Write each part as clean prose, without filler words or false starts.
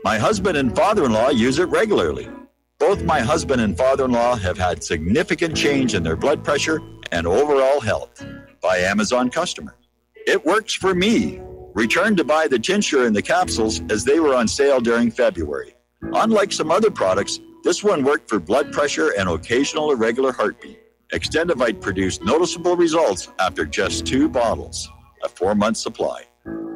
My husband and father-in-law use it regularly. Both my husband and father-in-law have had significant change in their blood pressure and overall health by Amazon customer. It works for me. Returned to buy the tincture and the capsules as they were on sale during February. Unlike some other products, this one worked for blood pressure and occasional irregular heartbeat. Extendivite produced noticeable results after just 2 bottles, a 4-month supply.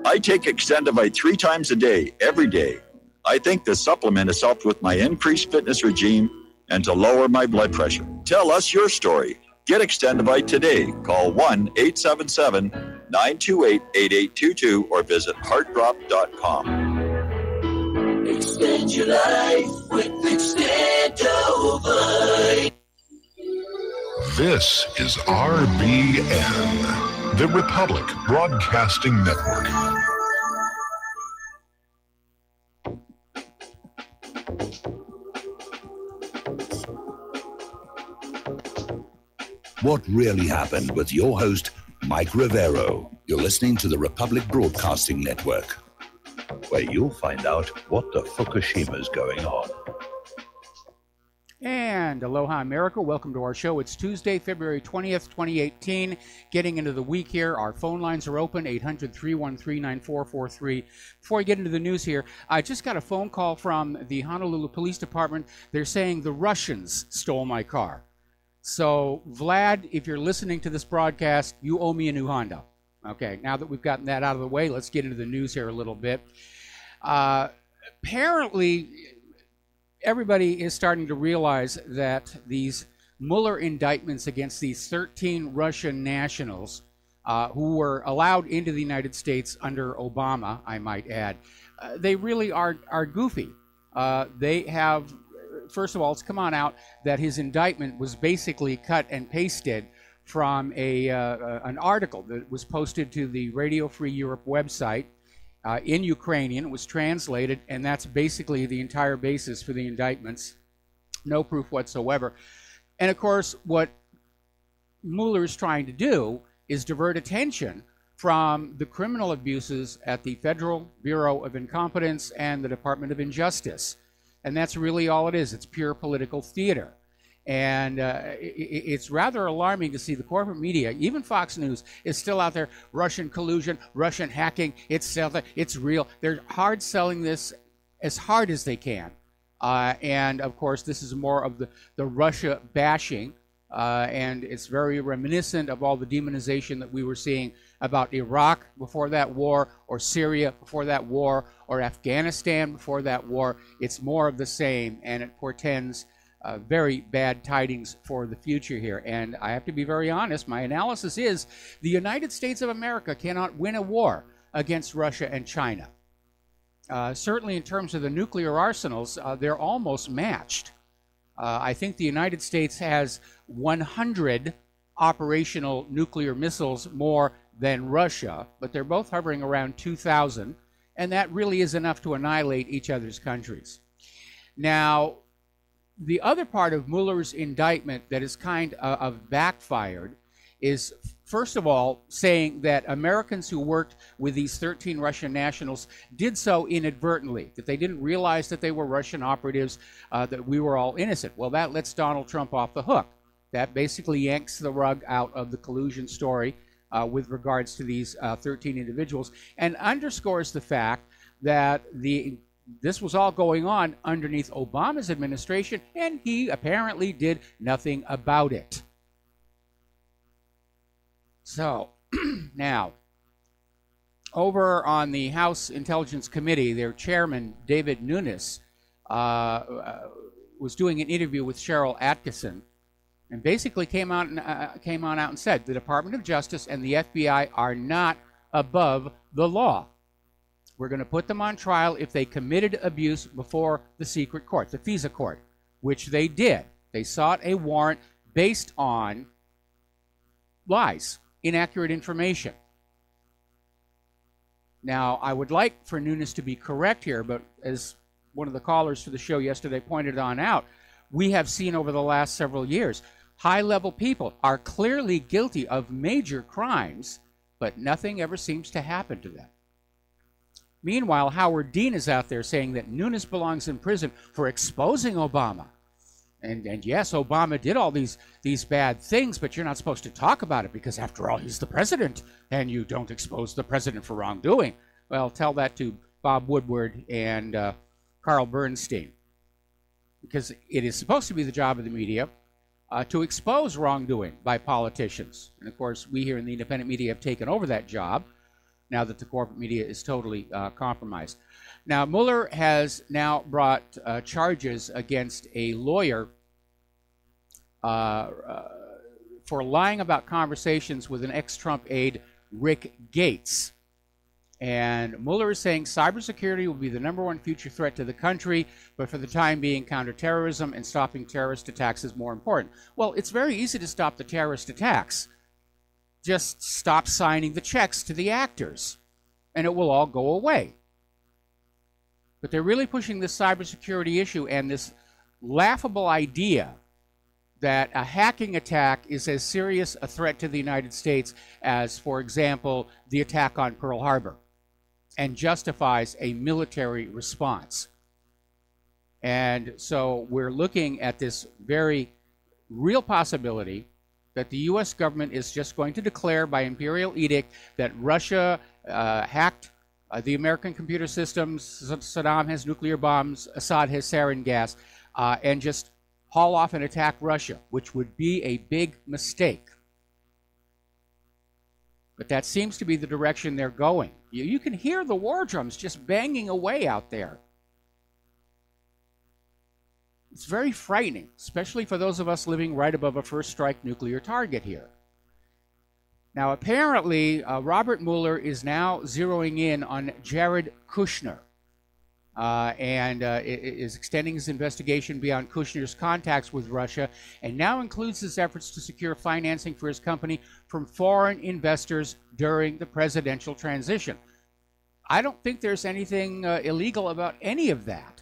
I take Extendivite 3 times a day, every day. I think the supplement has helped with my increased fitness regime and to lower my blood pressure. Tell us your story. Get Extendivite today. Call 1-877-928-8822 or visit heartdrop.com. Extend your life with Extendivite. This is RBN, the Republic Broadcasting Network. What really happened with your host, Mike Rivero. You're listening to the Republic Broadcasting Network, where you'll find out what the Fukushima's going on. And aloha America, welcome to our show. It's Tuesday, February 20th, 2018. Getting into the week here. Our phone lines are open, 800-313-9443. Before I get into the news here, I just got a phone call from the Honolulu Police Department. They're saying the Russians stole my car. So, Vlad, if you're listening to this broadcast, you owe me a new Honda. Okay, now that we've gotten that out of the way, let's get into the news here a little bit. Apparently, everybody is starting to realize that these Mueller indictments against these 13 Russian nationals who were allowed into the United States under Obama, I might add, they really are goofy. They have... First of all, it's come on out that his indictment was basically cut and pasted from an article that was posted to the Radio Free Europe website in Ukrainian. It was translated, and that's basically the entire basis for the indictments. No proof whatsoever. And of course, what Mueller is trying to do is divert attention from the criminal abuses at the Federal Bureau of Incompetence and the Department of Injustice. And that's really all it is. It's pure political theater. And it's rather alarming to see the corporate media, even Fox News, is still out there. Russian collusion, Russian hacking, it's real. They're hard selling this as hard as they can. And of course, this is more of the Russia bashing. And it's very reminiscent of all the demonization that we were seeing about Iraq before that war, or Syria before that war, or Afghanistan before that war. It's more of the same, and it portends very bad tidings for the future here. And I have to be very honest, my analysis is the United States of America cannot win a war against Russia and China. Certainly in terms of the nuclear arsenals, they're almost matched. I think the United States has 100 operational nuclear missiles more than Russia, but they're both hovering around 2,000, and that really is enough to annihilate each other's countries. Now, the other part of Mueller's indictment that is kind of backfired is, first of all, saying that Americans who worked with these 13 Russian nationals did so inadvertently, that they didn't realize that they were Russian operatives, that we were all innocent. Well, that lets Donald Trump off the hook. That basically yanks the rug out of the collusion story with regards to these 13 individuals, and underscores the fact that this was all going on underneath Obama's administration, and he apparently did nothing about it. So, now, over on the House Intelligence Committee, their chairman, David Nunes, was doing an interview with Cheryl Atkinson, and basically came on out and said the Department of Justice and the FBI are not above the law. We're going to put them on trial if they committed abuse before the secret court, the FISA court, which they did. They sought a warrant based on lies, inaccurate information. Now, I would like for Nunes to be correct here, but as one of the callers to the show yesterday pointed on out, we have seen over the last several years, high-level people are clearly guilty of major crimes, but nothing ever seems to happen to them. Meanwhile, Howard Dean is out there saying that Nunes belongs in prison for exposing Obama. And yes, Obama did all these bad things, but you're not supposed to talk about it because, after all, he's the president, and you don't expose the president for wrongdoing. Well, tell that to Bob Woodward and Carl Bernstein, because it is supposed to be the job of the media to expose wrongdoing by politicians. And, of course, we here in the independent media have taken over that job now that the corporate media is totally compromised. Now, Mueller has now brought charges against a lawyer for lying about conversations with an ex-Trump aide, Rick Gates. And Mueller is saying cybersecurity will be the #1 future threat to the country, but for the time being, counterterrorism and stopping terrorist attacks is more important. Well, it's very easy to stop the terrorist attacks. Just stop signing the checks to the actors, and it will all go away. But they're really pushing this cybersecurity issue and this laughable idea that a hacking attack is as serious a threat to the United States as, for example, the attack on Pearl Harbor, and justifies a military response. And so we're looking at this very real possibility that the U.S. government is just going to declare by imperial edict that Russia hacked the American computer systems, Saddam has nuclear bombs, Assad has sarin gas, and just haul off and attack Russia, which would be a big mistake. But that seems to be the direction they're going. You can hear the war drums just banging away out there. It's very frightening, especially for those of us living right above a first strike nuclear target here. Now, apparently, Robert Mueller is now zeroing in on Jared Kushner and is extending his investigation beyond Kushner's contacts with Russia, and now includes his efforts to secure financing for his company from foreign investors during the presidential transition. I don't think there's anything illegal about any of that.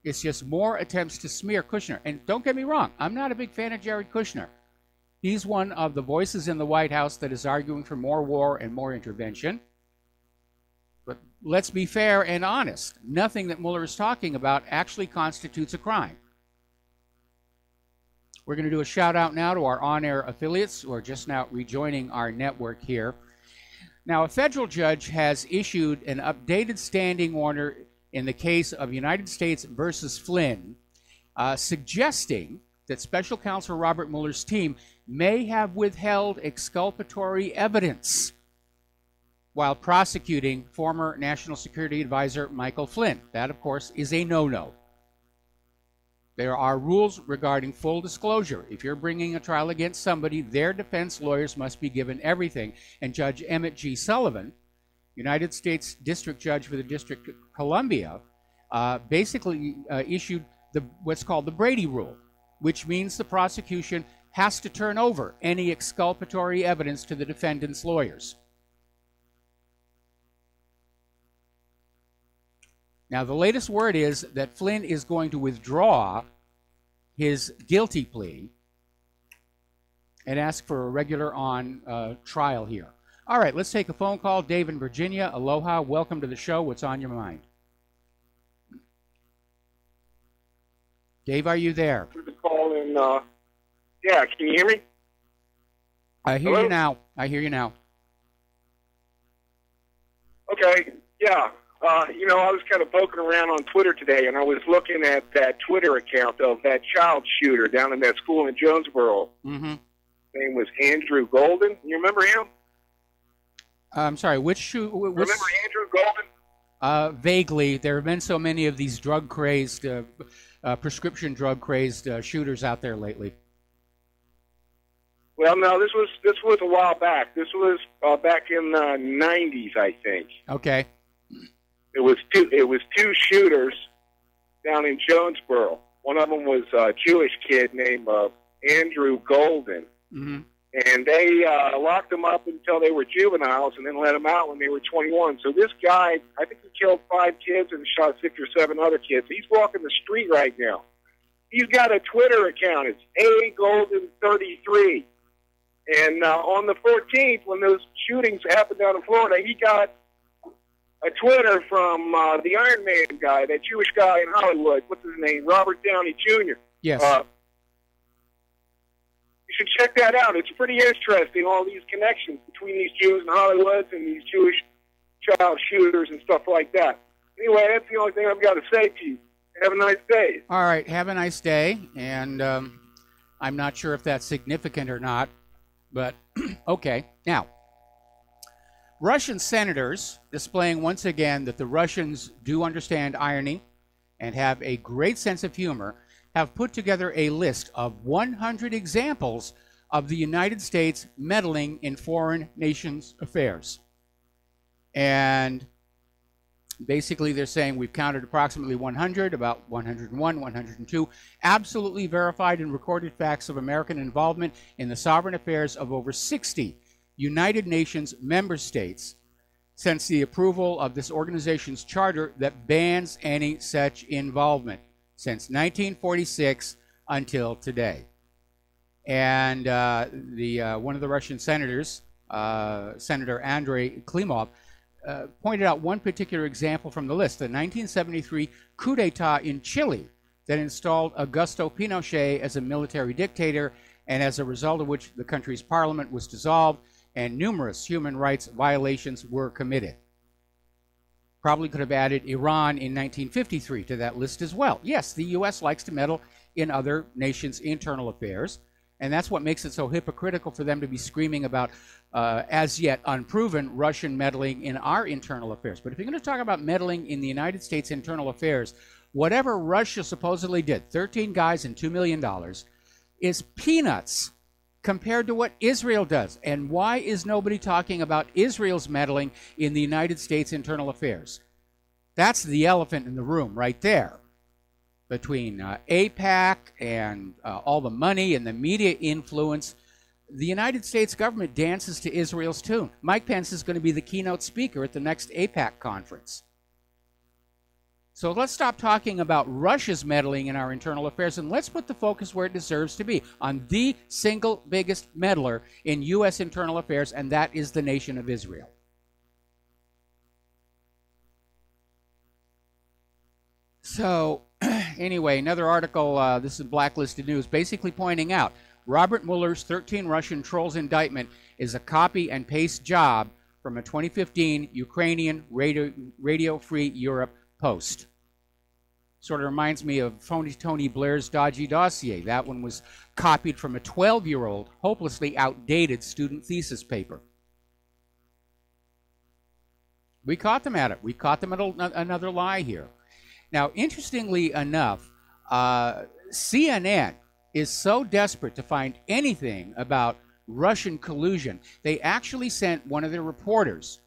It's just more attempts to smear Kushner. And don't get me wrong, I'm not a big fan of Jared Kushner. He's one of the voices in the White House that is arguing for more war and more intervention. But let's be fair and honest. Nothing that Mueller is talking about actually constitutes a crime. We're going to do a shout out now to our on-air affiliates who are just now rejoining our network here. Now, a federal judge has issued an updated standing order in the case of United States versus Flynn, suggesting that Special Counsel Robert Mueller's team may have withheld exculpatory evidence while prosecuting former National Security Advisor Michael Flynn. That, of course, is a no-no. There are rules regarding full disclosure. If you're bringing a trial against somebody, their defense lawyers must be given everything. And Judge Emmett G. Sullivan, United States District Judge for the District of Columbia, basically issued what's called the Brady Rule, which means the prosecution has to turn over any exculpatory evidence to the defendant's lawyers. Now, the latest word is that Flynn is going to withdraw his guilty plea and ask for a regular on trial here. All right, let's take a phone call. Dave in Virginia, aloha. Welcome to the show. What's on your mind? Dave, are you there? The call in, yeah, can you hear me? I hear you now. I hear you now. Okay, yeah. I was kind of poking around on Twitter today, and I was looking at that Twitter account of that child shooter down in that school in Jonesboro. Mm-hmm. His name was Andrew Golden. You remember him? I'm sorry, which remember Andrew Golden? Vaguely. There have been so many of these drug-crazed, prescription drug-crazed shooters out there lately. Well, no, this was a while back. This was back in the 90s, I think. Okay. It was two shooters down in Jonesboro. One of them was a Jewish kid named Andrew Golden. Mm-hmm. And they locked them up until they were juveniles and then let them out when they were 21. So this guy, I think he killed 5 kids and shot 6 or 7 other kids. He's walking the street right now. He's got a Twitter account. It's AGolden33. And on the 14th, when those shootings happened down in Florida, he got a Twitter from the Iron Man guy, that Jewish guy in Hollywood. What's his name? Robert Downey Jr. Yes. You should check that out. It's pretty interesting, all these connections between these Jews in Hollywood and these Jewish child shooters and stuff like that. Anyway, that's the only thing I've got to say to you. Have a nice day. All right, have a nice day. And I'm not sure if that's significant or not, but okay. Now, Russian senators displaying once again that the Russians do understand irony and have a great sense of humor have put together a list of 100 examples of the United States meddling in foreign nations' affairs. And basically they're saying we've counted approximately 100, about 101, 102, absolutely verified and recorded facts of American involvement in the sovereign affairs of over 60 United Nations member states since the approval of this organization's charter that bans any such involvement since 1946 until today. And one of the Russian senators, Senator Andrei Klimov, pointed out one particular example from the list, the 1973 coup d'etat in Chile that installed Augusto Pinochet as a military dictator, and as a result of which the country's parliament was dissolved and numerous human rights violations were committed. Probably could have added Iran in 1953 to that list as well. Yes, the U.S. likes to meddle in other nations' internal affairs, and that's what makes it so hypocritical for them to be screaming about as yet unproven Russian meddling in our internal affairs. But if you're going to talk about meddling in the United States' internal affairs, whatever Russia supposedly did, 13 guys and $2 million, is peanuts compared to what Israel does. And why is nobody talking about Israel's meddling in the United States' internal affairs? That's the elephant in the room right there. Between AIPAC and all the money and the media influence, the United States government dances to Israel's tune. Mike Pence is going to be the keynote speaker at the next AIPAC conference. So let's stop talking about Russia's meddling in our internal affairs, and let's put the focus where it deserves to be, on the single biggest meddler in U.S. internal affairs, and that is the nation of Israel. So anyway, another article, this is Blacklisted News, basically pointing out Robert Mueller's 13 Russian trolls indictment is a copy and paste job from a 2015 Ukrainian Radio Free Europe post. Sort of reminds me of Tony Blair's dodgy dossier. That one was copied from a 12-year-old, hopelessly outdated student thesis paper. We caught them at it. We caught them at another lie here. Now, interestingly enough, CNN is so desperate to find anything about Russian collusion, they actually sent one of their reporters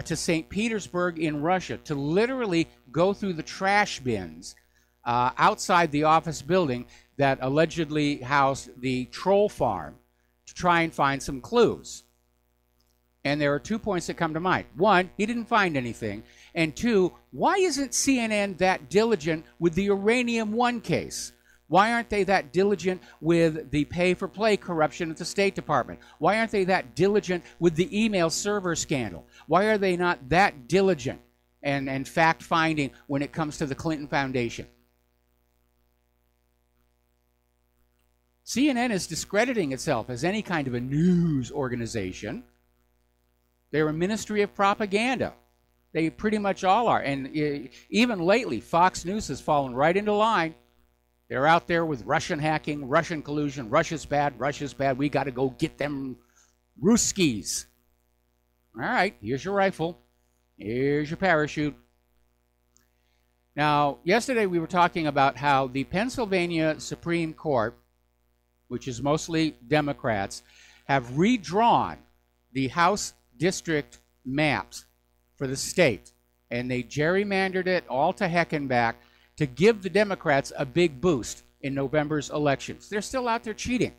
to St. Petersburg in Russia to literally go through the trash bins outside the office building that allegedly housed the troll farm to try and find some clues. And there are 2 points that come to mind. One, he didn't find anything. And two, why isn't CNN that diligent with the Uranium One case? Why aren't they that diligent with the pay-for-play corruption at the State Department? Why aren't they that diligent with the email server scandal? Why are they not that diligent and fact-finding when it comes to the Clinton Foundation? CNN is discrediting itself as any kind of a news organization. They're a ministry of propaganda. They pretty much all are. And even lately, Fox News has fallen right into line. They're out there with Russian hacking, Russian collusion, Russia's bad, we got to go get them Ruskies. All right, here's your rifle. Here's your parachute. Now, yesterday we were talking about how the Pennsylvania Supreme Court, which is mostly Democrats, have redrawn the House district maps for the state. And they gerrymandered it all to heck and back to give the Democrats a big boost in November's elections. They're still out there cheating.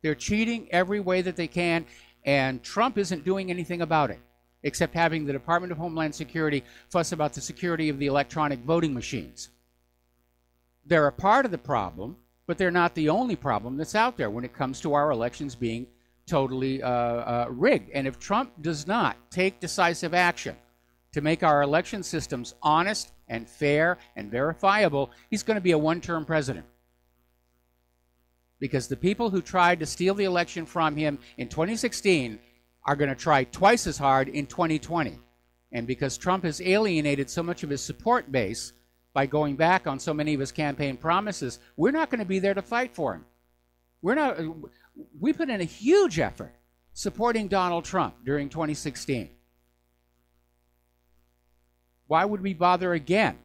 They're cheating every way that they can, and Trump isn't doing anything about it, except having the Department of Homeland Security fuss about the security of the electronic voting machines. They're a part of the problem, but they're not the only problem that's out there when it comes to our elections being totally rigged. And if Trump does not take decisive action to make our election systems honest and fair and verifiable, he's going to be a one-term president. Because the people who tried to steal the election from him in 2016 are going to try twice as hard in 2020. And because Trump has alienated so much of his support base by going back on so many of his campaign promises, we're not going to be there to fight for him. We put in a huge effort supporting Donald Trump during 2016. Why would we bother again?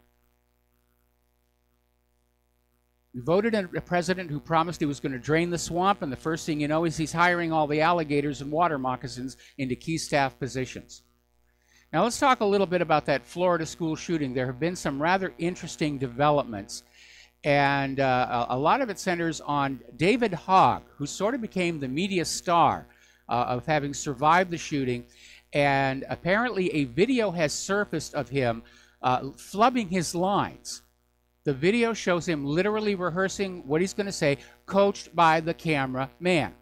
We voted in a president who promised he was going to drain the swamp, and the first thing you know is he's hiring all the alligators and water moccasins into key staff positions. Now let's talk a little bit about that Florida school shooting. There have been some rather interesting developments, and a lot of it centers on David Hogg, who sort of became the media star of having survived the shooting. And apparently a video has surfaced of him flubbing his lines. The video shows him literally rehearsing what he's going to say, coached by the camera man.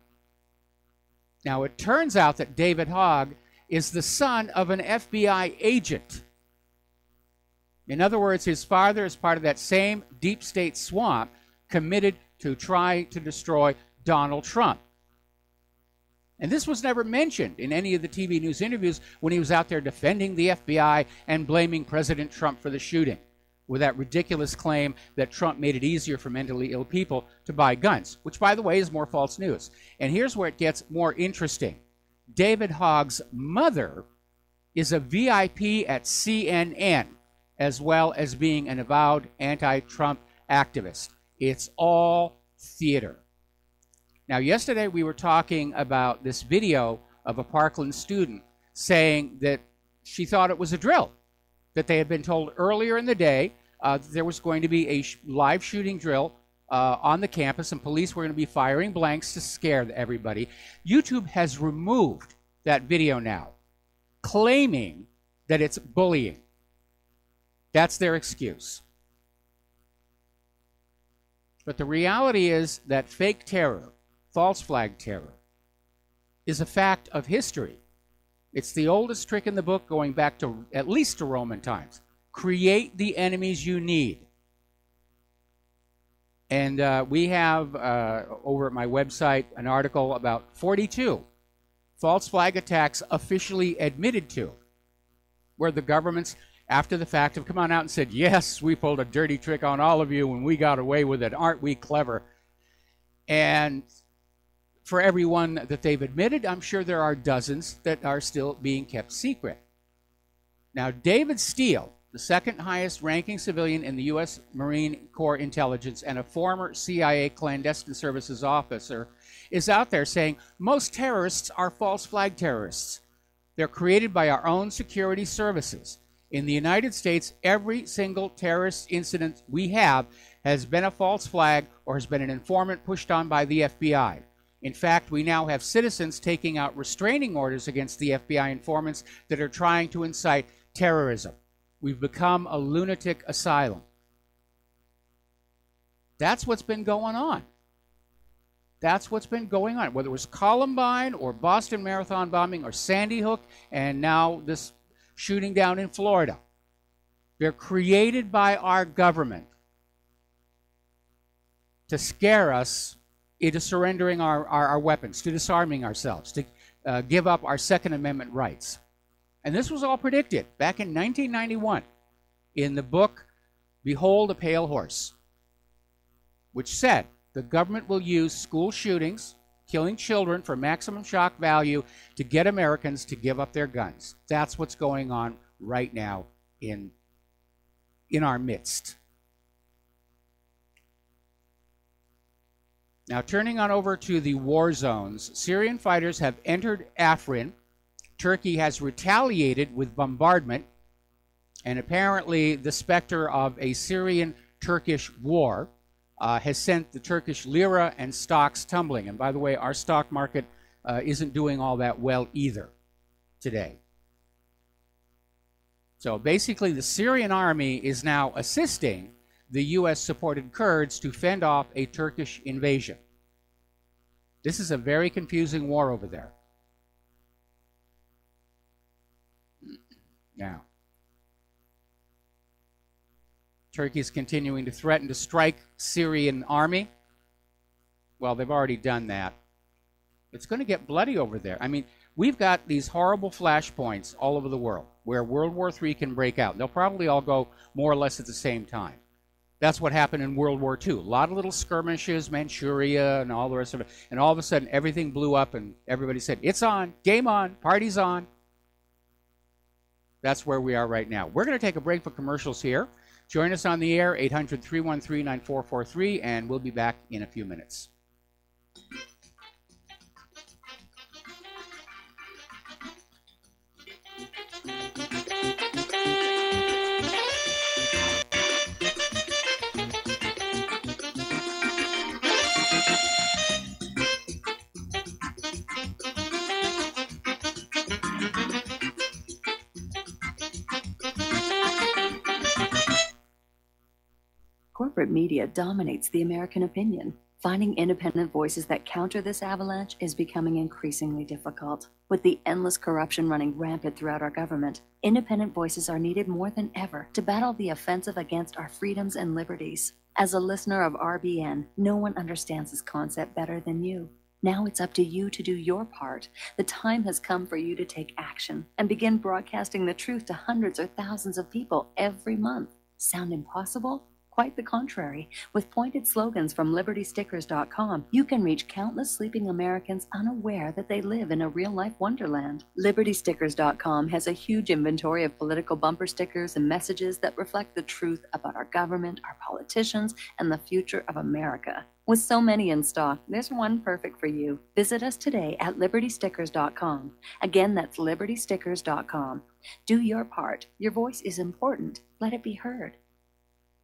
Now, it turns out that David Hogg is the son of an FBI agent. In other words, his father is part of that same deep state swamp committed to try to destroy Donald Trump. And this was never mentioned in any of the TV news interviews when he was out there defending the FBI and blaming President Trump for the shooting, with that ridiculous claim that Trump made it easier for mentally ill people to buy guns, which, by the way, is more false news. And here's where it gets more interesting. David Hogg's mother is a VIP at CNN, as well as being an avowed anti-Trump activist. It's all theater. Now, yesterday we were talking about this video of a Parkland student saying that she thought it was a drill, that they had been told earlier in the day there was going to be a live shooting drill on the campus, and police were going to be firing blanks to scare everybody. YouTube has removed that video now, claiming that it's bullying. That's their excuse. But the reality is that fake terror, false flag terror, is a fact of history. It's the oldest trick in the book, going back to at least to Roman times. Create the enemies you need. And we have over at my website an article about 42 false flag attacks officially admitted to, where the governments, after the fact, have come on out and said, yes, we pulled a dirty trick on all of you and we got away with it. Aren't we clever? And for every one that they've admitted, I'm sure there are dozens that are still being kept secret. Now, David Steele, the second highest ranking civilian in the U.S. Marine Corps intelligence and a former CIA clandestine services officer, is out there saying most terrorists are false flag terrorists. They're created by our own security services. In the United States, every single terrorist incident we have has been a false flag or has been an informant pushed on by the FBI. In fact, we now have citizens taking out restraining orders against the FBI informants that are trying to incite terrorism. We've become a lunatic asylum. That's what's been going on. That's what's been going on. Whether it was Columbine or Boston Marathon bombing or Sandy Hook and now this shooting down in Florida. They're created by our government to scare us into surrendering our weapons, to disarming ourselves, to give up our Second Amendment rights. And this was all predicted back in 1991 in the book Behold a Pale Horse, which said the government will use school shootings, killing children for maximum shock value, to get Americans to give up their guns. That's what's going on right now in our midst. Now, turning on over to the war zones, Syrian fighters have entered Afrin. Turkey has retaliated with bombardment, and apparently the specter of a Syrian-Turkish war has sent the Turkish lira and stocks tumbling. And by the way, our stock market isn't doing all that well either today. So basically, the Syrian army is now assisting the U.S.-supported Kurds to fend off a Turkish invasion. This is a very confusing war over there. Now, Turkey's continuing to threaten to strike Syrian army. Well, they've already done that. It's going to get bloody over there. I mean, we've got these horrible flashpoints all over the world where World War III can break out. They'll probably all go more or less at the same time. That's what happened in World War II. A lot of little skirmishes, Manchuria, and all the rest of it. And all of a sudden, everything blew up, and everybody said, it's on, game on, party's on. That's where we are right now. We're going to take a break for commercials here. Join us on the air, 800-313-9443, and we'll be back in a few minutes. Corporate media dominates the American opinion. Finding independent voices that counter this avalanche is becoming increasingly difficult. With the endless corruption running rampant throughout our government, independent voices are needed more than ever to battle the offensive against our freedoms and liberties. As a listener of RBN, no one understands this concept better than you. Now it's up to you to do your part. The time has come for you to take action and begin broadcasting the truth to hundreds or thousands of people every month. Sound impossible? Quite the contrary. With pointed slogans from LibertyStickers.com, you can reach countless sleeping Americans unaware that they live in a real-life wonderland. LibertyStickers.com has a huge inventory of political bumper stickers and messages that reflect the truth about our government, our politicians, and the future of America. With so many in stock, there's one perfect for you. Visit us today at LibertyStickers.com. Again, that's LibertyStickers.com. Do your part. Your voice is important. Let it be heard.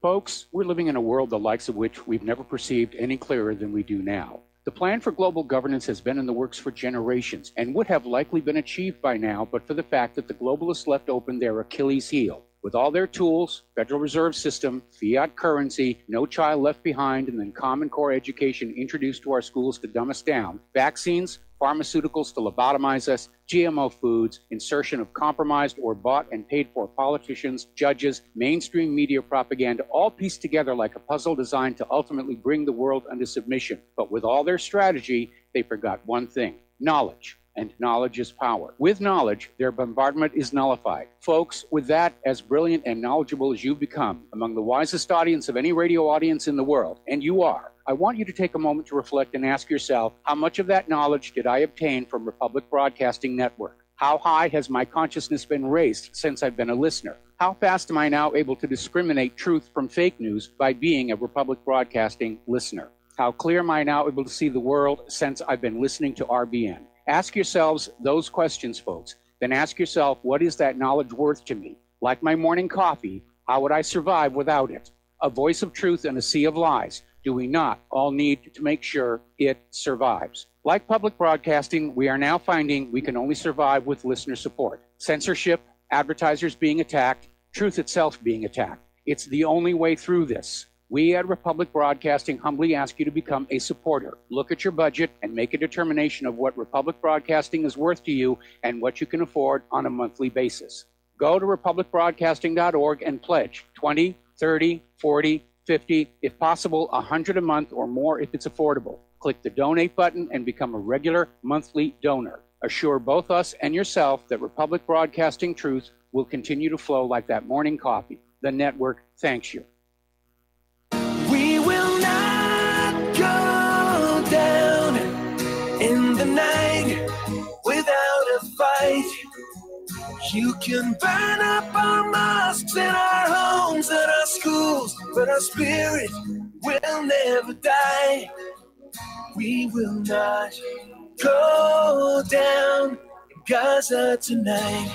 Folks, we're living in a world the likes of which we've never perceived any clearer than we do now. The plan for global governance has been in the works for generations and would have likely been achieved by now but for the fact that the globalists left open their Achilles heel. With all their tools, Federal Reserve System, fiat currency, no child left behind, and then Common Core education introduced to our schools to dumb us down, vaccines, pharmaceuticals to lobotomize us, GMO foods, insertion of compromised or bought and paid for politicians, judges, mainstream media propaganda, all pieced together like a puzzle designed to ultimately bring the world under submission. But with all their strategy, they forgot one thing: knowledge. And knowledge is power. With knowledge, their bombardment is nullified. Folks, with that, as brilliant and knowledgeable as you've become, among the wisest audience of any radio audience in the world, and you are, I want you to take a moment to reflect and ask yourself, how much of that knowledge did I obtain from Republic Broadcasting Network? How high has my consciousness been raised since I've been a listener? How fast am I now able to discriminate truth from fake news by being a Republic Broadcasting listener? How clear am I now able to see the world since I've been listening to RBN? Ask yourselves those questions, folks. Then ask yourself, what is that knowledge worth to me? Like my morning coffee, how would I survive without it? A voice of truth in a sea of lies. Do we not all need to make sure it survives? Like public broadcasting, we are now finding we can only survive with listener support. Censorship, advertisers being attacked, truth itself being attacked. It's the only way through this. We at Republic Broadcasting humbly ask you to become a supporter. Look at your budget and make a determination of what Republic Broadcasting is worth to you and what you can afford on a monthly basis. Go to republicbroadcasting.org and pledge 20, 30, 40, 50, if possible, 100 a month or more if it's affordable. Click the donate button and become a regular monthly donor. Assure both us and yourself that Republic Broadcasting truth will continue to flow like that morning coffee. The network thanks you. We will not go down in the night without a fight. You can burn up our mosques and our homes and our schools, but our spirit will never die. We will not go down in Gaza tonight.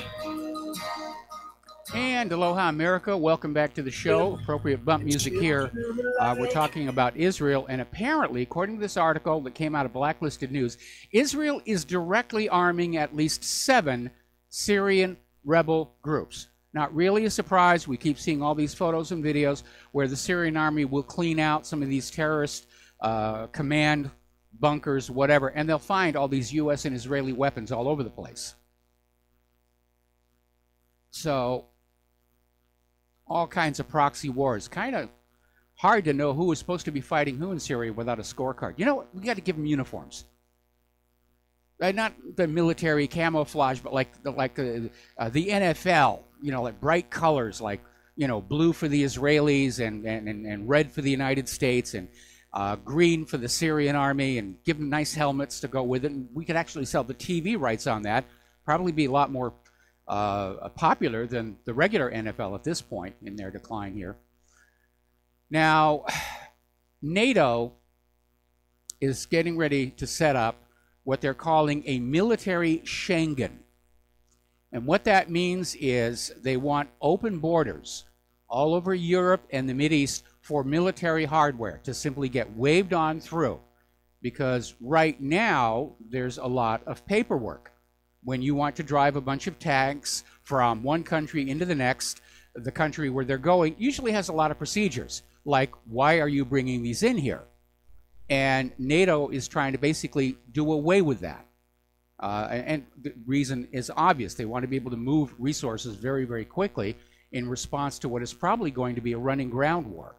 And aloha, America. Welcome back to the show. Appropriate bump music here. We're talking about Israel, and apparently, according to this article that came out of Blacklisted News, Israel is directly arming at least 7 Syrian rebel groups. Not really a surprise. We keep seeing all these photos and videos where the Syrian army will clean out some of these terrorist command bunkers, whatever, and they'll find all these U.S. and Israeli weapons all over the place. So all kinds of proxy wars. Kind of hard to know who is supposed to be fighting who in Syria without a scorecard. You know what? We got to give them uniforms. Not the military camouflage, but like the NFL. You know, like bright colors, like, you know, blue for the Israelis and red for the United States and green for the Syrian army, and give them nice helmets to go with it. And we could actually sell the TV rights on that. Probably be a lot more popular than the regular NFL at this point in their decline here. Now, NATO is getting ready to set up what they're calling a military Schengen. And what that means is they want open borders all over Europe and the Mideast for military hardware to simply get waved on through. Because right now, there's a lot of paperwork. When you want to drive a bunch of tanks from one country into the next, the country where they're going usually has a lot of procedures, like, why are you bringing these in here? And NATO is trying to basically do away with that. And the reason is obvious. They want to be able to move resources very, very quickly in response to what is probably going to be a running ground war.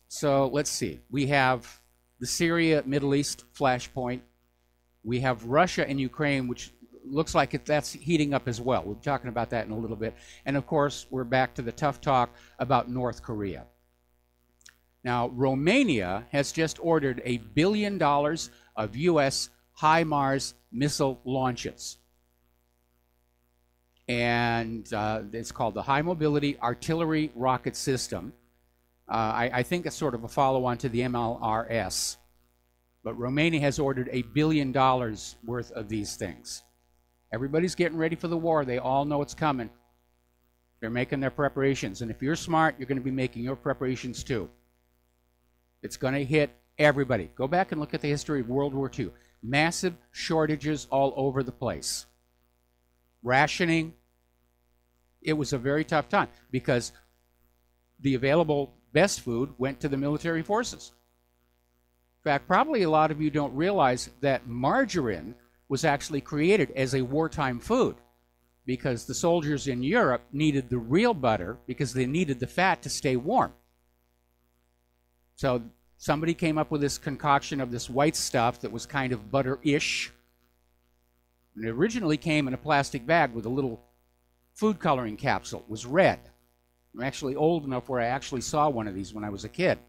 So let's see. We have the Syria, Middle East flashpoint. We have Russia and Ukraine, which looks like that's heating up as well. We'll be talking about that in a little bit. And of course, we're back to the tough talk about North Korea. Now, Romania has just ordered $1 billion of U.S. HIMARS missile launches. And it's called the High Mobility Artillery Rocket System. I think it's sort of a follow-on to the MLRS. But Romania has ordered $1 billion worth of these things. Everybody's getting ready for the war. They all know it's coming. They're making their preparations. And if you're smart, you're going to be making your preparations too. It's going to hit everybody. Go back and look at the history of World War II. Massive shortages all over the place. Rationing. It was a very tough time because the available best food went to the military forces. In fact, probably a lot of you don't realize that margarine was actually created as a wartime food because the soldiers in Europe needed the real butter because they needed the fat to stay warm. So somebody came up with this concoction of this white stuff that was kind of butter-ish. And it originally came in a plastic bag with a little food coloring capsule. It was red. I'm actually old enough where I actually saw one of these when I was a kid.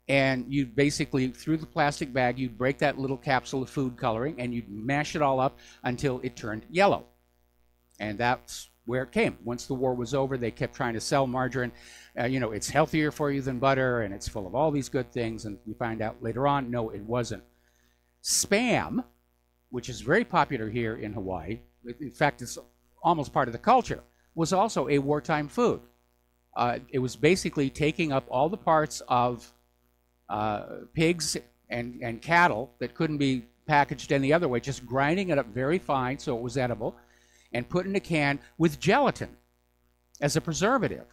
And you basically, through the plastic bag, you'd break that little capsule of food coloring and you'd mash it all up until it turned yellow. And that's where it came. Once the war was over, they kept trying to sell margarine. You know, it's healthier for you than butter and it's full of all these good things. And you find out later on, no, it wasn't. Spam, which is very popular here in Hawaii, in fact, it's almost part of the culture, was also a wartime food. It was basically taking up all the parts of pigs and cattle that couldn't be packaged any other way, just grinding it up very fine so it was edible, and put in a can with gelatin as a preservative.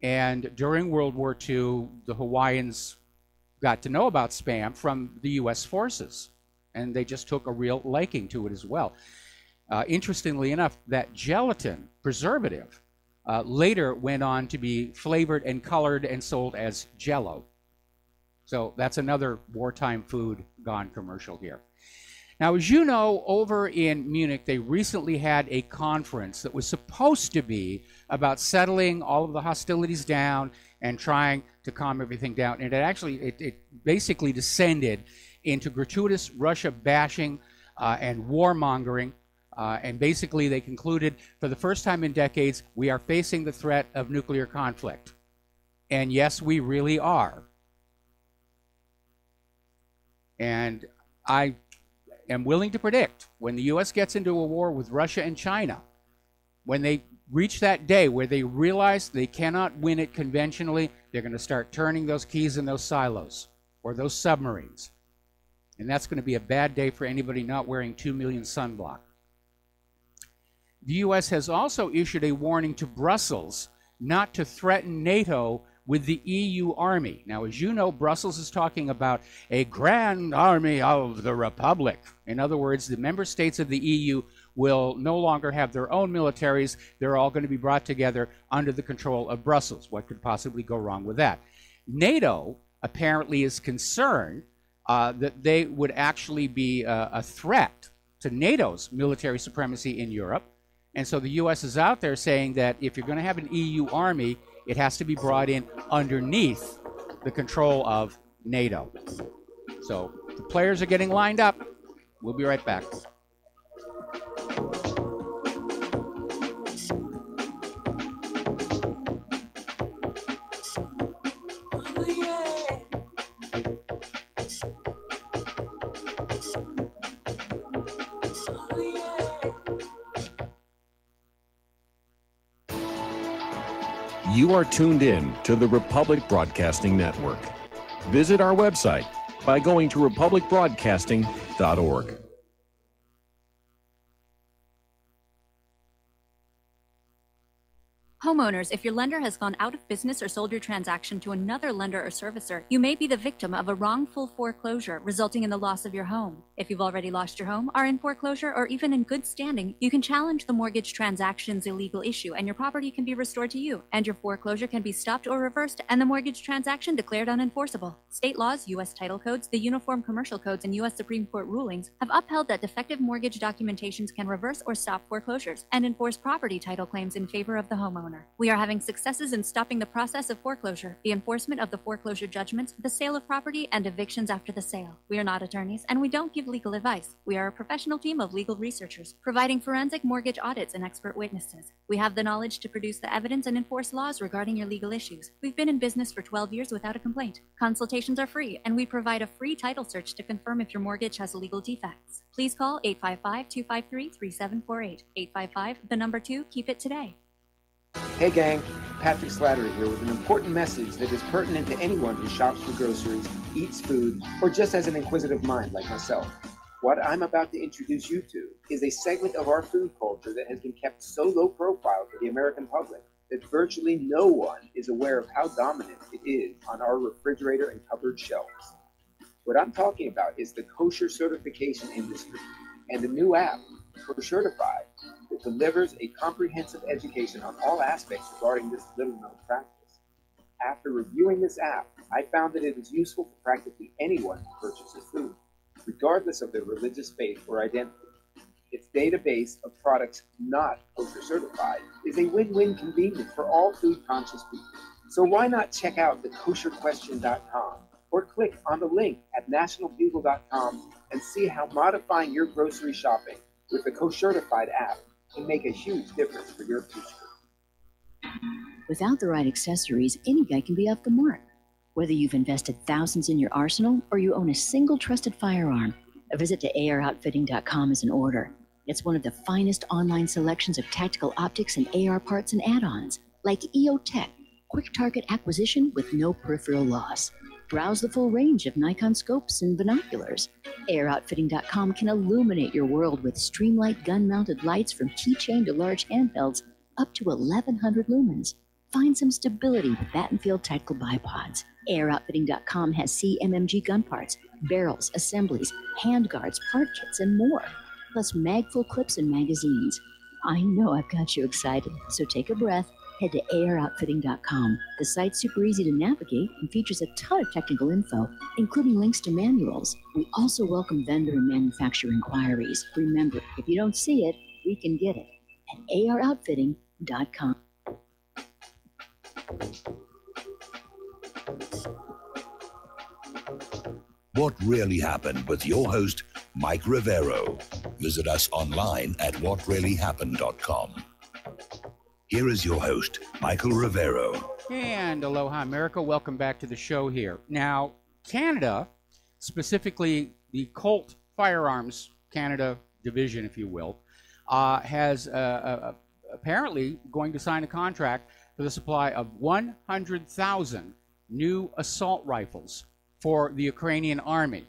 And during World War II, the Hawaiians got to know about Spam from the U.S. forces, and they just took a real liking to it as well. Interestingly enough, that gelatin preservative later went on to be flavored and colored and sold as Jell-O. So that's another wartime food gone commercial here. Now, as you know, over in Munich, they recently had a conference that was supposed to be about settling all of the hostilities down and trying to calm everything down. And it basically descended into gratuitous Russia bashing and warmongering. And basically, they concluded, for the first time in decades, we are facing the threat of nuclear conflict. And yes, we really are. And I am willing to predict when the U.S. gets into a war with Russia and China, when they reach that day where they realize they cannot win it conventionally, they're going to start turning those keys in those silos or those submarines. And that's going to be a bad day for anybody not wearing 2 million sunblock. The U.S. has also issued a warning to Brussels not to threaten NATO with the EU army. Now, as you know, Brussels is talking about a grand army of the Republic. In other words, the member states of the EU will no longer have their own militaries. They're all going to be brought together under the control of Brussels. What could possibly go wrong with that? NATO apparently is concerned that they would actually be a threat to NATO's military supremacy in Europe. And so the U.S. is out there saying that if you're going to have an EU army, it has to be brought in underneath the control of NATO. So the players are getting lined up. We'll be right back. You are tuned in to the Republic Broadcasting Network. Visit our website by going to republicbroadcasting.org. Homeowners, if your lender has gone out of business or sold your transaction to another lender or servicer, you may be the victim of a wrongful foreclosure, resulting in the loss of your home. If you've already lost your home, are in foreclosure, or even in good standing, you can challenge the mortgage transaction's illegal issue, and your property can be restored to you, and your foreclosure can be stopped or reversed, and the mortgage transaction declared unenforceable. State laws, U.S. title codes, the Uniform Commercial Codes, and U.S. Supreme Court rulings have upheld that defective mortgage documentations can reverse or stop foreclosures and enforce property title claims in favor of the homeowner. We are having successes in stopping the process of foreclosure, the enforcement of the foreclosure judgments, the sale of property, and evictions after the sale. We are not attorneys, and we don't give legal advice. We are a professional team of legal researchers, providing forensic mortgage audits and expert witnesses. We have the knowledge to produce the evidence and enforce laws regarding your legal issues. We've been in business for 12 years without a complaint. Consultations are free, and we provide a free title search to confirm if your mortgage has legal defects. Please call 855-253-3748. 855, 2, keep it today. Hey gang, Patrick Slattery here with an important message that is pertinent to anyone who shops for groceries, eats food, or just has an inquisitive mind like myself. What I'm about to introduce you to is a segment of our food culture that has been kept so low profile for the American public that virtually no one is aware of how dominant it is on our refrigerator and cupboard shelves. What I'm talking about is the kosher certification industry and the new app, Koshertified, that delivers a comprehensive education on all aspects regarding this little-known practice. After reviewing this app, I found that it is useful for practically anyone who purchases food, regardless of their religious faith or identity. Its database of products not kosher certified is a win-win convenience for all food-conscious people. So why not check out thekosherquestion.com or click on the link at nationalbugle.com and see how modifying your grocery shopping with the Koshertified app can make a huge difference for your future. Without the right accessories, any guy can be off the mark. Whether you've invested thousands in your arsenal or you own a single trusted firearm, a visit to AROutfitting.com is in order. It's one of the finest online selections of tactical optics and AR parts and add-ons, like EOTech, quick target acquisition with no peripheral loss. Browse the full range of Nikon scopes and binoculars. AROutfitting.com can illuminate your world with Streamlight gun-mounted lights from keychain to large handhelds up to 1,100 lumens. Find some stability with Battenfield tactical bipods. AROutfitting.com has CMMG gun parts, barrels, assemblies, handguards, part kits, and more, plus mag-full clips and magazines. I know I've got you excited, so take a breath. Head to AROutfitting.com. The site's super easy to navigate and features a ton of technical info, including links to manuals. We also welcome vendor and manufacturer inquiries. Remember, if you don't see it, we can get it at AROutfitting.com. What Really Happened with your host, Mike Rivero. Visit us online at whatreallyhappened.com. Here is your host, Michael Rivero. And aloha, America. Welcome back to the show here. Now, Canada, specifically the Colt Firearms Canada division, if you will, has apparently going to sign a contract for the supply of 100,000 new assault rifles for the Ukrainian army.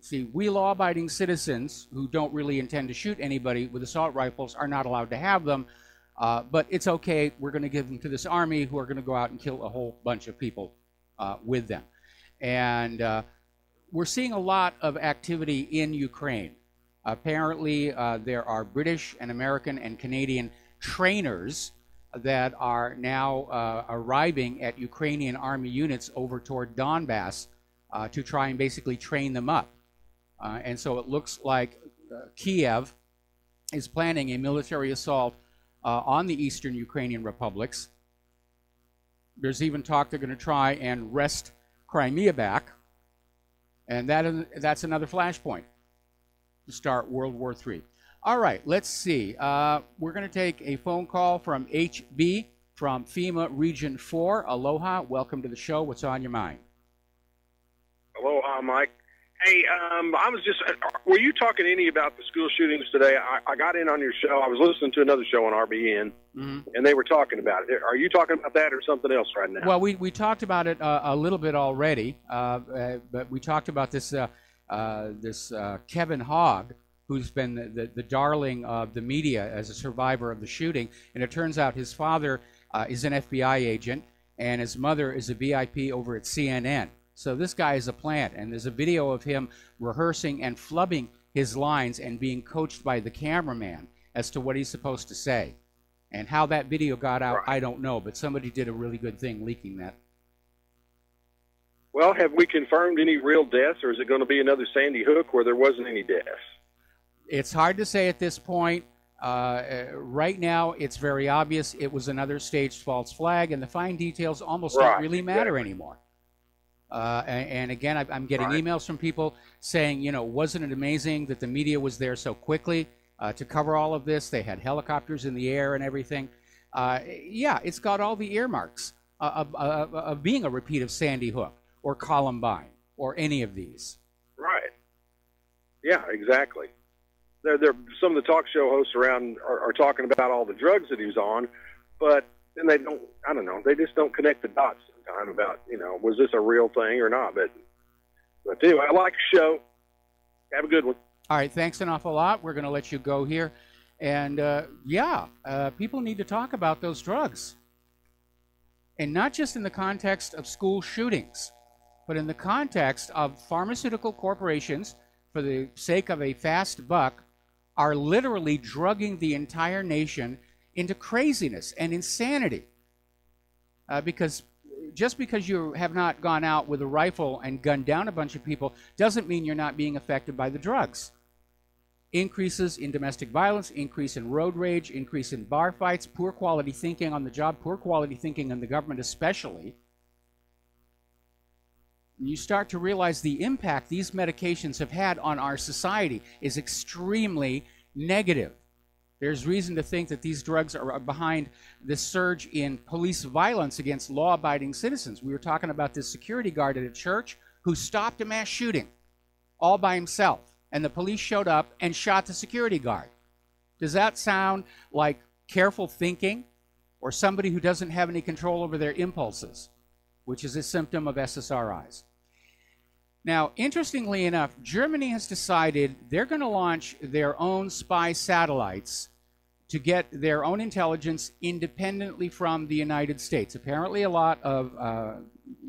See, we law-abiding citizens who don't really intend to shoot anybody with assault rifles are not allowed to have them. But it's okay, we're going to give them to this army who are going to go out and kill a whole bunch of people with them. And we're seeing a lot of activity in Ukraine. Apparently, there are British and American and Canadian trainers that are now arriving at Ukrainian army units over toward Donbass to try and basically train them up. And so it looks like Kiev is planning a military assault on the eastern Ukrainian republics. There's even talk they're going to try and wrest Crimea back. And that's another flashpoint to start World War III. All right, let's see. We're going to take a phone call from HB from FEMA Region 4. Aloha, welcome to the show. What's on your mind? Aloha, Mike. Hey, I was just, were you talking any about the school shootings today? I got in on your show. I was listening to another show on RBN, and they were talking about it. Are you talking about that or something else right now? Well, we talked about it a little bit already, but we talked about this Kevin Hogg, who's been the darling of the media as a survivor of the shooting. And it turns out his father is an FBI agent, and his mother is a VIP over at CNN. So this guy is a plant, and there's a video of him rehearsing and flubbing his lines and being coached by the cameraman as to what he's supposed to say. And how that video got out, I don't know, but somebody did a really good thing leaking that. Well, have we confirmed any real deaths, or is it going to be another Sandy Hook where there wasn't any deaths? It's hard to say at this point. Right now, it's very obvious it was another staged false flag, and the fine details almost don't really matter anymore. And again, I'm getting emails from people saying, you know, wasn't it amazing that the media was there so quickly to cover all of this? They had helicopters in the air and everything. Yeah, it's got all the earmarks of being a repeat of Sandy Hook or Columbine or any of these. Right. Yeah, exactly. Some of the talk show hosts around are talking about all the drugs that he was on, but then they don't, I don't know, they just don't connect the dots sometimes about, you know, was this a real thing or not? But anyway, I like the show. Have a good one. All right, thanks an awful lot. We're going to let you go here. And people need to talk about those drugs. And not just in the context of school shootings, but in the context of pharmaceutical corporations, for the sake of a fast buck, are literally drugging the entire nation into craziness and insanity. Because just because you have not gone out with a rifle and gunned down a bunch of people doesn't mean you're not being affected by the drugs. Increases in domestic violence, increase in road rage, increase in bar fights, poor quality thinking on the job, poor quality thinking in the government especially. You start to realize the impact these medications have had on our society is extremely negative. There's reason to think that these drugs are behind this surge in police violence against law-abiding citizens. We were talking about this security guard at a church who stopped a mass shooting all by himself, and the police showed up and shot the security guard. Does that sound like careful thinking or somebody who doesn't have any control over their impulses, which is a symptom of SSRIs? Now, interestingly enough, Germany has decided they're going to launch their own spy satellites to get their own intelligence independently from the United States. Apparently, a lot of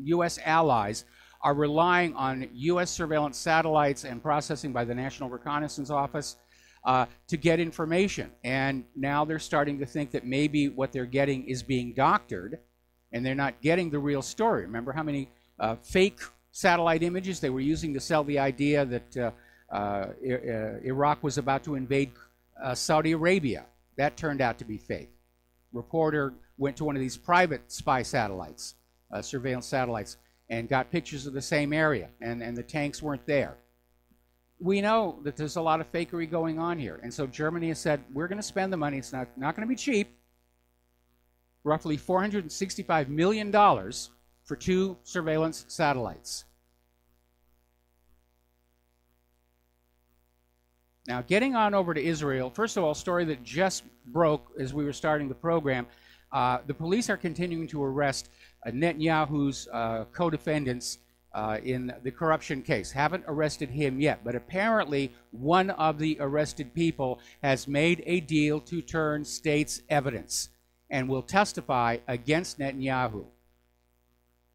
U.S. allies are relying on U.S. surveillance satellites and processing by the National Reconnaissance Office to get information. And now they're starting to think that maybe what they're getting is being doctored, and they're not getting the real story. Remember how many fake satellite images they were using to sell the idea that Iraq was about to invade Saudi Arabia? That turned out to be fake. Reporter went to one of these private spy satellites, surveillance satellites, and got pictures of the same area, and the tanks weren't there. We know that there's a lot of fakery going on here, and so Germany has said, we're going to spend the money. It's not going to be cheap. Roughly $465 million for 2 surveillance satellites. Now, getting on over to Israel, first of all, a story that just broke as we were starting the program. The police are continuing to arrest Netanyahu's co-defendants in the corruption case. Haven't arrested him yet, but apparently one of the arrested people has made a deal to turn state's evidence and will testify against Netanyahu.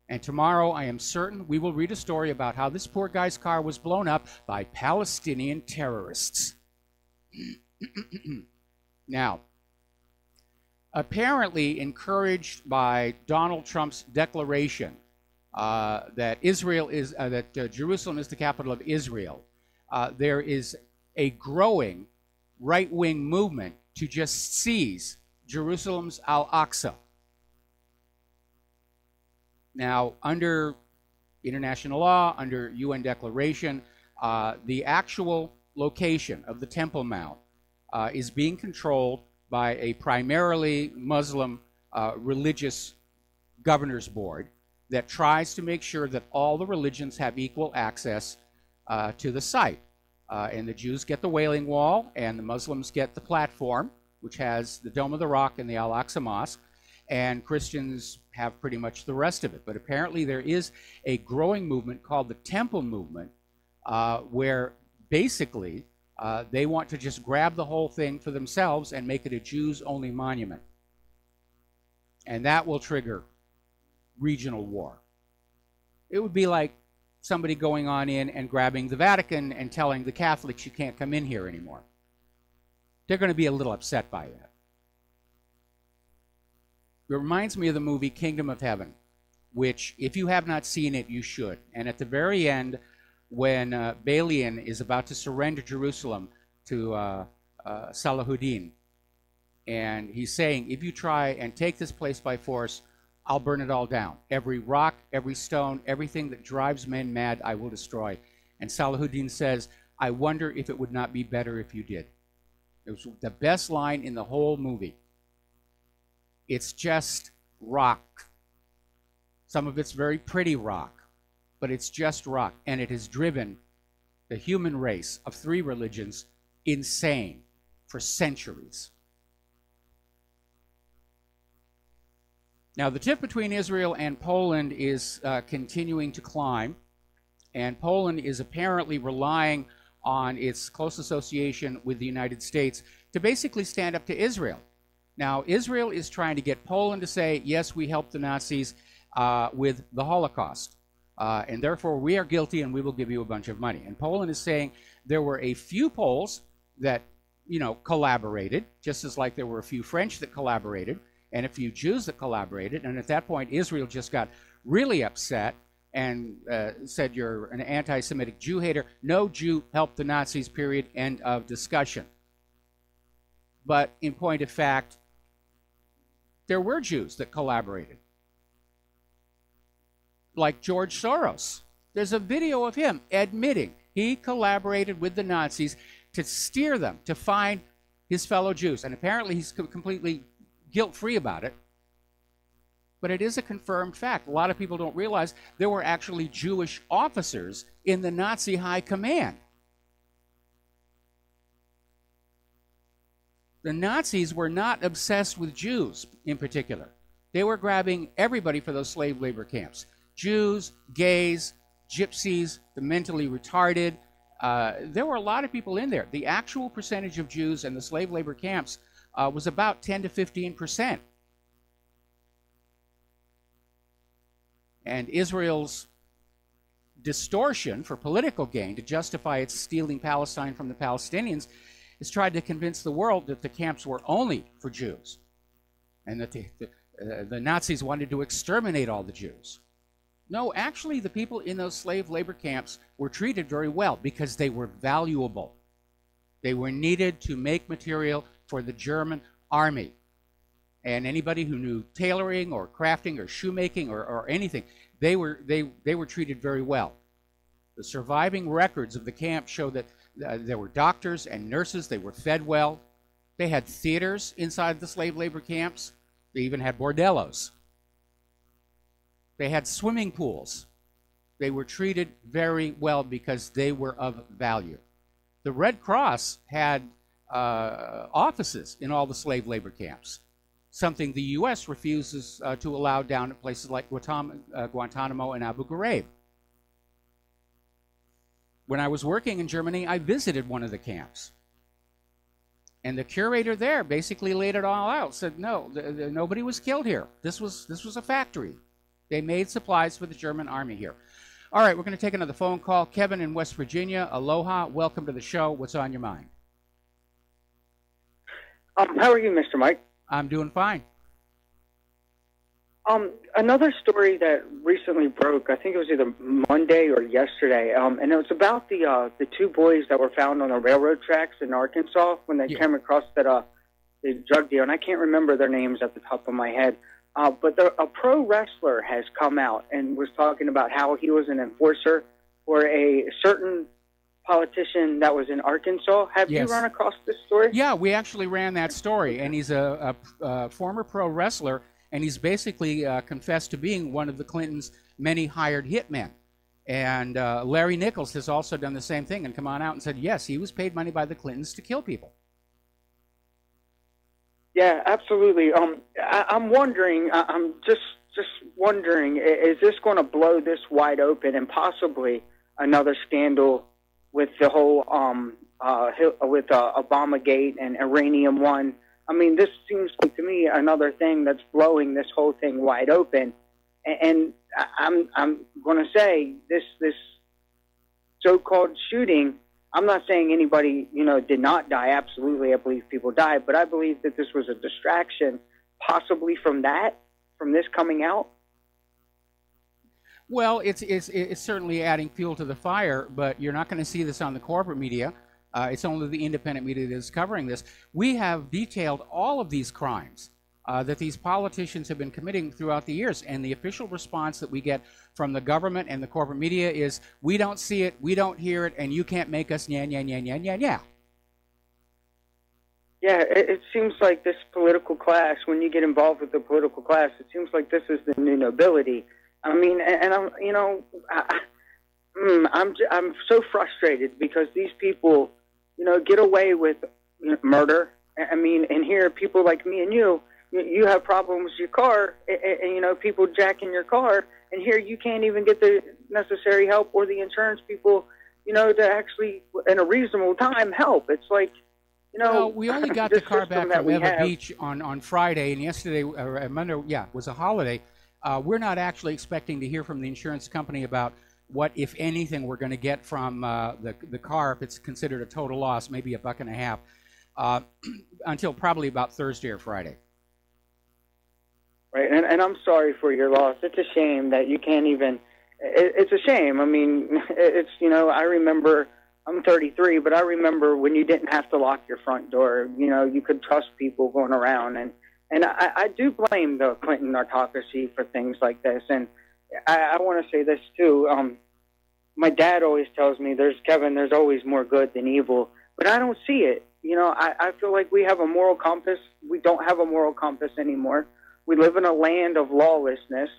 And tomorrow, I am certain, we will read a story about how this poor guy's car was blown up by Palestinian terrorists. Now, apparently encouraged by Donald Trump's declaration that Jerusalem is the capital of Israel, there is a growing right-wing movement to just seize Jerusalem's Al-Aqsa. Now, under international law, under UN declaration, the actual location of the Temple Mount is being controlled by a primarily Muslim religious governor's board that tries to make sure that all the religions have equal access to the site. And the Jews get the Wailing Wall, and the Muslims get the platform, which has the Dome of the Rock and the Al-Aqsa Mosque, and Christians have pretty much the rest of it. But apparently there is a growing movement called the Temple Movement, where basically they want to just grab the whole thing for themselves and make it a Jews-only monument. And that will trigger regional war. It would be like somebody going on in and grabbing the Vatican and telling the Catholics you can't come in here anymore. They're going to be a little upset by that. It reminds me of the movie Kingdom of Heaven, which, if you have not seen it, you should. And at the very end, when Balian is about to surrender Jerusalem to Salahuddin, and he's saying, if you try and take this place by force, I'll burn it all down. Every rock, every stone, everything that drives men mad, I will destroy. And Salahuddin says, I wonder if it would not be better if you did. It was the best line in the whole movie. It's just rock. Some of it's very pretty rock, but it's just rock. And it has driven the human race of three religions insane for centuries. Now, the tip between Israel and Poland is continuing to climb, and Poland is apparently relying on its close association with the United States to basically stand up to Israel. Now, Israel is trying to get Poland to say, yes, we helped the Nazis with the Holocaust, and therefore we are guilty and we will give you a bunch of money. And Poland is saying there were a few Poles that, collaborated, just as like there were a few French that collaborated, and a few Jews that collaborated. And at that point, Israel just got really upset and said, you're an anti-Semitic Jew hater. No Jew helped the Nazis, period, end of discussion. But in point of fact, there were Jews that collaborated. Like George Soros. There's a video of him admitting he collaborated with the Nazis to steer them to find his fellow Jews. And apparently he's completely guilt-free about it. But it is a confirmed fact. A lot of people don't realize there were actually Jewish officers in the Nazi high command. The Nazis were not obsessed with Jews in particular. They were grabbing everybody for those slave labor camps. Jews, gays, gypsies, the mentally retarded. There were a lot of people in there. The actual percentage of Jews in the slave labor camps was about 10 to 15%. And Israel's distortion for political gain to justify its stealing Palestine from the Palestinians has tried to convince the world that the camps were only for Jews and that the Nazis wanted to exterminate all the Jews. No, actually, the people in those slave labor camps were treated very well because they were valuable. They were needed to make material for the German army. And anybody who knew tailoring or crafting or shoemaking or anything, they were treated very well. The surviving records of the camp show that there were doctors and nurses. They were fed well. They had theaters inside the slave labor camps. They even had bordellos. They had swimming pools. They were treated very well because they were of value. The Red Cross had offices in all the slave labor camps, something the U.S. refuses to allow down at places like Guantanamo and Abu Ghraib. When I was working in Germany, I visited one of the camps. And the curator there basically laid it all out, said, no, nobody was killed here. This was a factory. They made supplies for the German army here. All right, we're going to take another phone call. Kevin in West Virginia, aloha, welcome to the show. What's on your mind? How are you, Mr. Mike? I'm doing fine. Another story that recently broke, I think it was either Monday or yesterday, and it was about the two boys that were found on the railroad tracks in Arkansas when they came across the drug deal, and I can't remember their names at the top of my head. But a pro wrestler has come out and was talking about how he was an enforcer for a certain politician that was in Arkansas. Have you run across this story? Yeah, we actually ran that story, and he's a former pro wrestler, and he's basically confessed to being one of the Clintons' many hired hitmen. And Larry Nichols has also done the same thing and come on out and said, yes, he was paid money by the Clintons to kill people. Yeah, absolutely. I'm wondering, I'm just wondering, is this going to blow this wide open and possibly another scandal with the whole, with Obamagate and Iranian One? I mean, this seems like to me another thing that's blowing this whole thing wide open. And I'm going to say this so-called shooting, I'm not saying anybody, did not die. Absolutely, I believe people died. But I believe that this was a distraction possibly from this coming out. Well, it's certainly adding fuel to the fire, but you're not going to see this on the corporate media. It's only the independent media that is covering this. We have detailed all of these crimes that these politicians have been committing throughout the years, and the official response that we get from the government and the corporate media is, we don't see it, we don't hear it, and you can't make us nya, nya, nya, nya, nya, nya. Yeah, it seems like this political class, when you get involved with the political class, it seems like this is the new nobility. I mean, and I'm so frustrated because these people, get away with murder. I mean, and here people like me and you have problems with your car, and people jacking your car, and here you can't even get the necessary help or the insurance people, to actually, in a reasonable time, help. It's like, well, we only got the car back from Eva Beach on Friday, and yesterday, or Monday, was a holiday. We're not actually expecting to hear from the insurance company about what, if anything, we're going to get from the car if it's considered a total loss, maybe $1.50, until probably about Thursday or Friday. Right, and I'm sorry for your loss. It's a shame that you can't even. It's a shame. I mean, it's I remember. I'm 33, but I remember when you didn't have to lock your front door. You could trust people going around, and I do blame the Clinton autocracy for things like this. And I want to say this too. My dad always tells me, there's always more good than evil, but I don't see it. I feel like we have a moral compass. We don't have a moral compass anymore. We live in a land of lawlessness.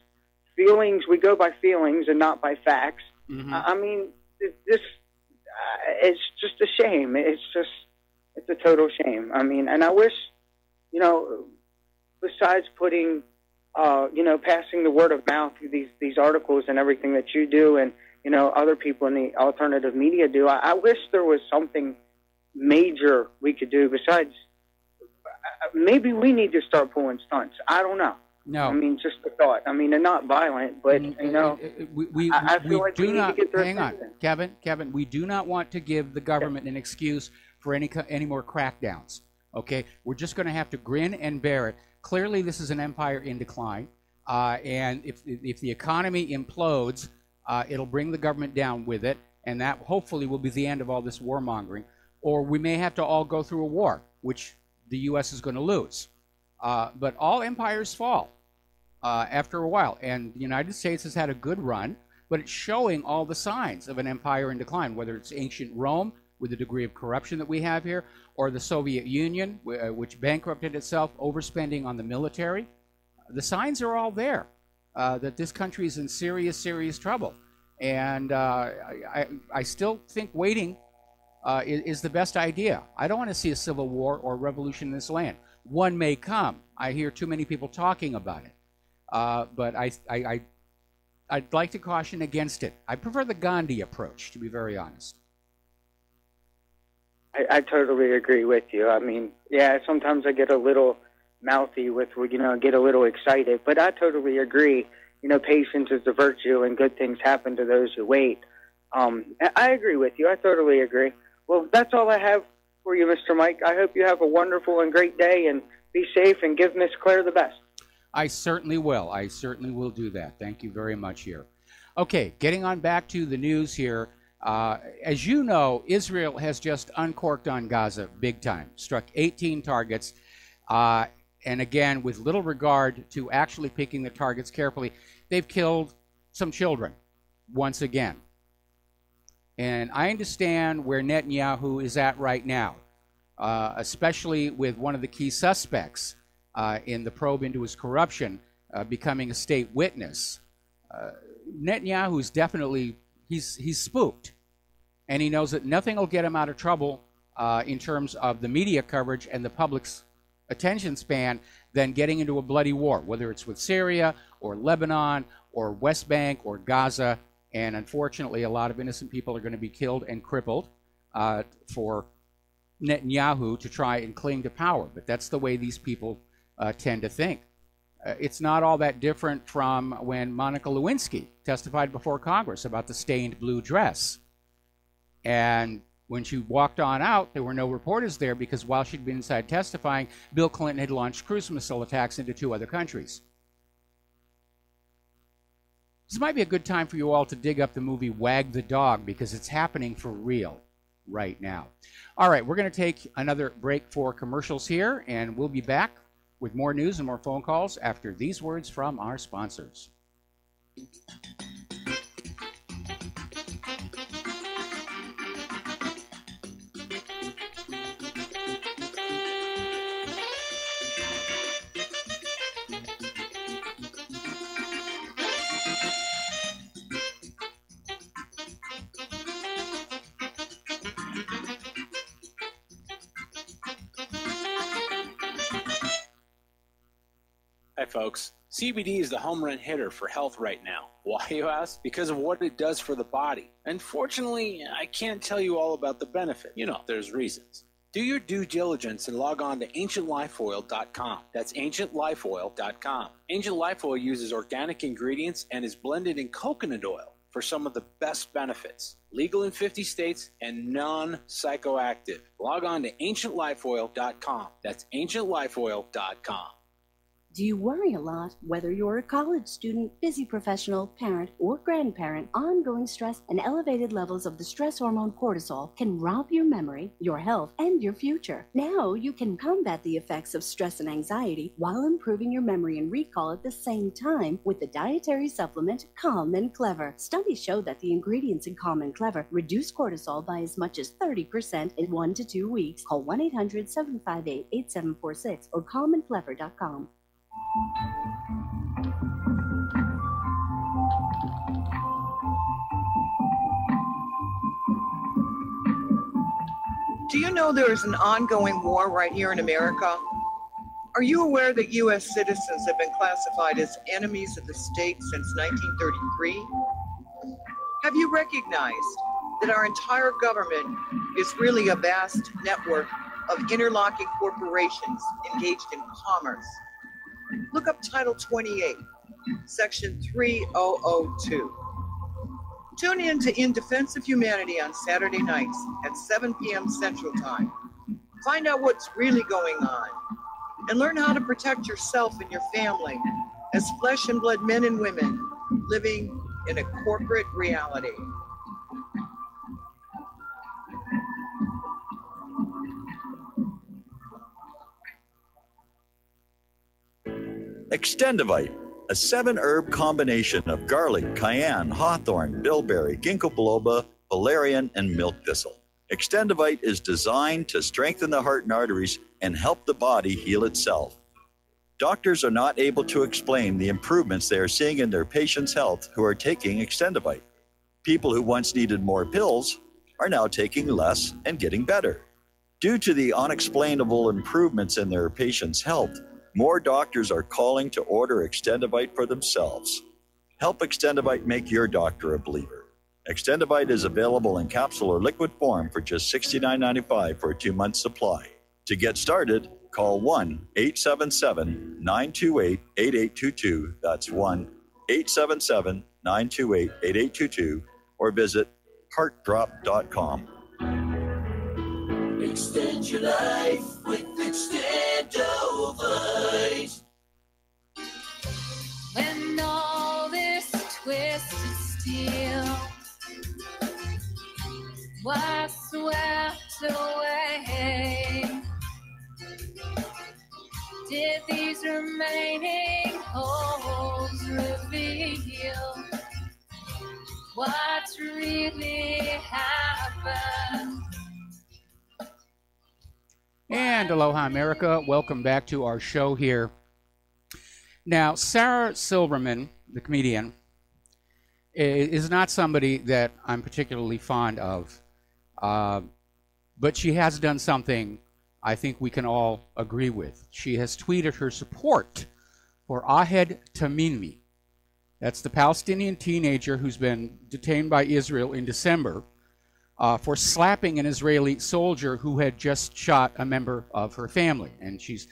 Feelings, we go by feelings and not by facts. Mm-hmm. I mean, this, it's just a shame. It's a total shame. I mean, and I wish, besides putting, passing the word of mouth, these articles and everything that you do and, other people in the alternative media do, I wish there was something major we could do besides. Maybe we need to start pulling stunts. I don't know. No. I mean, just a thought. I mean, they're not violent, but, I feel like we need to get their attention. Kevin, we do not want to give the government an excuse for any more crackdowns, okay? We're just going to have to grin and bear it. Clearly, this is an empire in decline, and if the economy implodes, it'll bring the government down with it, and that hopefully will be the end of all this warmongering. Or we may have to all go through a war, which the U.S. is going to lose. But all empires fall after a while. And the United States has had a good run, but it's showing all the signs of an empire in decline, whether it's ancient Rome with the degree of corruption that we have here, or the Soviet Union, which bankrupted itself, overspending on the military. The signs are all there that this country is in serious, serious trouble. And I still think waiting is the best idea. I don't want to see a civil war or revolution in this land. One may come. I hear too many people talking about it. But I'd like to caution against it. I prefer the Gandhi approach, to be very honest. I totally agree with you. I mean, yeah, sometimes I get a little mouthy with, get a little excited, but I totally agree. Patience is the virtue and good things happen to those who wait. I agree with you. I totally agree. Well, that's all I have for you, Mr. Mike. I hope you have a wonderful and great day, and be safe, and give Miss Claire the best. I certainly will. I certainly will do that. Thank you very much here. Okay, getting on back to the news here. As you know, Israel has just uncorked on Gaza big time, struck 18 targets, and again, with little regard to actually picking the targets carefully, they've killed some children once again. And I understand where Netanyahu is at right now, especially with one of the key suspects in the probe into his corruption becoming a state witness. Netanyahu's definitely, he's spooked. And he knows that nothing will get him out of trouble in terms of the media coverage and the public's attention span than getting into a bloody war, whether it's with Syria or Lebanon or West Bank or Gaza. And unfortunately, a lot of innocent people are going to be killed and crippled for Netanyahu to try and cling to power. But that's the way these people tend to think. It's not all that different from when Monica Lewinsky testified before Congress about the stained blue dress. And when she walked on out, there were no reporters there because while she'd been inside testifying, Bill Clinton had launched cruise missile attacks into 2 other countries. This might be a good time for you all to dig up the movie Wag the Dog because it's happening for real right now. All right, we're going to take another break for commercials here, and we'll be back with more news and more phone calls after these words from our sponsors. Hi folks, CBD is the home run hitter for health right now. Why, you ask? Because of what it does for the body. Unfortunately, I can't tell you all about the benefit. You know, there's reasons. Do your due diligence and log on to ancientlifeoil.com. That's ancientlifeoil.com. Ancient Life Oil uses organic ingredients and is blended in coconut oil for some of the best benefits. Legal in 50 states and non-psychoactive. Log on to ancientlifeoil.com. That's ancientlifeoil.com. Do you worry a lot? Whether you're a college student, busy professional, parent, or grandparent, ongoing stress and elevated levels of the stress hormone cortisol can rob your memory, your health, and your future. Now you can combat the effects of stress and anxiety while improving your memory and recall at the same time with the dietary supplement Calm and Clever. Studies show that the ingredients in Calm and Clever reduce cortisol by as much as 30% in 1 to 2 weeks. Call 1-800-758-8746 or calmandclever.com. Do you know there is an ongoing war right here in America? Are you aware that U.S. citizens have been classified as enemies of the state since 1933? Have you recognized that our entire government is really a vast network of interlocking corporations engaged in commerce? Look up Title 28, Section 3002. Tune in to In Defense of Humanity on Saturday nights at 7 p.m. Central Time. Find out what's really going on and learn how to protect yourself and your family as flesh and blood men and women living in a corporate reality. Extendivite, a 7-herb combination of garlic, cayenne, hawthorn, bilberry, ginkgo biloba, valerian, and milk thistle. Extendivite is designed to strengthen the heart and arteries and help the body heal itself. Doctors are not able to explain the improvements they are seeing in their patients' health who are taking Extendivite. People who once needed more pills are now taking less and getting better. Due to the unexplainable improvements in their patients' health, more doctors are calling to order Extendivite for themselves. Help Extendivite make your doctor a believer. Extendivite is available in capsule or liquid form for just $69.95 for a 2-month supply. To get started, call 1-877-928-8822. That's 1-877-928-8822 or visit heartdrop.com. Extend your life with Extendovite. When all this twisted steel was swept away, did these remaining holes reveal what's really happened? And aloha, America. Welcome back to our show here. Now, Sarah Silverman, the comedian, is not somebody that I'm particularly fond of, but she has done something I think we can all agree with. She has tweeted her support for Ahed Tamimi. That's the Palestinian teenager who's been detained by Israel in December for slapping an Israeli soldier who had just shot a member of her family. And she's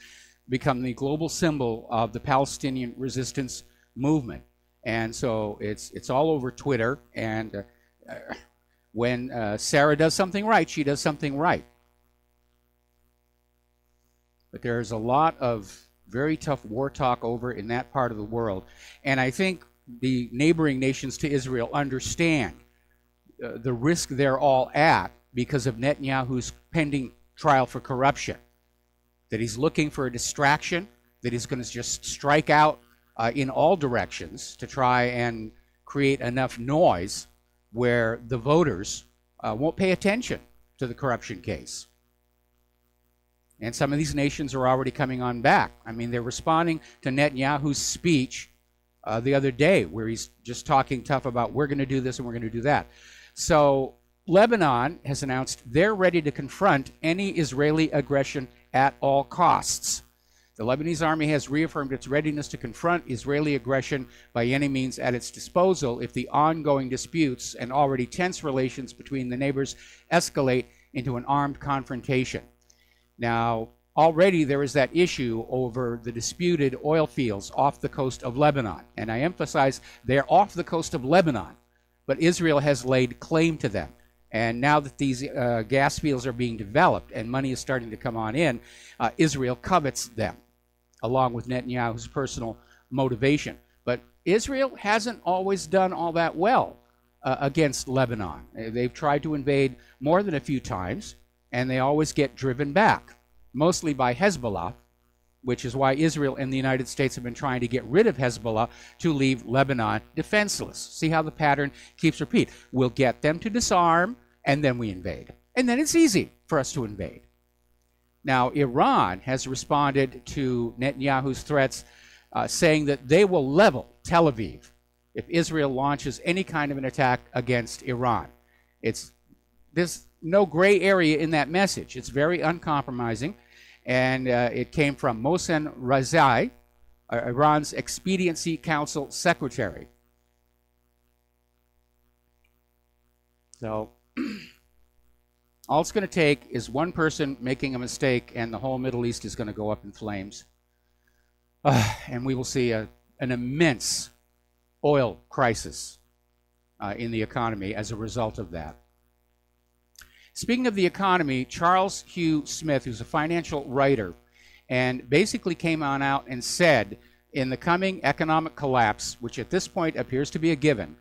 become the global symbol of the Palestinian resistance movement. And so it's all over Twitter. And when Sarah does something right, she does something right. But there's a lot of very tough war talk over in that part of the world. And I think the neighboring nations to Israel understand the risk they're all at because of Netanyahu's pending trial for corruption. That he's looking for a distraction, that he's going to just strike out in all directions to try and create enough noise where the voters won't pay attention to the corruption case. And some of these nations are already coming on back. I mean, they're responding to Netanyahu's speech the other day where he's just talking tough about we're going to do this and we're going to do that. So Lebanon has announced they're ready to confront any Israeli aggression at all costs. The Lebanese army has reaffirmed its readiness to confront Israeli aggression by any means at its disposal if the ongoing disputes and already tense relations between the neighbors escalate into an armed confrontation. Now, already there is that issue over the disputed oil fields off the coast of Lebanon. And I emphasize they're off the coast of Lebanon, but Israel has laid claim to them. And now that these gas fields are being developed and money is starting to come on in, Israel covets them, along with Netanyahu's personal motivation. But Israel hasn't always done all that well against Lebanon. They've tried to invade more than a few times, and they always get driven back, mostly by Hezbollah, which is why Israel and the United States have been trying to get rid of Hezbollah to leave Lebanon defenseless. See how the pattern keeps repeating. We'll get them to disarm, and then we invade. And then it's easy for us to invade. Now, Iran has responded to Netanyahu's threats, saying that they will level Tel Aviv if Israel launches any kind of an attack against Iran. There's no gray area in that message. It's very uncompromising. And it came from Mohsen Rezai, Iran's Expediency Council Secretary. So all it's going to take is one person making a mistake, and the whole Middle East is going to go up in flames. And we will see an immense oil crisis in the economy as a result of that. Speaking of the economy, Charles Hugh Smith, who's a financial writer, and basically came on out and said, in the coming economic collapse, which at this point appears to be a given,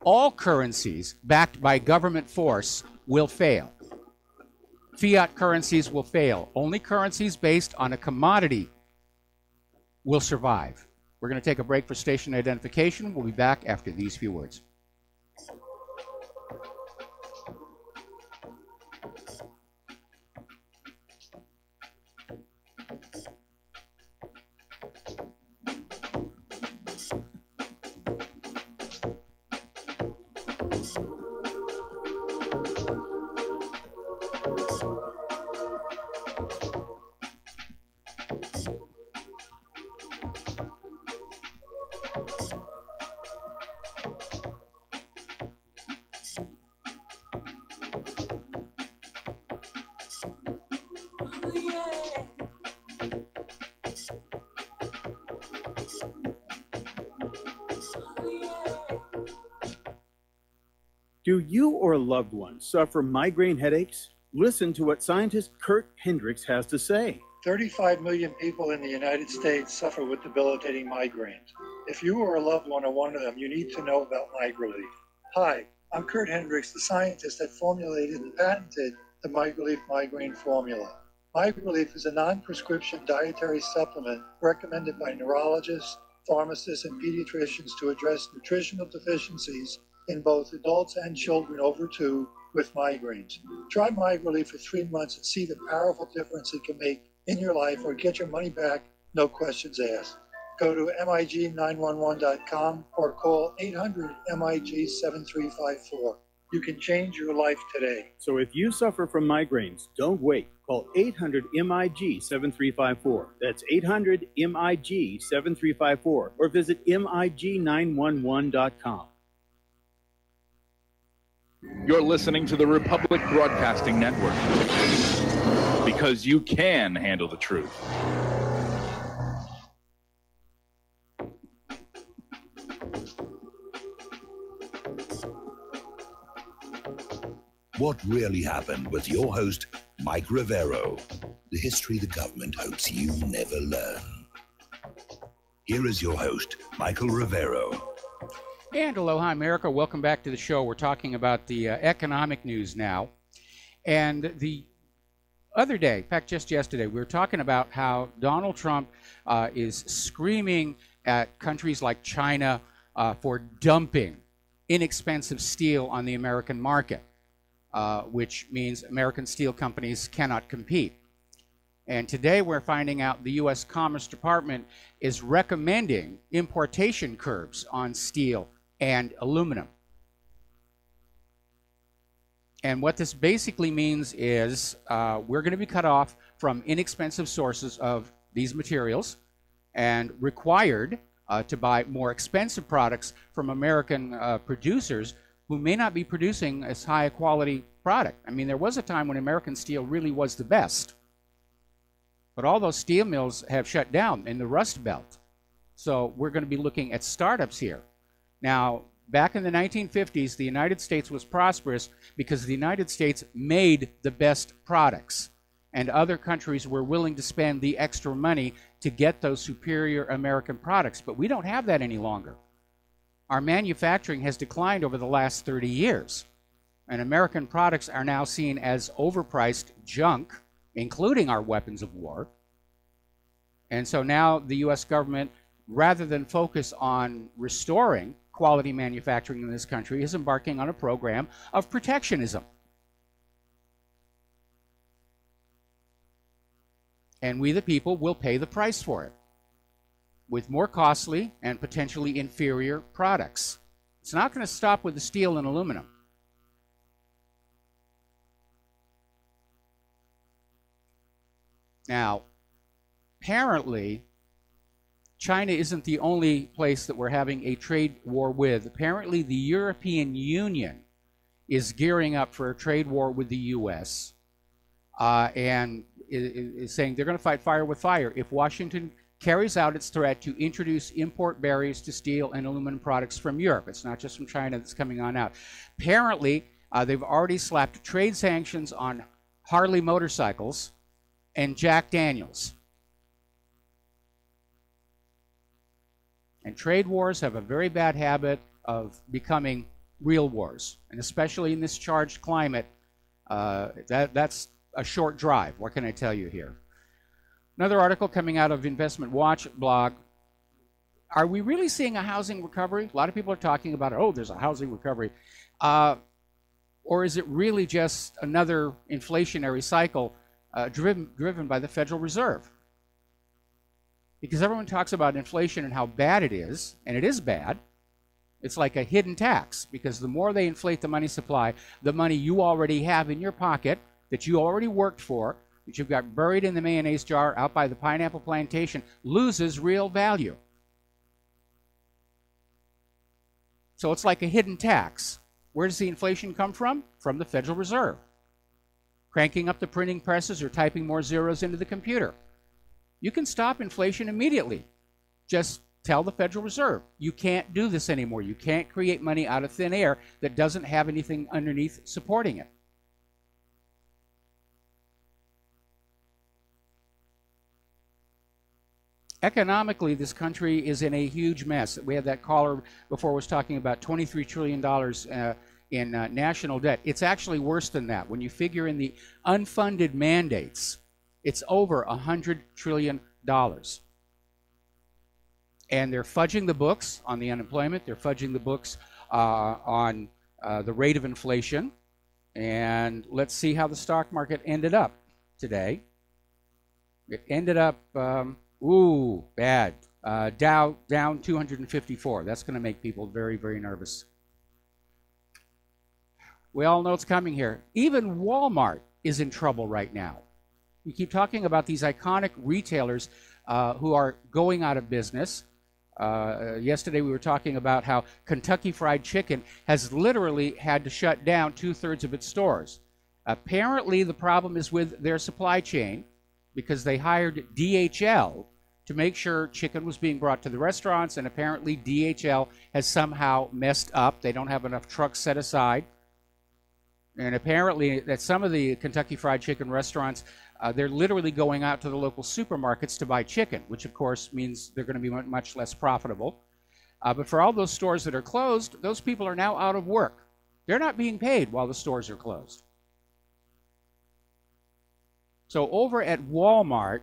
all currencies backed by government force will fail. Fiat currencies will fail. Only currencies based on a commodity will survive. We're going to take a break for station identification. We'll be back after these few words. Do you or a loved one suffer migraine headaches, Listen to what scientist Kurt Hendricks has to say. 35 million people in the United States suffer with debilitating migraines. If you or a loved one are one of them, you need to know about MigraLief. Hi, I'm Kurt Hendricks, the scientist that formulated and patented the MigraLief migraine formula. MigraLief is a non-prescription dietary supplement recommended by neurologists, pharmacists, and pediatricians to address nutritional deficiencies in both adults and children over 2 with migraines. Try MigraLief for 3 months and see the powerful difference it can make in your life, or get your money back, no questions asked. Go to mig911.com or call 800-MIG-7354. You can change your life today. So if you suffer from migraines, don't wait. Call 800-MIG-7354. That's 800-MIG-7354. Or visit mig911.com. You're listening to the Republic Broadcasting Network, because you can handle the truth. What Really Happened with your host, Mike Rivero. The history the government hopes you never learn. Here is your host, Michael Rivero. And aloha, America. Welcome back to the show. We're talking about the economic news now. And the other day, in fact, just yesterday, we were talking about how Donald Trump is screaming at countries like China for dumping inexpensive steel on the American market, which means American steel companies cannot compete. And today we're finding out the U.S. Commerce Department is recommending importation curbs on steel and aluminum. And what this basically means is we're going to be cut off from inexpensive sources of these materials and required to buy more expensive products from American producers who may not be producing as high a quality product. I mean, there was a time when American steel really was the best. But all those steel mills have shut down in the Rust Belt. So we're going to be looking at startups here. Now, back in the 1950s, the United States was prosperous because the United States made the best products. And other countries were willing to spend the extra money to get those superior American products. But we don't have that any longer. Our manufacturing has declined over the last 30 years. And American products are now seen as overpriced junk, including our weapons of war. And so now the U.S. government, rather than focus on restoring quality manufacturing in this country, is embarking on a program of protectionism. And we, the people, will pay the price for it with more costly and potentially inferior products. It's not going to stop with the steel and aluminum. Now, apparently, China isn't the only place that we're having a trade war with. Apparently, the European Union is gearing up for a trade war with the U.S. And is saying they're going to fight fire with fire if Washington carries out its threat to introduce import barriers to steel and aluminum products from Europe. It's not just from China that's coming on out. Apparently, they've already slapped trade sanctions on Harley motorcycles and Jack Daniels. And trade wars have a very bad habit of becoming real wars. And especially in this charged climate, that's a short drive. What can I tell you here? Another article coming out of Investment Watch blog. Are we really seeing a housing recovery? A lot of people are talking about, oh, there's a housing recovery. Or is it really just another inflationary cycle driven by the Federal Reserve? Because everyone talks about inflation and how bad it is, and it is bad. It's like a hidden tax, because the more they inflate the money supply, the money you already have in your pocket, that you already worked for, that you've got buried in the mayonnaise jar out by the pineapple plantation, loses real value. So it's like a hidden tax. Where does the inflation come from? From the Federal Reserve. Cranking up the printing presses or typing more zeros into the computer. You can stop inflation immediately. Just tell the Federal Reserve, you can't do this anymore. You can't create money out of thin air that doesn't have anything underneath supporting it. economically, this country is in a huge mess. We had that caller before was talking about $23 trillion in national debt. It's actually worse than that. When you figure in the unfunded mandates, it's over $100 trillion. And they're fudging the books on the unemployment. They're fudging the books on the rate of inflation. And let's see how the stock market ended up today. It ended up, bad. Dow down 254. That's going to make people very, very nervous. We all know it's coming here. Even Walmart is in trouble right now. We keep talking about these iconic retailers who are going out of business. Yesterday we were talking about how Kentucky Fried Chicken has literally had to shut down 2/3 of its stores. Apparently the problem is with their supply chain, because they hired DHL to make sure chicken was being brought to the restaurants, and apparently DHL has somehow messed up. They don't have enough trucks set aside. And apparently at some of the Kentucky Fried Chicken restaurants, they're literally going out to the local supermarkets to buy chicken, which of course means they're going to be much less profitable. But for all those stores that are closed, those people are now out of work. They're not being paid while the stores are closed. So over at Walmart,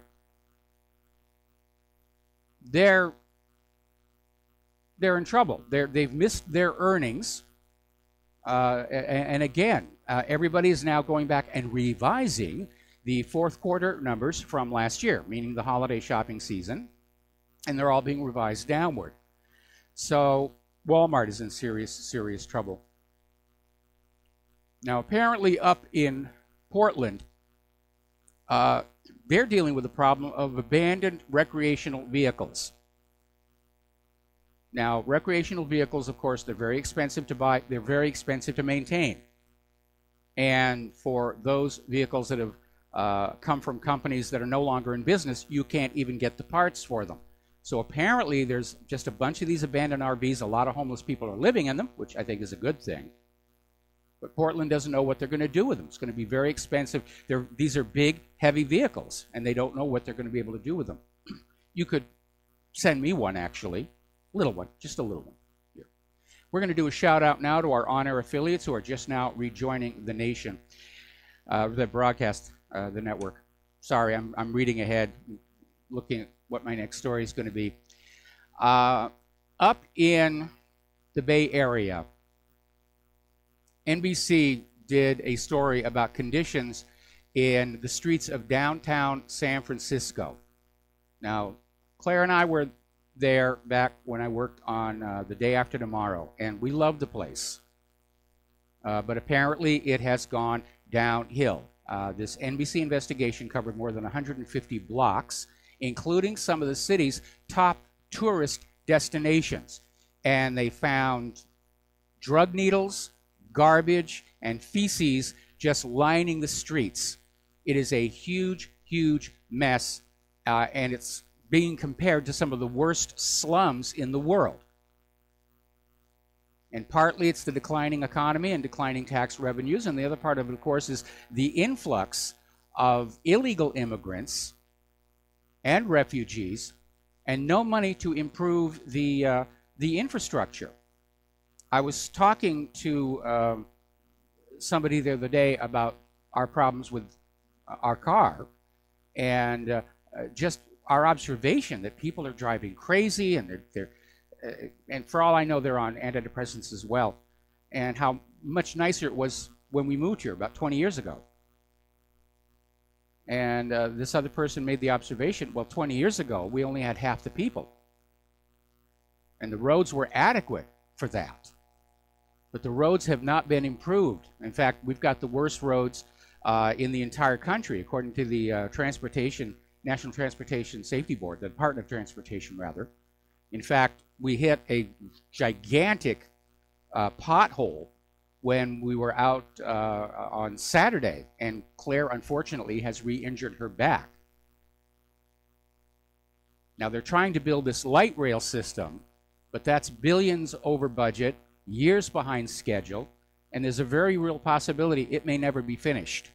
they're in trouble. They've missed their earnings. And again, everybody is now going back and revising the fourth quarter numbers from last year, meaning the holiday shopping season, and they're all being revised downward. So Walmart is in serious, serious trouble. Now, apparently up in Portland, they're dealing with the problem of abandoned recreational vehicles. Now, recreational vehicles, of course, they're very expensive to buy. They're very expensive to maintain. And for those vehicles that have come from companies that are no longer in business, you can't even get the parts for them. So apparently there's just a bunch of these abandoned RVs. A lot of homeless people are living in them, which I think is a good thing. But Portland doesn't know what they're going to do with them. It's going to be very expensive. These are big, heavy vehicles, and they don't know what they're going to be able to do with them. You could send me one, actually. Little one, just a little one. Here. We're going to do a shout out now to our on-air affiliates who are just now rejoining the nation, the broadcast, the network. Sorry, I'm reading ahead, looking at what my next story is going to be. Up in the Bay Area, NBC did a story about conditions in the streets of downtown San Francisco. Now, Claire and I were there back when I worked on The Day After Tomorrow, and we loved the place. But apparently it has gone downhill. This NBC investigation covered more than 150 blocks, including some of the city's top tourist destinations. And they found drug needles, garbage, and feces just lining the streets. It is a huge, huge mess, and it's being compared to some of the worst slums in the world. And partly it's the declining economy and declining tax revenues, and the other part of it, of course, is the influx of illegal immigrants and refugees, and no money to improve the infrastructure. I was talking to somebody the other day about our problems with our car, and just our observation that people are driving crazy, and and for all I know, they're on antidepressants as well, and how much nicer it was when we moved here about 20 years ago. And this other person made the observation, well, 20 years ago, we only had half the people. And the roads were adequate for that. But the roads have not been improved. In fact, we've got the worst roads in the entire country, according to the National Transportation Safety Board, the Department of Transportation, rather. In fact, we hit a gigantic pothole when we were out on Saturday, and Claire, unfortunately, has re-injured her back. Now, they're trying to build this light rail system, but that's billions over budget, years behind schedule, and there's a very real possibility it may never be finished.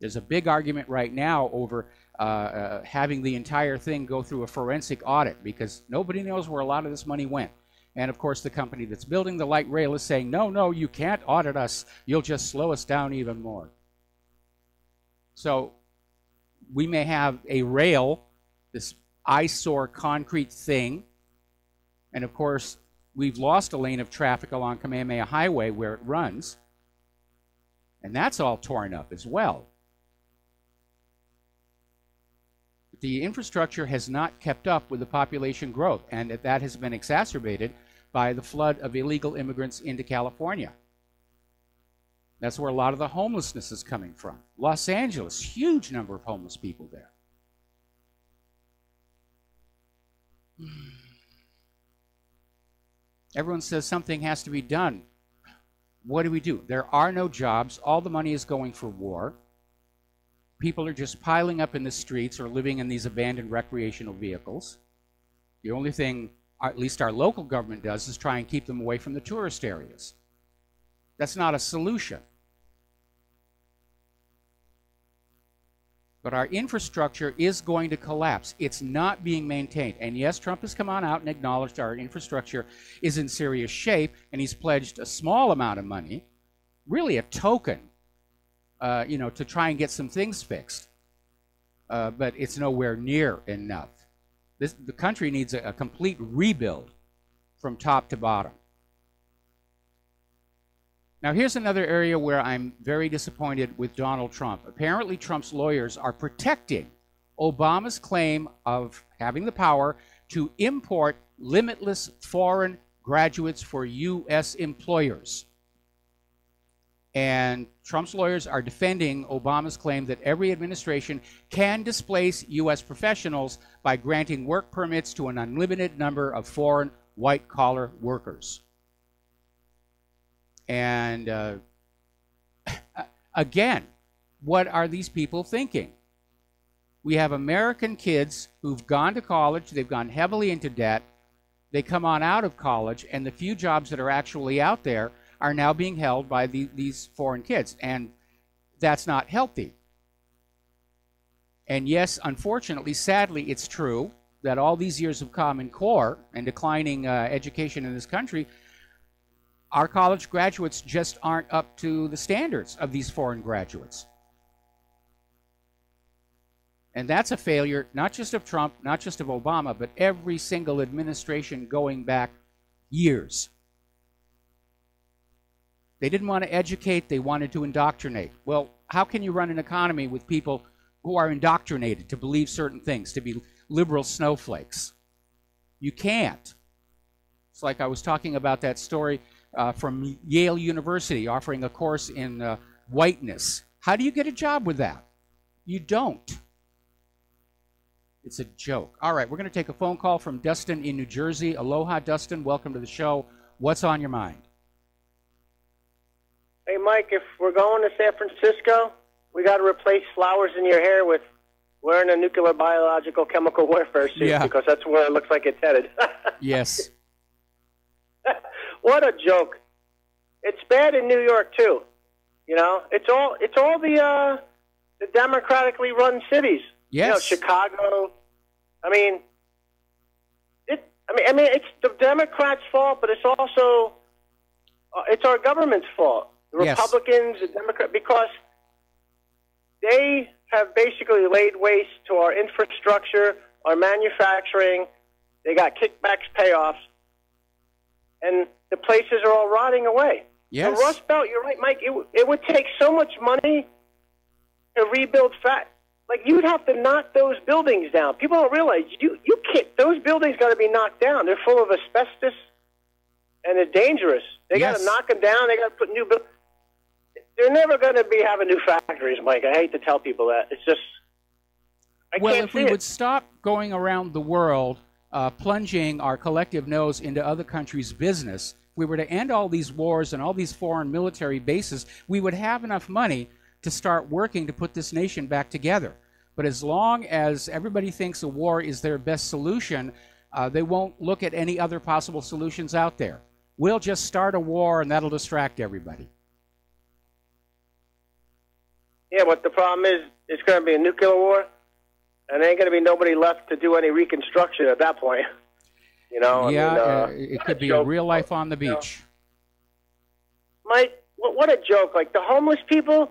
There's a big argument right now over having the entire thing go through a forensic audit, because nobody knows where a lot of this money went. And of course, the company that's building the light rail is saying, no, no, you can't audit us. You'll just slow us down even more. So we may have a rail, this eyesore concrete thing. And of course, we've lost a lane of traffic along Kamehameha Highway where it runs. And that's all torn up as well. The infrastructure has not kept up with the population growth, and that has been exacerbated by the flood of illegal immigrants into California. That's where a lot of the homelessness is coming from. Los Angeles, huge number of homeless people there. Everyone says something has to be done. What do? There are no jobs. All the money is going for war. People are just piling up in the streets or living in these abandoned recreational vehicles. The only thing, at least our local government does, is try and keep them away from the tourist areas. That's not a solution. But our infrastructure is going to collapse. It's not being maintained. And yes, Trump has come on out and acknowledged our infrastructure is in serious shape, and he's pledged a small amount of money, really a token, to try and get some things fixed. But it's nowhere near enough. The country needs a complete rebuild from top to bottom. Now, here's another area where I'm very disappointed with Donald Trump. Apparently, Trump's lawyers are protecting Obama's claim of having the power to import limitless foreign graduates for U.S. employers. And Trump's lawyers are defending Obama's claim that every administration can displace U.S. professionals by granting work permits to an unlimited number of foreign white-collar workers. And again, what are these people thinking? We have American kids who've gone to college, they've gone heavily into debt, they come on out of college, and the few jobs that are actually out there are now being held by these foreign kids, and that's not healthy. And yes, unfortunately, sadly, it's true that all these years of Common Core and declining education in this country, our college graduates just aren't up to the standards of these foreign graduates. And that's a failure, not just of Trump, not just of Obama, but every single administration going back years. They didn't want to educate, they wanted to indoctrinate. Well, how can you run an economy with people who are indoctrinated to believe certain things, to be liberal snowflakes? You can't. It's like I was talking about that story from Yale University offering a course in whiteness. How do you get a job with that? You don't. It's a joke. All right, we're going to take a phone call from Dustin in New Jersey. Aloha, Dustin. Welcome to the show. What's on your mind? Hey, Mike, if we're going to San Francisco, we got to replace flowers in your hair with wearing a nuclear, biological, chemical warfare suit, because that's where it looks like it's headed. Yes. What a joke. It's bad in New York, too. You know, it's all the democratically run cities. Yes. You know, Chicago. I mean, it's the Democrats' fault, but it's also it's our government's fault. The Republicans, the Democrats, because they have basically laid waste to our infrastructure, our manufacturing. They got kickbacks, payoffs, and the places are all rotting away. Yes. The Rust Belt, you're right, Mike. It would take so much money to rebuild Like, you'd have to knock those buildings down. People don't realize you can't. Those buildings got to be knocked down. They're full of asbestos, and they're dangerous. They got to knock them down. They got to put new buildings. They're never going to be having new factories, Mike. I hate to tell people that. It's just, I can't see it. Well, if we would stop going around the world plunging our collective nose into other countries' business, if we were to end all these wars and all these foreign military bases, we would have enough money to start working to put this nation back together. But as long as everybody thinks a war is their best solution, they won't look at any other possible solutions out there. We'll just start a war and that'll distract everybody. Yeah, but the problem is it's going to be a nuclear war. and there ain't going to be nobody left to do any reconstruction at that point. You know, yeah, it could be a real life on the beach. Mike, what a joke! Like the homeless people,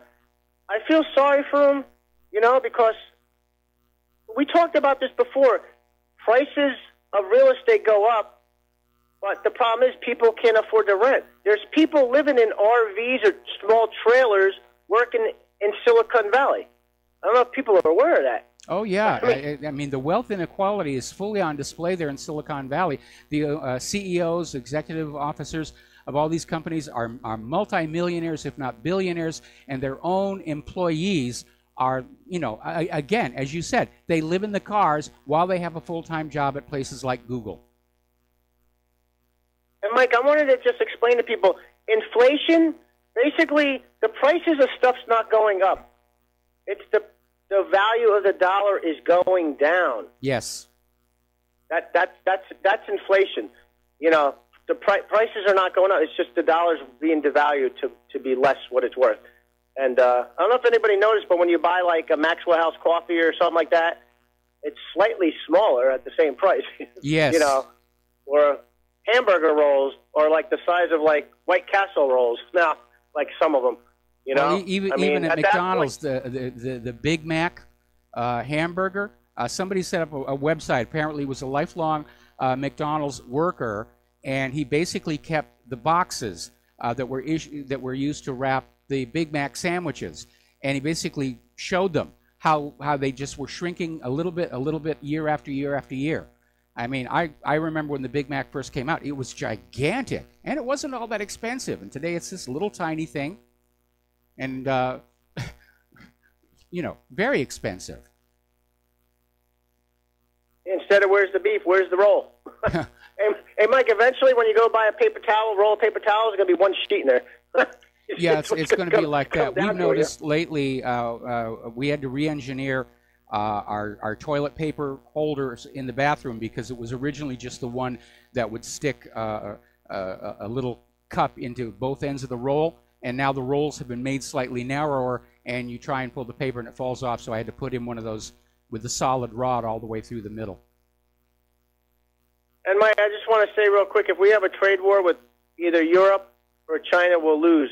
I feel sorry for them. You know, because we talked about this before. Prices of real estate go up, but the problem is people can't afford to rent. There's people living in RVs or small trailers working in Silicon Valley. I don't know if people are aware of that. Oh, yeah. I mean, the wealth inequality is fully on display there in Silicon Valley. The CEOs, executive officers of all these companies are multimillionaires, if not billionaires, and their own employees are, you know, again, as you said, they live in the cars while they have a full-time job at places like Google. And, Mike, I wanted to just explain to people, inflation, basically, the prices of stuff's not going up. It's the value of the dollar is going down. Yes. That's inflation. You know, the prices are not going up. It's just the dollar's being devalued to be less what it's worth. And I don't know if anybody noticed, but when you buy like a Maxwell House coffee or something like that, it's slightly smaller at the same price. Yes. You know, or hamburger rolls are like the size of like White Castle rolls now, like some of them. You know, well, even at McDonald's, the Big Mac hamburger, somebody set up a website. Apparently, it was a lifelong McDonald's worker, and he basically kept the boxes that were used to wrap the Big Mac sandwiches, and he basically showed them how they just were shrinking a little bit year after year after year. I mean, I remember when the Big Mac first came out, it was gigantic, and it wasn't all that expensive. And today it's this little tiny thing. And, you know, very expensive. Instead of where's the beef, where's the roll? Hey, Mike, eventually when you go buy a paper towel, roll of paper towels, there's going to be one sheet in there. Yeah, it's going to be like that. We've noticed lately we had to re-engineer our toilet paper holders in the bathroom because it was originally just the one that would stick a little cup into both ends of the roll. And now the rolls have been made slightly narrower, and you try and pull the paper and it falls off, so I had to put in one of those with the solid rod all the way through the middle. And Mike, I just want to say real quick, if we have a trade war with either Europe or China, we'll lose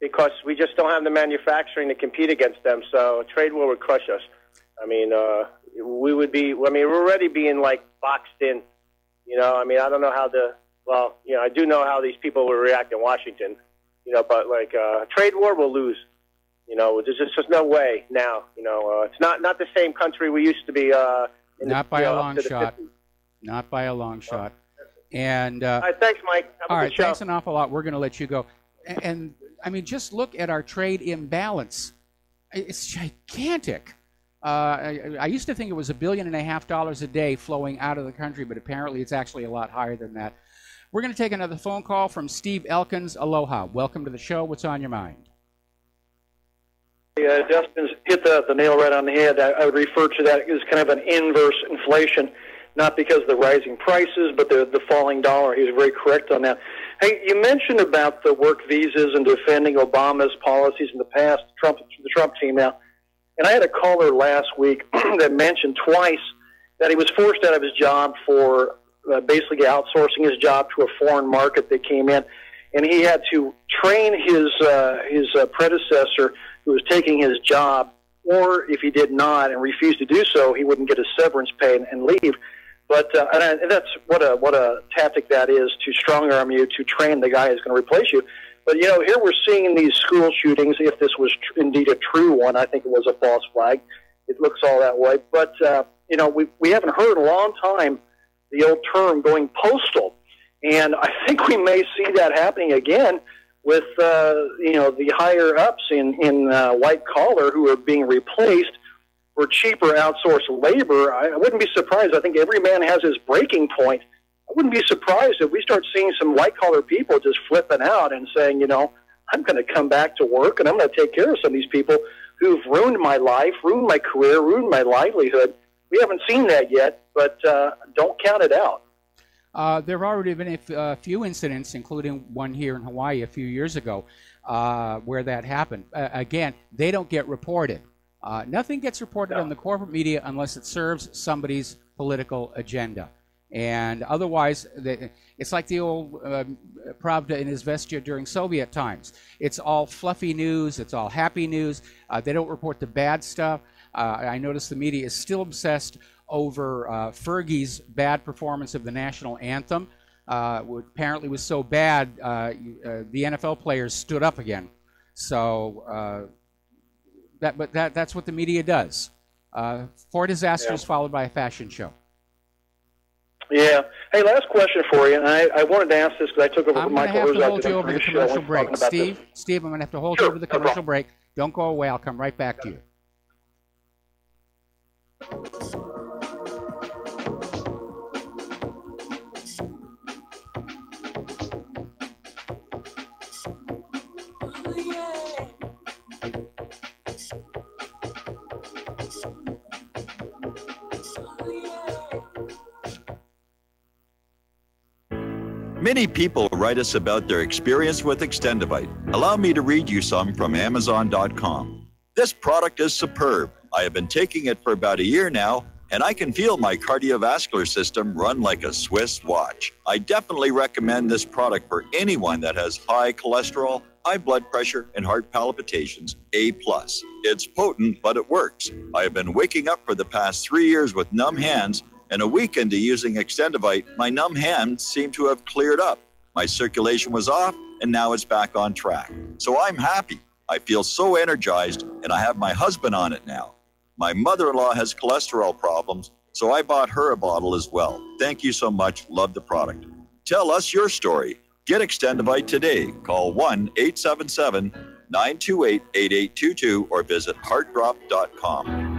because we just don't have the manufacturing to compete against them, so a trade war would crush us. I mean, we would be, I mean, we're already being, like, boxed in, you know. I mean, I don't know how well, you know, I do know how these people will react in Washington. You know, but like trade war, we'll lose. You know, there's just no way now. You know, it's not the same country we used to be. Not by a long shot. Not by a long shot. And all right, thanks, Mike. Have all a right, good show. thanks an awful lot. We're going to let you go. And I mean, just look at our trade imbalance. It's gigantic. I used to think it was $1.5 billion a day flowing out of the country, but apparently it's actually a lot higher than that. We're going to take another phone call from Steve Elkins. Aloha. Welcome to the show. What's on your mind? Dustin's hit the nail right on the head. I would refer to that as kind of an inverse inflation, not because of the rising prices, but the falling dollar. He was very correct on that. Hey, you mentioned about the work visas and defending Obama's policies in the past, the Trump team now. And I had a caller last week that mentioned twice that he was forced out of his job for basically outsourcing his job to a foreign market that came in, and he had to train his predecessor who was taking his job, or if he did not and refused to do so, he wouldn't get his severance pay and leave. But and that's what a tactic that is, to strong arm you to train the guy who's going to replace you. But you know, here we're seeing these school shootings. If this was indeed a true one, I think it was a false flag. It looks all that way. But you know, we haven't heard in a long time the old term going postal, and I think we may see that happening again with you know, the higher ups in white collar who are being replaced for cheaper outsourced labor. I wouldn't be surprised. I think every man has his breaking point. I wouldn't be surprised if we start seeing some white collar people just flipping out and saying, you know, I'm going to come back to work and I'm going to take care of some of these people who've ruined my life, ruined my career, ruined my livelihood. We haven't seen that yet, but don't count it out. There have already been a few incidents, including one here in Hawaii a few years ago, where that happened. Again, they don't get reported. Nothing gets reported on the corporate media unless it serves somebody's political agenda. And otherwise, it's like the old Pravda and Izvestia during Soviet times. It's all fluffy news. It's all happy news. They don't report the bad stuff. I notice the media is still obsessed over Fergie's bad performance of the national anthem. Apparently was so bad, the NFL players stood up again. So that's what the media does. 4 disasters followed by a fashion show. Yeah. Hey, last question for you, and I wanted to ask this because I took over from Michael Herzog. I'm going to have to hold you over the commercial break. Steve, I'm going to have to hold you over the commercial break. Don't go away. I'll come right back to you. Many people write us about their experience with Extendivite. Allow me to read you some from Amazon.com. This product is superb. I have been taking it for about a year now, and I can feel my cardiovascular system run like a Swiss watch. I definitely recommend this product for anyone that has high cholesterol, high blood pressure, and heart palpitations, A+. It's potent, but it works. I have been waking up for the past 3 years with numb hands, and a week into using Extendivite, my numb hands seem to have cleared up. My circulation was off, and now it's back on track. So I'm happy. I feel so energized, and I have my husband on it now. My mother-in-law has cholesterol problems, so I bought her a bottle as well. Thank you so much. Love the product. Tell us your story. Get Extendivite today. Call 1-877-928-8822 or visit heartdrop.com.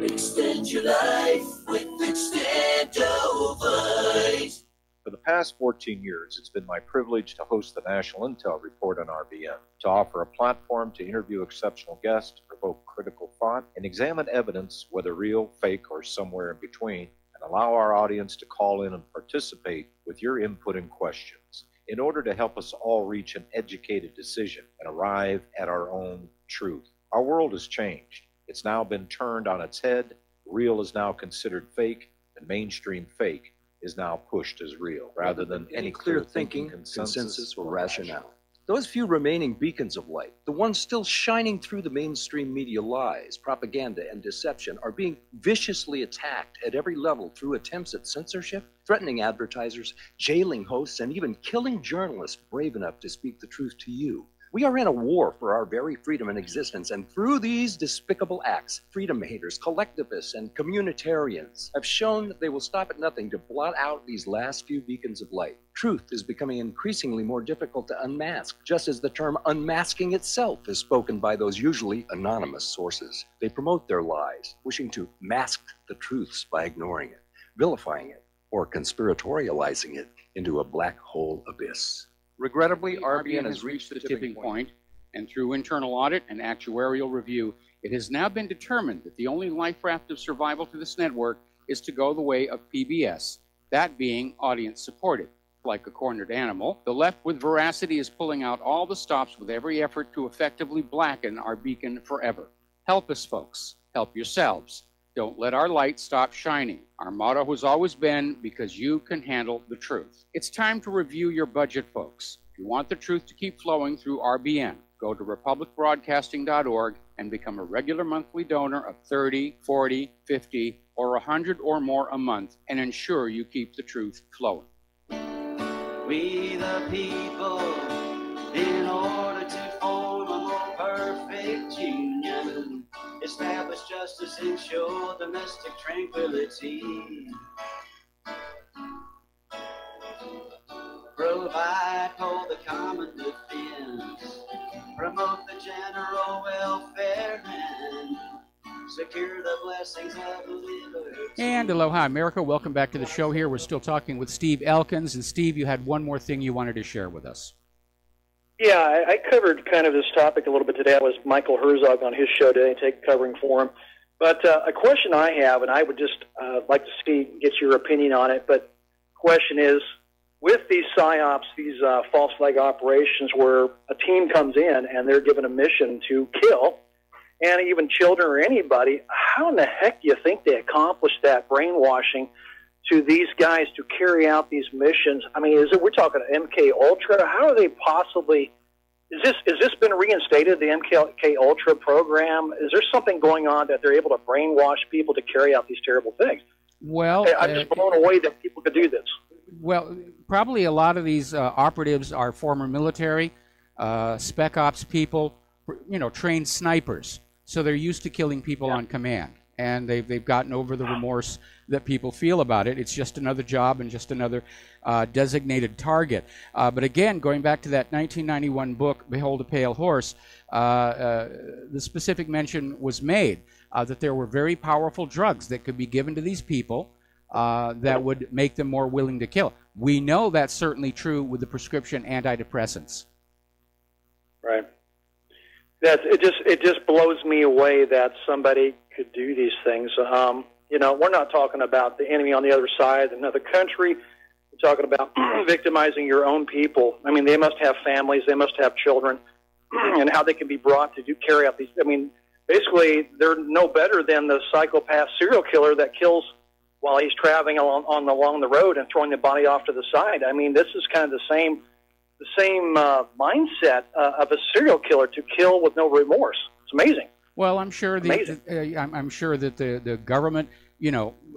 Extend your life with Extendivite. For the past 14 years, it's been my privilege to host the National Intel Report on RBN, to offer a platform to interview exceptional guests, provoke critical thought, and examine evidence, whether real, fake, or somewhere in between, and allow our audience to call in and participate with your input and questions in order to help us all reach an educated decision and arrive at our own truth. Our world has changed. It's now been turned on its head. Real is now considered fake, and mainstream fake is now pushed as real, rather than any clear thinking, consensus, or rationale. Those few remaining beacons of light, the ones still shining through the mainstream media lies, propaganda, and deception, are being viciously attacked at every level through attempts at censorship, threatening advertisers, jailing hosts, and even killing journalists brave enough to speak the truth to you. We are in a war for our very freedom and existence, and through these despicable acts, freedom haters, collectivists, and communitarians have shown that they will stop at nothing to blot out these last few beacons of light. Truth is becoming increasingly more difficult to unmask, just as the term unmasking itself is spoken by those usually anonymous sources. They promote their lies, wishing to mask the truths by ignoring it, vilifying it, or conspiratorializing it into a black hole abyss. Regrettably, RBN has reached the tipping point, and through internal audit and actuarial review, it has now been determined that the only life raft of survival to this network is to go the way of PBS, that being audience-supported. Like a cornered animal, the left with veracity is pulling out all the stops with every effort to effectively blacken our beacon forever. Help us, folks. Help yourselves. Don't let our light stop shining. Our motto has always been, because you can handle the truth. It's time to review your budget, folks. If you want the truth to keep flowing through RBN, go to republicbroadcasting.org and become a regular monthly donor of $30, $40, $50, or $100 or more a month and ensure you keep the truth flowing. We the people, in order to form a more perfect union, establish justice, ensure domestic tranquility, provide for the common defense, promote the general welfare, and secure the blessings of liberty. And aloha, America. Welcome back to the show here. We're still talking with Steve Elkins. And Steve, you had one more thing you wanted to share with us. Yeah, I covered kind of this topic a little bit today. I was Michael Herzog on his show today, covering for him. But a question I have, and I would just like to get your opinion on it, but question is, with these PSYOPs, these false flag operations where a team comes in and they're given a mission to kill, and even children or anybody, how in the heck do you think they accomplished that brainwashing to these guys to carry out these missions? I mean, we're talking MK Ultra? How are they possibly? Is this been reinstated, the MK Ultra program? Is there something going on that they're able to brainwash people to carry out these terrible things? Well, I'm just blown away that people could do this. Well, probably a lot of these operatives are former military, spec ops people, trained snipers. So they're used to killing people on command, and they've gotten over the remorse that people feel about it. It's just another job and just another designated target. But again, going back to that 1991 book, Behold a Pale Horse, the specific mention was made that there were very powerful drugs that could be given to these people that would make them more willing to kill. We know that's certainly true with the prescription antidepressants. Right. It just blows me away that somebody could do these things. We're not talking about the enemy on the other side, another country. We're talking about victimizing your own people. I mean, they must have families, they must have children, and how they can be brought to carry out these. I mean, basically, they're no better than the psychopath serial killer that kills while he's traveling along the road and throwing the body off to the side. I mean, this is kind of the same mindset of a serial killer, to kill with no remorse. It's amazing. Well, I'm sure I'm sure that the government,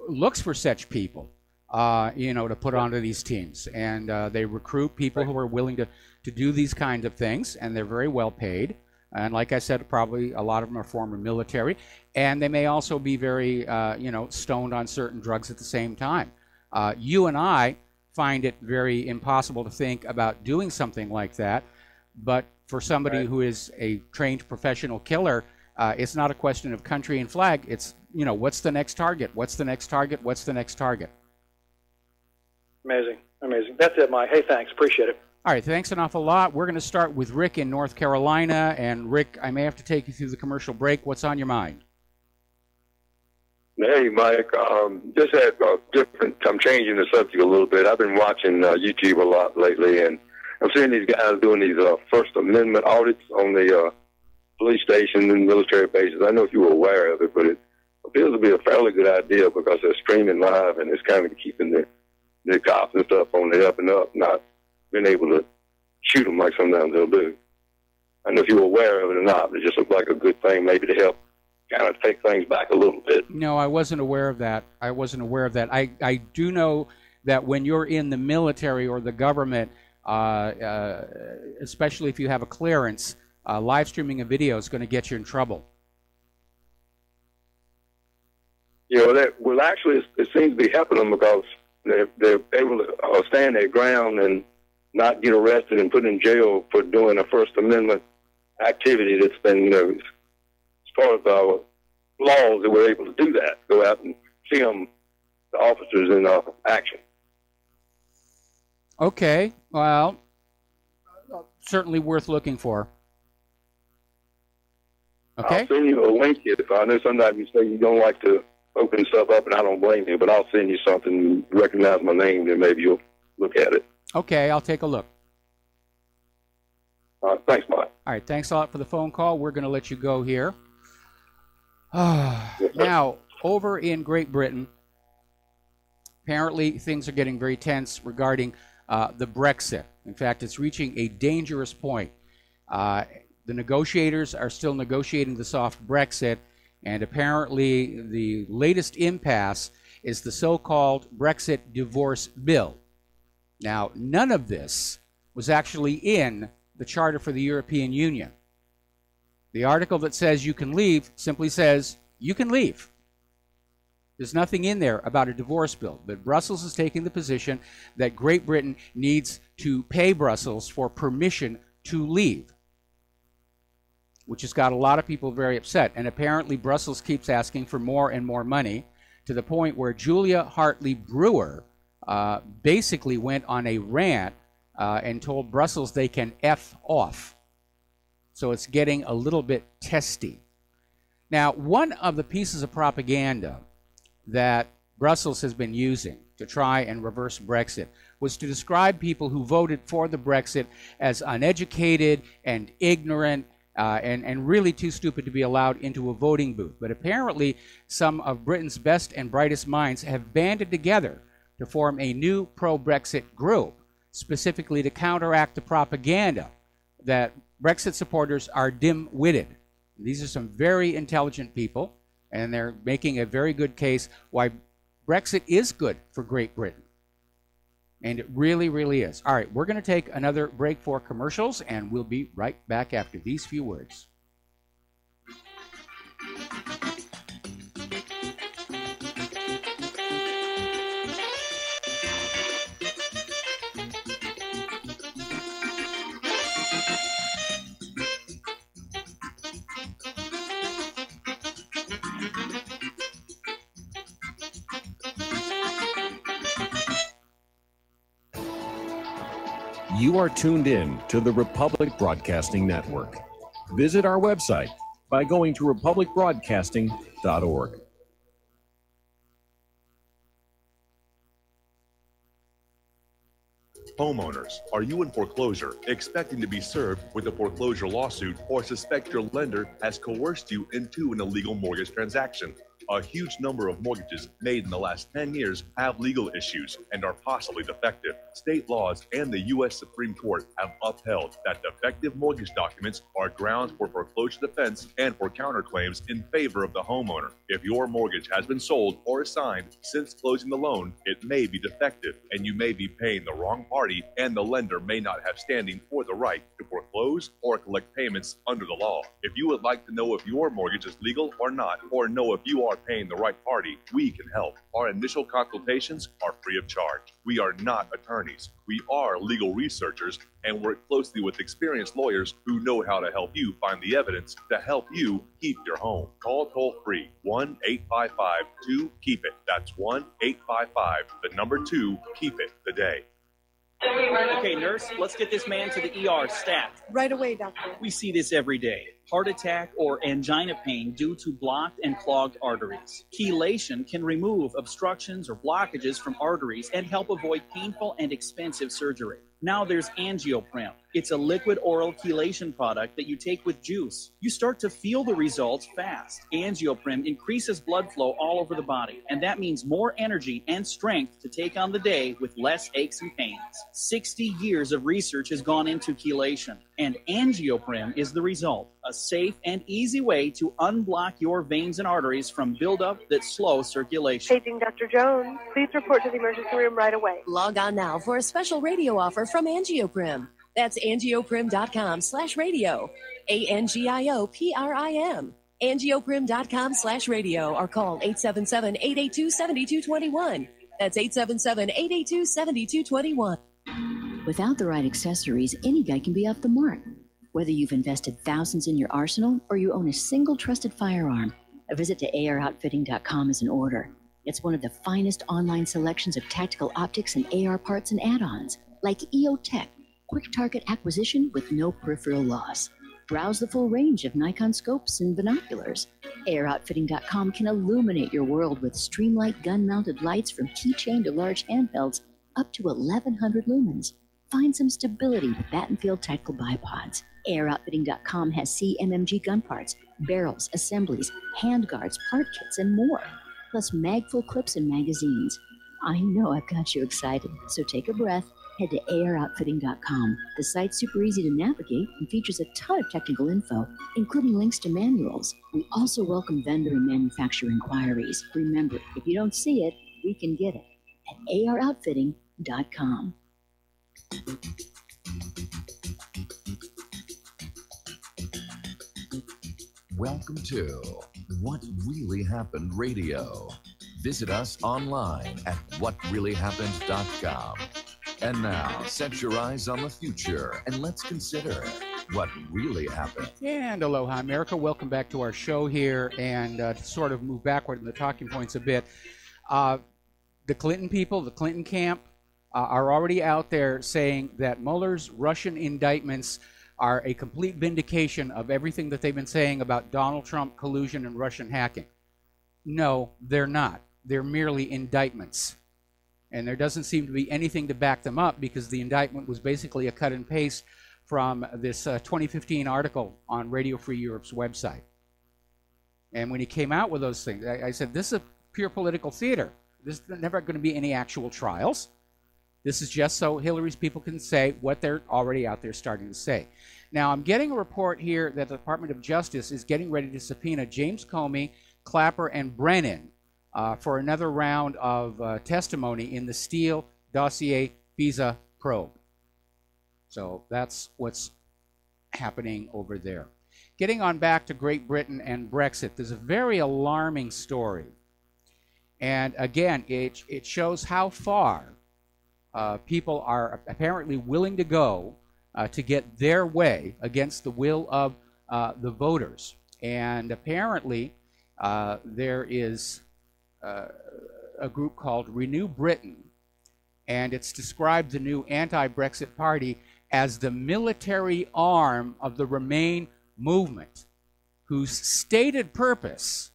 looks for such people, to put onto these teams, and they recruit people who are willing to do these kinds of things, and they're very well paid. And like I said, probably a lot of them are former military, and they may also be very, stoned on certain drugs at the same time. You and I find it very impossible to think about doing something like that, but for somebody who is a trained professional killer, it's not a question of country and flag. It's, what's the next target? What's the next target? What's the next target? Amazing. That's it, Mike. Hey, thanks. Appreciate it. All right, thanks an awful lot. We're going to start with Rick in North Carolina. And Rick, I may have to take you through the commercial break. What's on your mind? Hey, Mike. Just had I'm changing the subject a little bit. I've been watching YouTube a lot lately, and I'm seeing these guys doing these First Amendment audits on the police stations and military bases. I don't know if you were aware of it, but it appears to be a fairly good idea because they're streaming live, and it's kind of keeping the cops and stuff on the up and up, not being able to shoot them like sometimes they'll do. I don't know if you were aware of it or not, but it just looked like a good thing maybe to help kind of take things back a little bit. No, I wasn't aware of that. I do know that when you're in the military or the government, especially if you have a clearance, live streaming a video is going to get you in trouble. Well, actually, it seems to be helping them because they're able to stand their ground and not get arrested and put in jail for doing a First Amendment activity that's been, as far as our laws, that we're able to do that, go out and film the officers in action. Okay, well, certainly worth looking for. Okay. I'll send you a link if I know sometimes you say you don't like to open stuff up, and I don't blame you, but I'll send you something, recognize my name, then maybe you'll look at it. Okay, I'll take a look. All right, thanks, Mike. All right, thanks a lot for the phone call. We're going to let you go here. Now, over in Great Britain, apparently things are getting very tense regarding the Brexit. In fact, it's reaching a dangerous point. The negotiators are still negotiating the soft Brexit, and apparently the latest impasse is the so-called Brexit divorce bill. Now, none of this was actually in the Charter for the European Union. The article that says you can leave simply says you can leave. There's nothing in there about a divorce bill, but Brussels is taking the position that Great Britain needs to pay Brussels for permission to leave, which has got a lot of people very upset. And apparently Brussels keeps asking for more and more money, to the point where Julia Hartley Brewer basically went on a rant and told Brussels they can F off. So it's getting a little bit testy. Now, one of the pieces of propaganda that Brussels has been using to try and reverse Brexit was to describe people who voted for the Brexit as uneducated and ignorant, and really too stupid to be allowed into a voting booth. But apparently, some of Britain's best and brightest minds have banded together to form a new pro-Brexit group, specifically to counteract the propaganda that Brexit supporters are dim-witted. These are some very intelligent people, and they're making a very good case why Brexit is good for Great Britain. And it really, really is. All right, we're going to take another break for commercials, and we'll be right back after these few words. You are tuned in to the Republic Broadcasting Network. Visit our website by going to republicbroadcasting.org. Homeowners, are you in foreclosure, expecting to be served with a foreclosure lawsuit, or suspect your lender has coerced you into an illegal mortgage transaction? A huge number of mortgages made in the last 10 years have legal issues and are possibly defective. State laws and the U.S. Supreme Court have upheld that defective mortgage documents are grounds for foreclosure defense and for counterclaims in favor of the homeowner. If your mortgage has been sold or assigned since closing the loan, it may be defective, and you may be paying the wrong party, and the lender may not have standing or the right to foreclose or collect payments under the law. If you would like to know if your mortgage is legal or not, or know if you are paying the right party, we can help. Our initial consultations are free of charge. We are not attorneys. We are legal researchers and work closely with experienced lawyers who know how to help you find the evidence to help you keep your home. Call toll-free 1-855-2-KEEP-IT. That's 1-855-2-KEEP-IT today. Okay, nurse, let's get this man to the ER stat. Right away, doctor. We see this every day. Heart attack or angina pain due to blocked and clogged arteries. Chelation can remove obstructions or blockages from arteries and help avoid painful and expensive surgery. Now there's Angioprim. It's a liquid oral chelation product that you take with juice. You start to feel the results fast. Angioprim increases blood flow all over the body, and that means more energy and strength to take on the day with less aches and pains. 60 years of research has gone into chelation, and Angioprim is the result. A safe and easy way to unblock your veins and arteries from buildup that slow circulation. Paging Dr. Jones. Please report to the emergency room right away. Log on now for a special radio offer from Angioprim. That's angioprim.com/radio. ANGIOPRIM. Angioprim.com/radio or call 877-882-7221. That's 877-882-7221. Without the right accessories, any guy can be off the mark. Whether you've invested thousands in your arsenal or you own a single trusted firearm, a visit to AROutfitting.com is in order. It's one of the finest online selections of tactical optics and AR parts and add-ons, like EOTech, quick target acquisition with no peripheral loss. Browse the full range of Nikon scopes and binoculars. AROutfitting.com can illuminate your world with Streamlight gun-mounted lights from keychain to large handhelds up to 1,100 lumens. Find some stability with Battenfield tactical bipods. AirOutfitting.com has CMMG gun parts, barrels, assemblies, handguards, part kits, and more, plus mag-full clips and magazines. I know I've got you excited, so take a breath. Head to AirOutfitting.com. The site's super easy to navigate and features a ton of technical info, including links to manuals. We also welcome vendor and manufacturer inquiries. Remember, if you don't see it, we can get it at AROutfitting.com. Welcome to What Really Happened Radio. Visit us online at whatreallyhappened.com. And now, set your eyes on the future and let's consider what really happened. And aloha, America. Welcome back to our show here. And to sort of move backward in the talking points a bit, the Clinton people, the Clinton camp, are already out there saying that Mueller's Russian indictments are a complete vindication of everything that they've been saying about Donald Trump collusion and Russian hacking. No, they're not. They're merely indictments. And there doesn't seem to be anything to back them up because the indictment was basically a cut and paste from this 2015 article on Radio Free Europe's website. And when he came out with those things, I said, this is a pure political theater. There's never going to be any actual trials. This is just so Hillary's people can say what they're already out there starting to say. Now, I'm getting a report here that the Department of Justice is getting ready to subpoena James Comey, Clapper, and Brennan for another round of testimony in the Steele dossier FISA probe. So that's what's happening over there. Getting on back to Great Britain and Brexit, there's a very alarming story. And again, it shows how far people are apparently willing to go to get their way against the will of the voters. And apparently, there is a group called Renew Britain, and it's described the new anti-Brexit party as the military arm of the Remain movement, whose stated purpose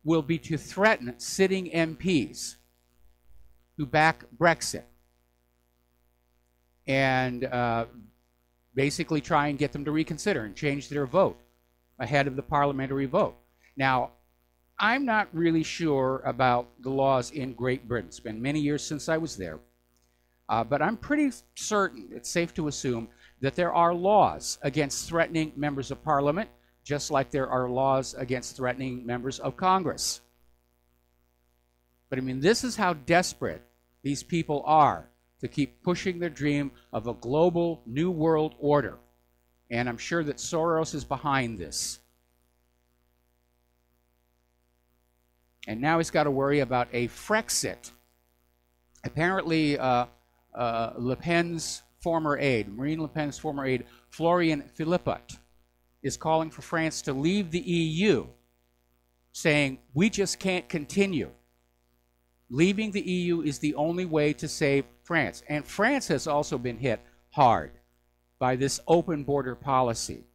will be to threaten sitting MPs who back Brexit and basically try and get them to reconsider and change their vote ahead of the parliamentary vote. Now, I'm not really sure about the laws in Great Britain. It's been many years since I was there. But I'm pretty certain, it's safe to assume, that there are laws against threatening members of parliament, just like there are laws against threatening members of Congress. But I mean, this is how desperate these people are to keep pushing their dream of a global new world order. And I'm sure that Soros is behind this. And now he's got to worry about a Frexit. Apparently, Le Pen's former aide, Marine Le Pen's former aide, Florian Philippot, is calling for France to leave the EU, saying, we just can't continue. Leaving the EU is the only way to save France. And France has also been hit hard by this open border policy.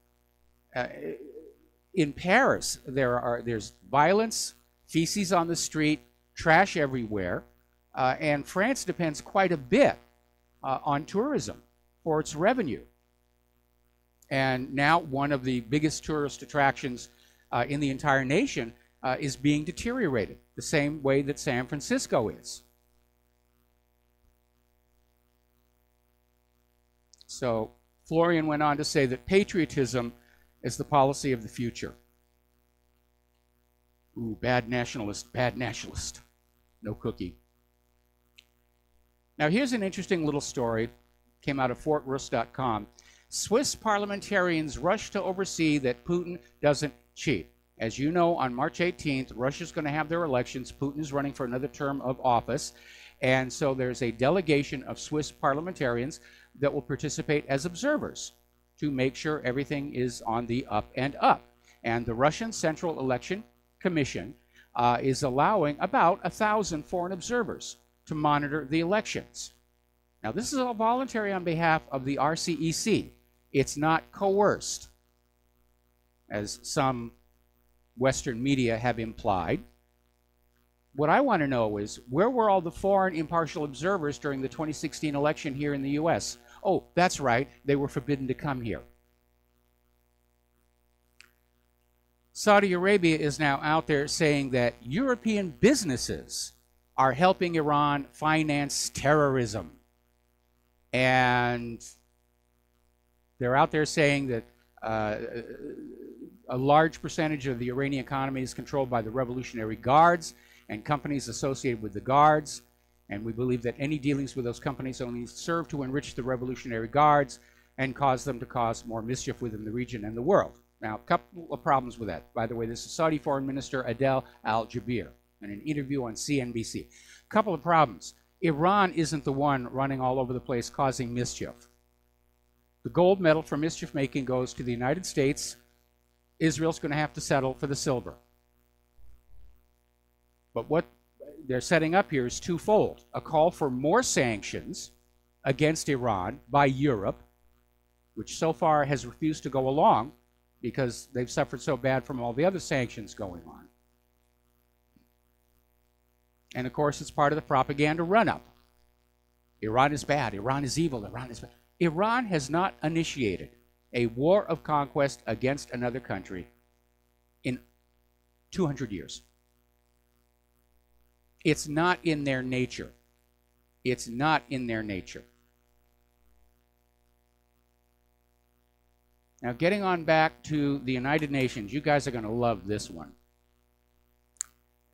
In Paris, there's violence, feces on the street, trash everywhere, and France depends quite a bit on tourism for its revenue. And now one of the biggest tourist attractions in the entire nation is being deteriorated, the same way that San Francisco is. So Florian went on to say that patriotism is the policy of the future. Ooh, bad nationalist, no cookie. Now here's an interesting little story, came out of FortRust.com. Swiss parliamentarians rush to oversee that Putin doesn't cheat. As you know, on March 18th, Russia's going to have their elections. Putin is running for another term of office. And so there's a delegation of Swiss parliamentarians that will participate as observers to make sure everything is on the up and up. And the Russian Central Election Commission is allowing about 1,000 foreign observers to monitor the elections. Now, this is all voluntary on behalf of the RCEC. It's not coerced, as some Western media have implied. What I want to know is, where were all the foreign impartial observers during the 2016 election here in the U.S.? Oh, that's right, they were forbidden to come here. Saudi Arabia is now out there saying that European businesses are helping Iran finance terrorism. And they're out there saying that a large percentage of the Iranian economy is controlled by the Revolutionary Guards and companies associated with the Guards. And we believe that any dealings with those companies only serve to enrich the Revolutionary Guards and cause them to cause more mischief within the region and the world. Now, a couple of problems with that. By the way, this is Saudi Foreign Minister Adel Al-Jubeir in an interview on CNBC. A couple of problems. Iran isn't the one running all over the place causing mischief. The gold medal for mischief making goes to the United States. Israel's going to have to settle for the silver. But what they're setting up here is twofold. A call for more sanctions against Iran by Europe, which so far has refused to go along because they've suffered so bad from all the other sanctions going on. And of course, it's part of the propaganda run-up. Iran is bad, Iran is evil, Iran is bad. Iran has not initiated a war of conquest against another country in 200 years. It's not in their nature. It's not in their nature. Now, getting on back to the United Nations, you guys are going to love this one.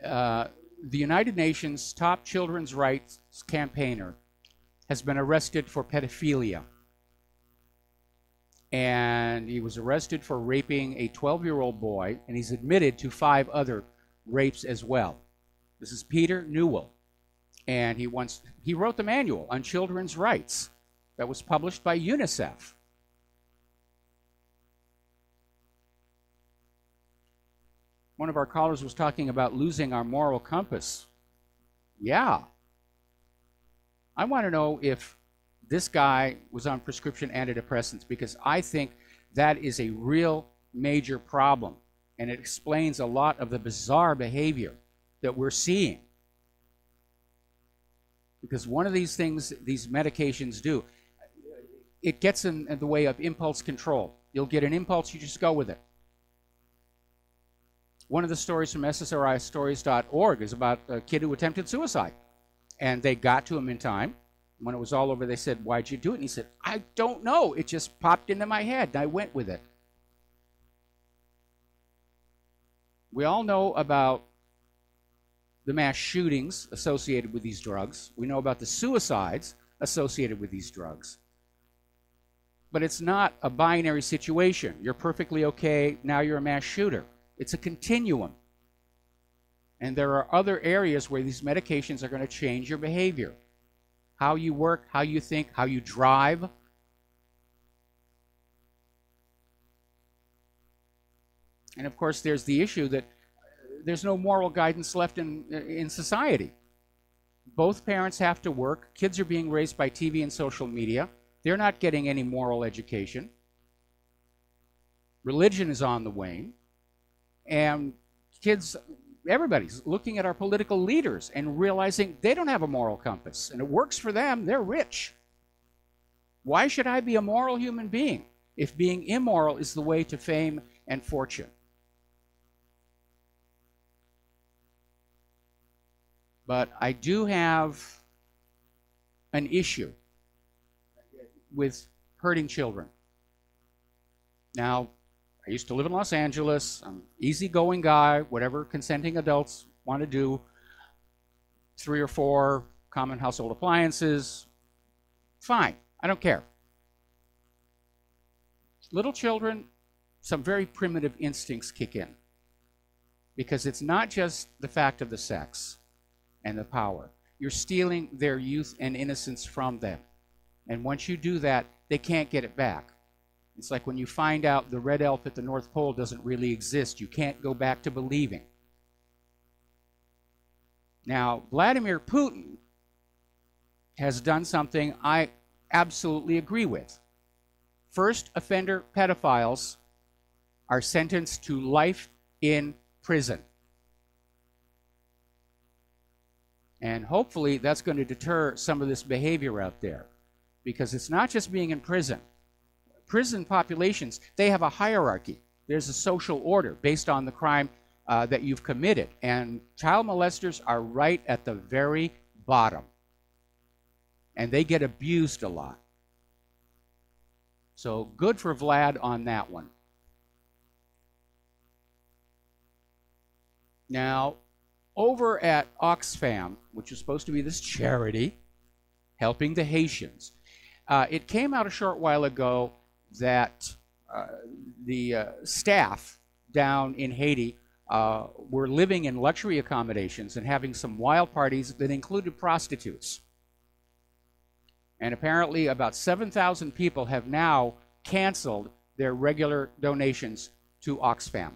The United Nations top children's rights campaigner has been arrested for pedophilia. And he was arrested for raping a 12-year-old boy, and he's admitted to 5 other rapes as well. This is Peter Newell, and he wrote the manual on children's rights that was published by UNICEF. One of our callers was talking about losing our moral compass. Yeah. I want to know if this guy was on prescription antidepressants, because I think that is a real major problem, and it explains a lot of the bizarre behavior that we're seeing. Because one of these things these medications do, it gets in the way of impulse control. You'll get an impulse, you just go with it. One of the stories from ssristories.org is about a kid who attempted suicide. And they got to him in time. When it was all over, they said, "Why'd you do it?" And he said, "I don't know. It just popped into my head, and I went with it." We all know about the mass shootings associated with these drugs. We know about the suicides associated with these drugs. But it's not a binary situation. You're perfectly okay, now you're a mass shooter. It's a continuum. And there are other areas where these medications are going to change your behavior. How you work, how you think, how you drive. And of course, there's the issue that there's no moral guidance left in society. Both parents have to work. Kids are being raised by TV and social media. They're not getting any moral education. Religion is on the wane. And kids, everybody's looking at our political leaders and realizing they don't have a moral compass. And it works for them. They're rich. Why should I be a moral human being if being immoral is the way to fame and fortune? But I do have an issue with hurting children. Now, I used to live in Los Angeles. I'm an easygoing guy, whatever consenting adults want to do. 3 or 4 common household appliances. Fine, I don't care. Little children, some very primitive instincts kick in. Because it's not just the fact of the sex and the power. You're stealing their youth and innocence from them. And once you do that, they can't get it back. It's like when you find out the red elf at the North Pole doesn't really exist. You can't go back to believing. Now, Vladimir Putin has done something I absolutely agree with. First offender pedophiles are sentenced to life in prison. And hopefully that's going to deter some of this behavior out there. Because it's not just being in prison. Prison populations, they have a hierarchy. There's a social order based on the crime that you've committed. And child molesters are right at the very bottom. And they get abused a lot. So good for Vlad on that one. Now, over at Oxfam, which is supposed to be this charity helping the Haitians, it came out a short while ago that the staff down in Haiti were living in luxury accommodations and having some wild parties that included prostitutes. And apparently about 7,000 people have now canceled their regular donations to Oxfam.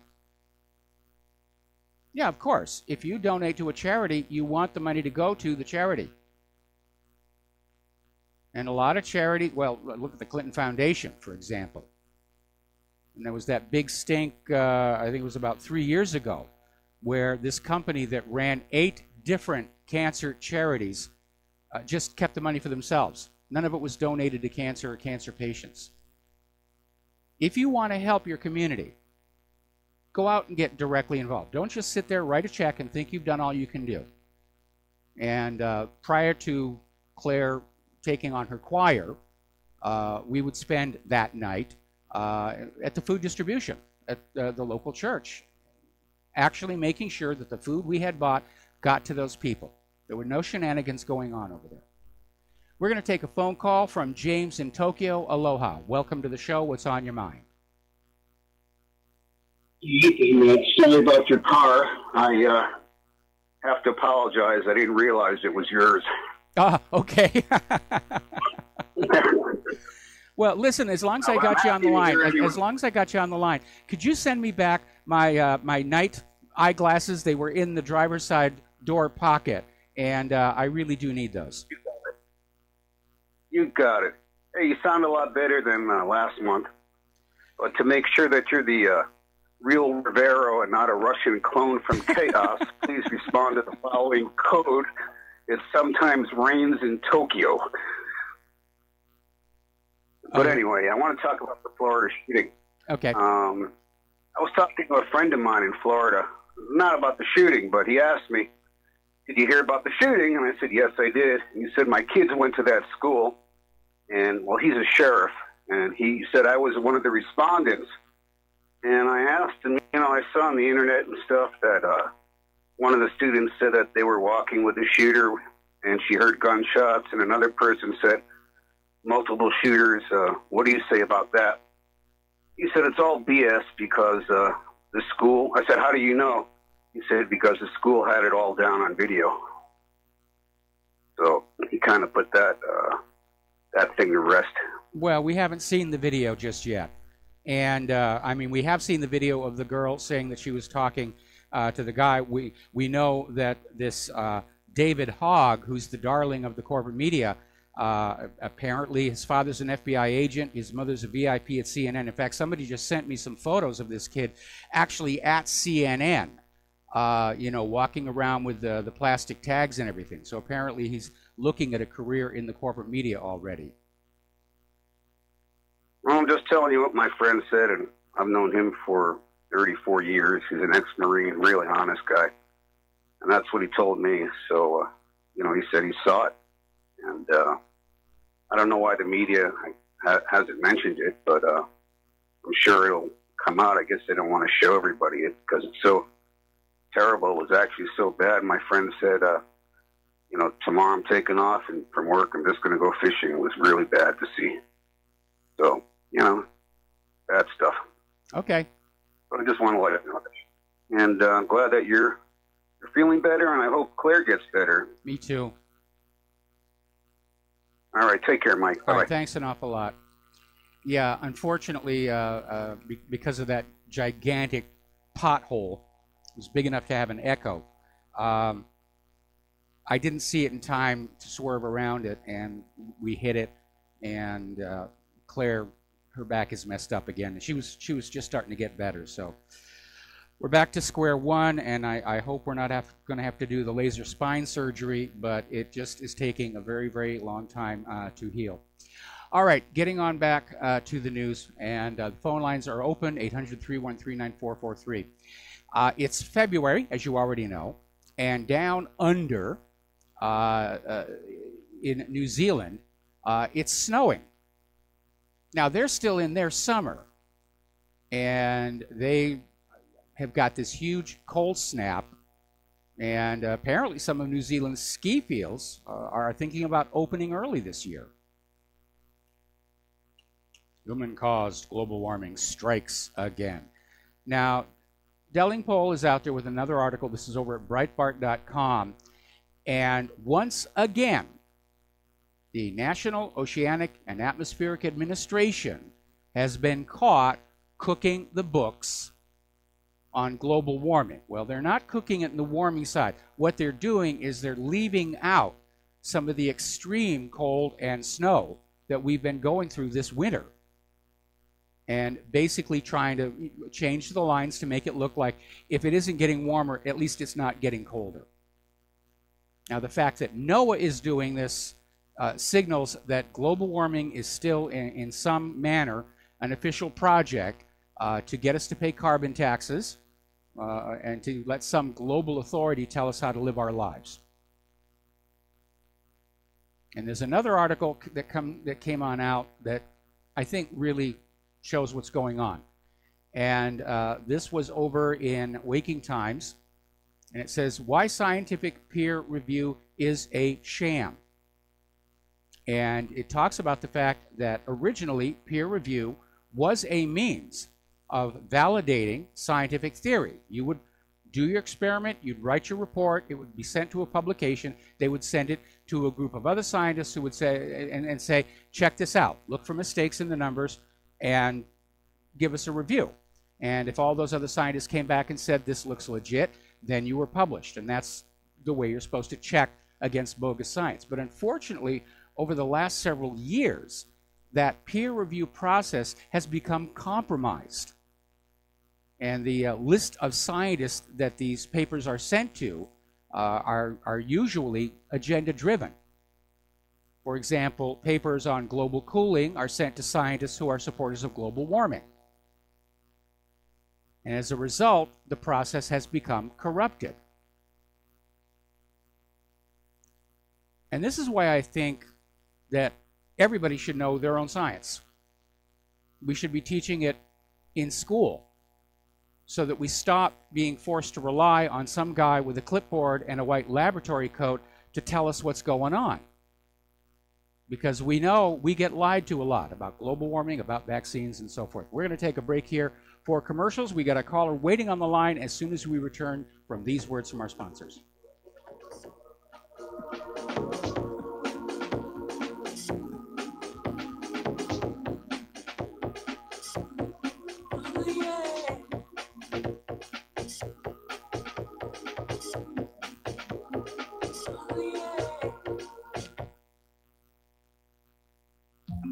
Yeah, of course. If you donate to a charity, you want the money to go to the charity. And a lot of charity, well, look at the Clinton Foundation, for example. And there was that big stink, I think it was about 3 years ago, where this company that ran 8 different cancer charities just kept the money for themselves. None of it was donated to cancer or cancer patients. If you want to help your community, go out and get directly involved. Don't just sit there, write a check, and think you've done all you can do. And prior to Claire taking on her choir, we would spend that night at the food distribution at the local church, actually making sure that the food we had bought got to those people. There were no shenanigans going on over there. We're going to take a phone call from James in Tokyo. Aloha. Welcome to the show. What's on your mind? Sorry about your car. I have to apologize. I didn't realize it was yours. Ah, okay. Well, listen, as long as I got you on the line, could you send me back my my night eyeglasses? They were in the driver's side door pocket, and I really do need those. You got it. Hey, you sound a lot better than last month. But to make sure that you're the real Rivero and not a Russian clone from Chaos, please respond to the following code. It sometimes rains in Tokyo. But anyway, I want to talk about the Florida shooting. Okay. I was talking to a friend of mine in Florida, not about the shooting, but he asked me, did you hear about the shooting? And I said, yes, I did. And he said, my kids went to that school, and, well, he's a sheriff, and he said I was one of the respondents. And I asked him, I saw on the internet and stuff that one of the students said that they were walking with a shooter, and she heard gunshots, and another person said multiple shooters. What do you say about that? He said, it's all BS because the school. I said, how do you know? He said, because the school had it all down on video. So he kind of put that thing to rest. Well, we haven't seen the video just yet. And, I mean, we have seen the video of the girl saying that she was talking to the guy. We know that this David Hogg, who's the darling of the corporate media, apparently his father's an FBI agent. His mother's a VIP at CNN. In fact, somebody just sent me some photos of this kid actually at CNN. Walking around with the plastic tags and everything. So apparently he's looking at a career in the corporate media already. Well, I'm just telling you what my friend said, and I've known him for 34 years. He's an ex-Marine, really honest guy. And that's what he told me. So, he said he saw it. And I don't know why the media hasn't mentioned it, but I'm sure it'll come out. I guess they don't want to show everybody it because it's so terrible. It was actually so bad. My friend said, tomorrow I'm taking off and from work. I'm just going to go fishing. It was really bad to see. So, bad stuff. Okay. But I just want to let you know that. And I'm glad that you're feeling better, and I hope Claire gets better. Me too. All right. Take care, Mike. All right. Thanks an awful lot. Yeah, unfortunately, because of that gigantic pothole, it was big enough to have an echo. I didn't see it in time to swerve around it, and we hit it, and Claire, her back is messed up again, and she was just starting to get better. So we're back to square one, and I hope we're not going to have to do the laser spine surgery, but it just is taking a very, very long time to heal. All right, getting on back to the news, and the phone lines are open, 800-313-9443. It's February, as you already know, and down under in New Zealand, it's snowing. Now, they're still in their summer, and they have got this huge cold snap, and apparently some of New Zealand's ski fields are thinking about opening early this year. Human-caused global warming strikes again. Now, Delingpole is out there with another article. This is over at Breitbart.com. And once again, the National Oceanic and Atmospheric Administration has been caught cooking the books on global warming. Well, they're not cooking it in the warming side. What they're doing is they're leaving out some of the extreme cold and snow that we've been going through this winter, and basically trying to change the lines to make it look like if it isn't getting warmer, at least it's not getting colder. Now, the fact that NOAA is doing this signals that global warming is still, in some manner, an official project to get us to pay carbon taxes and to let some global authority tell us how to live our lives. And there's another article that came on out that I think really shows what's going on. And this was over in Waking Times, and it says, why scientific peer review is a sham. And it talks about the fact that originally peer review was a means of validating scientific theory. You would do your experiment, you'd write your report, it would be sent to a publication, they would send it to a group of other scientists who would say, and say, check this out, look for mistakes in the numbers, and give us a review. And if all those other scientists came back and said this looks legit, then you were published. And that's the way you're supposed to check against bogus science. But unfortunately, over the last several years, that peer review process has become compromised. And the list of scientists that these papers are sent to are usually agenda-driven. For example, papers on global cooling are sent to scientists who are supporters of global warming. And as a result, the process has become corrupted. And this is why I think that everybody should know their own science. We should be teaching it in school so that we stop being forced to rely on some guy with a clipboard and a white laboratory coat to tell us what's going on. Because we know we get lied to a lot about global warming, about vaccines, and so forth. We're going to take a break here for commercials. We got a caller waiting on the line as soon as we return from these words from our sponsors.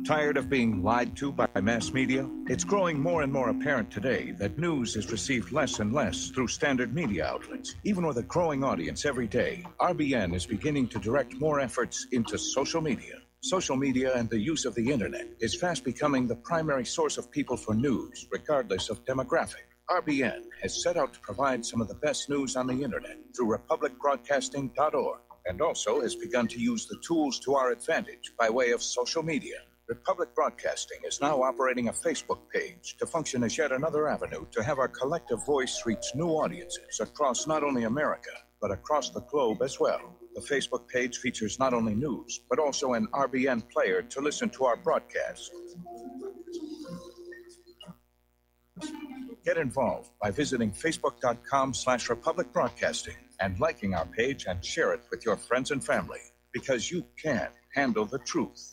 Tired of being lied to by mass media? It's growing more and more apparent today that news is received less and less through standard media outlets. Even with a growing audience every day, RBN is beginning to direct more efforts into social media. Social media and the use of the internet is fast becoming the primary source of people for news, regardless of demographic. RBN has set out to provide some of the best news on the internet through republicbroadcasting.org, and also has begun to use the tools to our advantage by way of social media. Republic Broadcasting is now operating a Facebook page to function as yet another avenue to have our collective voice reach new audiences across not only America, but across the globe as well. The Facebook page features not only news, but also an RBN player to listen to our broadcast. Get involved by visiting facebook.com/Republic Broadcasting and liking our page and share it with your friends and family, because you can handle the truth.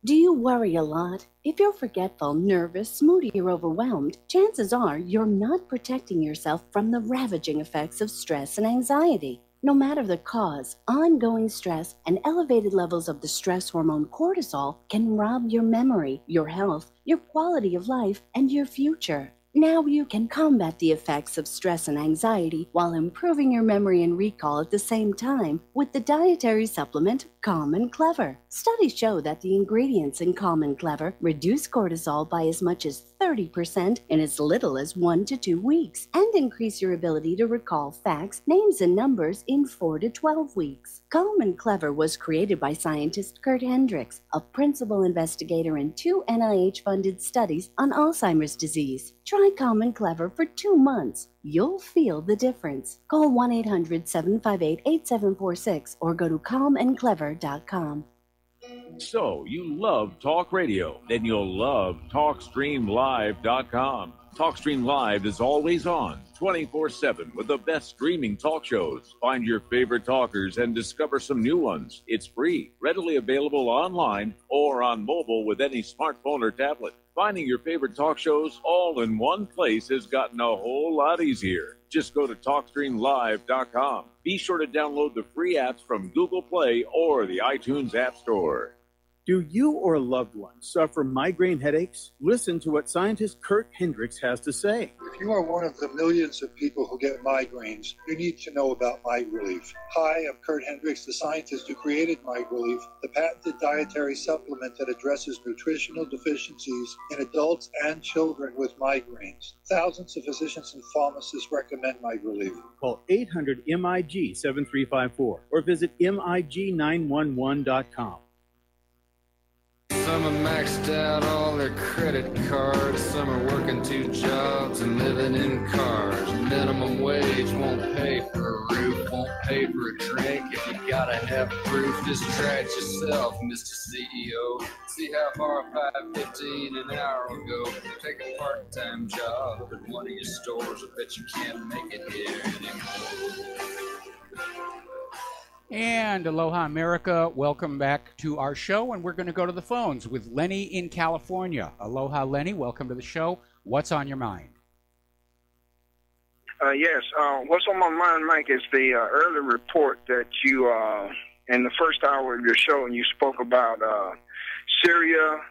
Do you worry a lot? If you're forgetful, nervous, moody, or overwhelmed, chances are you're not protecting yourself from the ravaging effects of stress and anxiety. No matter the cause, ongoing stress and elevated levels of the stress hormone cortisol can rob your memory, your health, your quality of life, and your future. Now you can combat the effects of stress and anxiety while improving your memory and recall at the same time with the dietary supplement Calm and Clever. Studies show that the ingredients in Calm and Clever reduce cortisol by as much as 30% in as little as 1 to 2 weeks and increase your ability to recall facts, names, and numbers in 4 to 12 weeks. Calm and Clever was created by scientist Kurt Hendricks, a principal investigator in 2 NIH-funded studies on Alzheimer's disease. Try Calm and Clever for 2 months. You'll feel the difference. Call 1-800-758-8746 or go to calmandclever.com. So, you love talk radio? Then you'll love TalkStreamLive.com. TalkStream Live is always on, 24/7, with the best streaming talk shows. Find your favorite talkers and discover some new ones. It's free, readily available online or on mobile with any smartphone or tablet. Finding your favorite talk shows all in one place has gotten a whole lot easier. Just go to TalkStreamLive.com. Be sure to download the free apps from Google Play or the iTunes App Store. Do you or a loved one suffer migraine headaches? Listen to what scientist Kurt Hendricks has to say. If you are one of the millions of people who get migraines, you need to know about MiGrelief. Hi, I'm Kurt Hendricks, the scientist who created MiGrelief, the patented dietary supplement that addresses nutritional deficiencies in adults and children with migraines. Thousands of physicians and pharmacists recommend MiGrelief. Call 800-MIG-7354 or visit MIG911.com. Some are maxed out all their credit cards. Some are working 2 jobs and living in cars. Minimum wage won't pay for a roof, won't pay for a drink. If you gotta have proof, just try it yourself, Mr. CEO. See how far $5.15 an hour will go. Take a part-time job at one of your stores. I bet you can't make it here anymore. And aloha, America. Welcome back to our show, and we're going to go to the phones with Lenny in California. Aloha, Lenny. Welcome to the show. What's on your mind? Yes. What's on my mind, Mike, is the early report that you, in the first hour of your show, and you spoke about Syria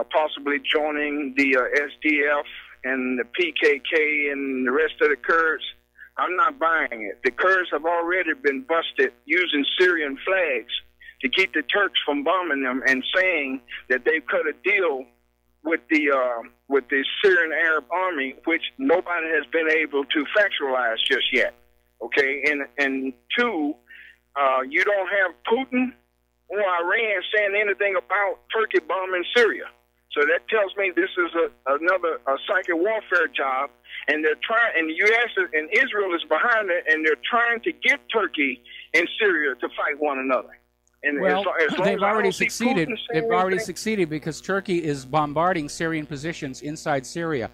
possibly joining the SDF and the PKK and the rest of the Kurds. I'm not buying it. The Kurds have already been busted using Syrian flags to keep the Turks from bombing them and saying that they've cut a deal with the Syrian Arab Army, which nobody has been able to factualize just yet. Okay, and two, you don't have Putin or Iran saying anything about Turkey bombing Syria. So that tells me this is another psychic warfare job, and they're trying. And the U.S. and Israel is behind it, and they're trying to get Turkey and Syria to fight one another. And well, they've already succeeded. They've already succeeded because Turkey is bombarding Syrian positions inside Syria.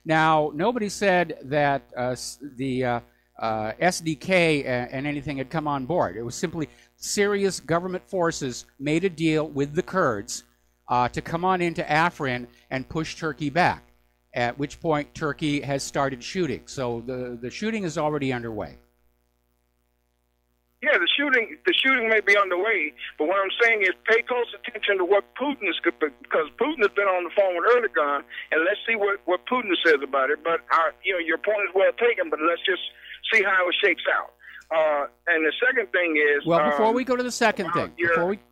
Now, nobody said that the SDK and anything had come on board. It was simply Syria's government forces made a deal with the Kurds to come on into Afrin and push Turkey back, at which point Turkey has started shooting. So the shooting is already underway. Yeah, the shooting may be underway, but what I'm saying is pay close attention to what Putin is, because Putin has been on the phone with Erdogan, and let's see what Putin says about it. But your point is well taken, but let's just see how it shakes out. And the second thing is, well, before we go to the second thing,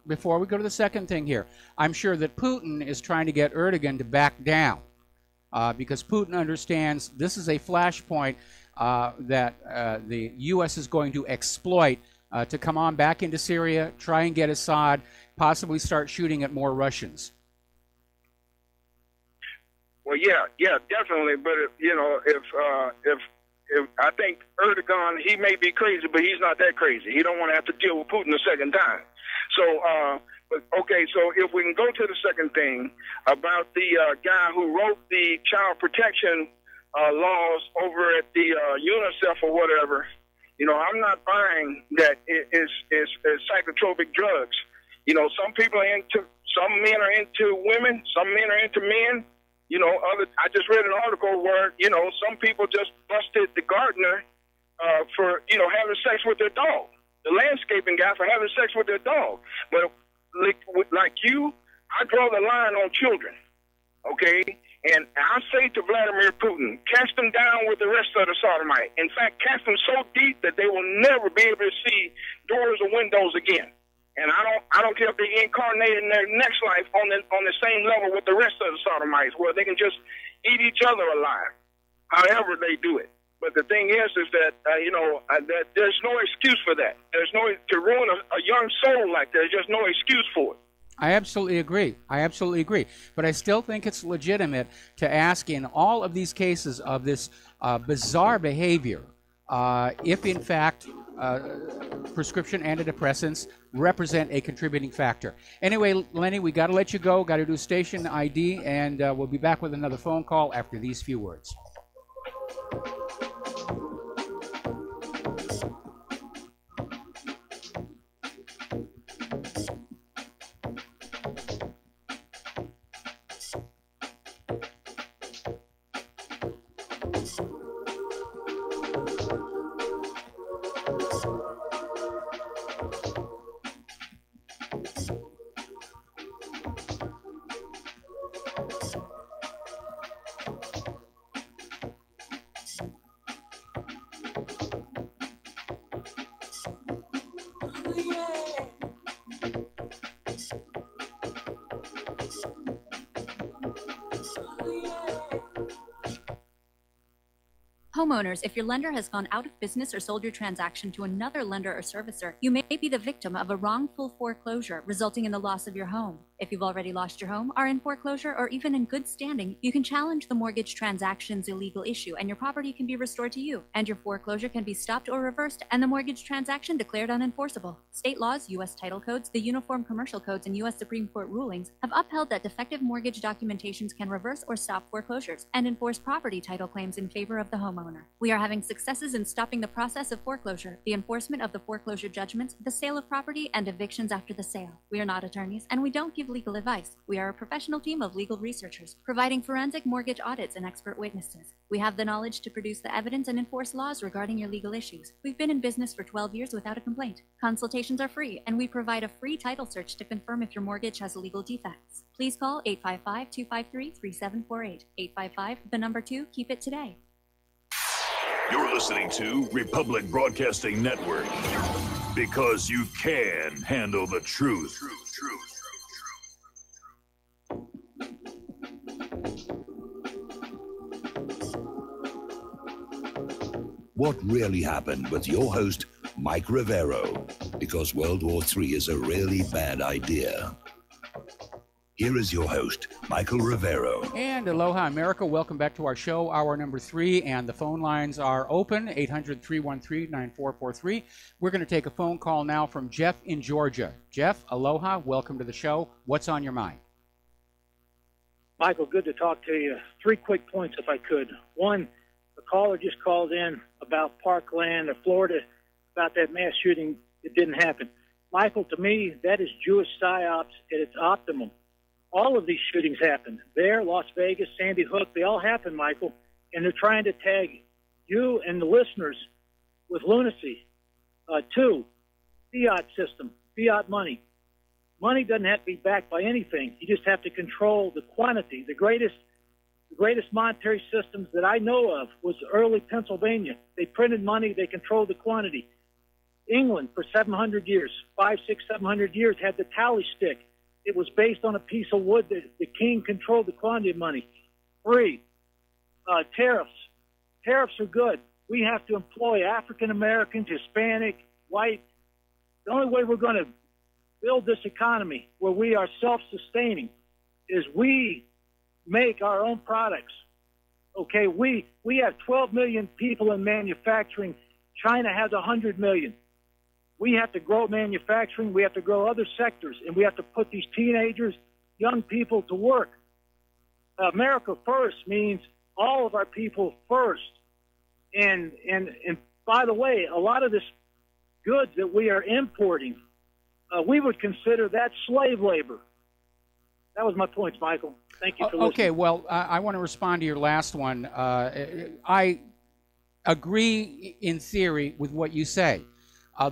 before we go to the second thing here, I'm sure that Putin is trying to get Erdogan to back down because Putin understands this is a flashpoint that the U.S. is going to exploit to come on back into Syria, try and get Assad, possibly start shooting at more Russians. Well, yeah, definitely. But if I think Erdogan, he may be crazy, but he's not that crazy. He don't want to have to deal with Putin a second time. So, okay, so if we can go to the second thing about the guy who wrote the child protection laws over at the UNICEF or whatever, I'm not buying that it's psychotropic drugs. Some people are some men are into women, some men are into men. I just read an article where, some people just busted the gardener for, having sex with their dog, the landscaping guy for having sex with their dog. But like you, I draw the line on children, okay? And I say to Vladimir Putin, cast them down with the rest of the sodomite. In fact, cast them so deep that they will never be able to see doors or windows again. And I don't care if they incarnate in their next life on the same level with the rest of the sodomites, where they can just eat each other alive, however they do it. But the thing is that that there's no excuse for that. There's no to ruin a young soul like that. There's just no excuse for it. I absolutely agree. But I still think it's legitimate to ask in all of these cases of this bizarre behavior if, in fact, prescription antidepressants represent a contributing factor. Anyway, Lenny, we got to let you go. Got to do station ID, and we'll be back with another phone call after these few words. Homeowners, if your lender has gone out of business or sold your transaction to another lender or servicer, you may be the victim of a wrongful foreclosure, resulting in the loss of your home. If you've already lost your home, are in foreclosure, or even in good standing, you can challenge the mortgage transaction's illegal issue, and your property can be restored to you, and your foreclosure can be stopped or reversed, and the mortgage transaction declared unenforceable. State laws, U.S. title codes, the Uniform Commercial Codes, and U.S. Supreme Court rulings have upheld that defective mortgage documentations can reverse or stop foreclosures and enforce property title claims in favor of the homeowner. We are having successes in stopping the process of foreclosure, the enforcement of the foreclosure judgments, the sale of property, and evictions after the sale. We are not attorneys, and we don't give legal advice. We are a professional team of legal researchers, providing forensic mortgage audits and expert witnesses. We have the knowledge to produce the evidence and enforce laws regarding your legal issues. We've been in business for 12 years without a complaint. Consultations are free, and we provide a free title search to confirm if your mortgage has legal defects. Please call 855-253-3748. 855, the number 2, keep it today. You're listening to Republic Broadcasting Network, because you can handle the truth. What really happened with your host, Mike Rivero, because World War III is a really bad idea. Here is your host, Michael Rivero. And aloha, America. Welcome back to our show, hour number 3, and the phone lines are open, 800-313-9443. We're going to take a phone call now from Jeff in Georgia. Jeff, aloha. Welcome to the show. What's on your mind? Michael, good to talk to you. 3 quick points, if I could. One, a caller just called in about Parkland or Florida, about that mass shooting. It didn't happen. Michael, to me, that is Jewish psyops at its optimum. All of these shootings happen. There, Las Vegas, Sandy Hook, they all happen, Michael. And they're trying to tag you and the listeners with lunacy. 2, fiat system, fiat money. Money doesn't have to be backed by anything. You just have to control the quantity. The greatest monetary systems that I know of was early Pennsylvania. They printed money. They controlled the quantity. England, for 700 years, 500, 600, 700 years, had the tally stick. It was based on a piece of wood that the king controlled the quantity of money. 3, tariffs. Tariffs are good. We have to employ African Americans, Hispanic, white. The only way we're going to build this economy where we are self-sustaining is we make our own products. Okay, we have 12 million people in manufacturing. China has 100 million. We have to grow manufacturing. We have to grow other sectors, and we have to put these teenagers, young people to work. America first means all of our people first. And by the way, a lot of this goods that we are importing, we would consider that slave labor. That was my points, Michael. Thank you for listening. Okay, well, I want to respond to your last one. I agree in theory with what you say.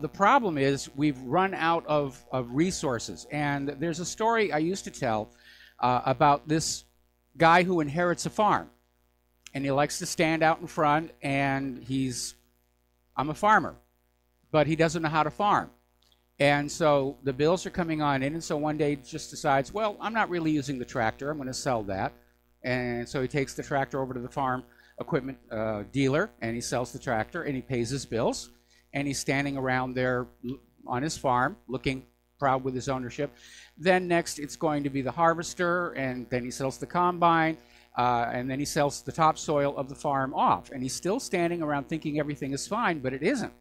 The problem is we've run out of resources. And there's a story I used to tell about this guy who inherits a farm. And he likes to stand out in front, and I'm a farmer, but he doesn't know how to farm. And so the bills are coming on in, and so one day he just decides, well, I'm not really using the tractor. I'm going to sell that. And so he takes the tractor over to the farm equipment dealer, and he sells the tractor, and he pays his bills. And he's standing around there on his farm looking proud with his ownership. Then next it's going to be the harvester, and then he sells the combine, and then he sells the topsoil of the farm off. And he's still standing around thinking everything is fine, but it isn't,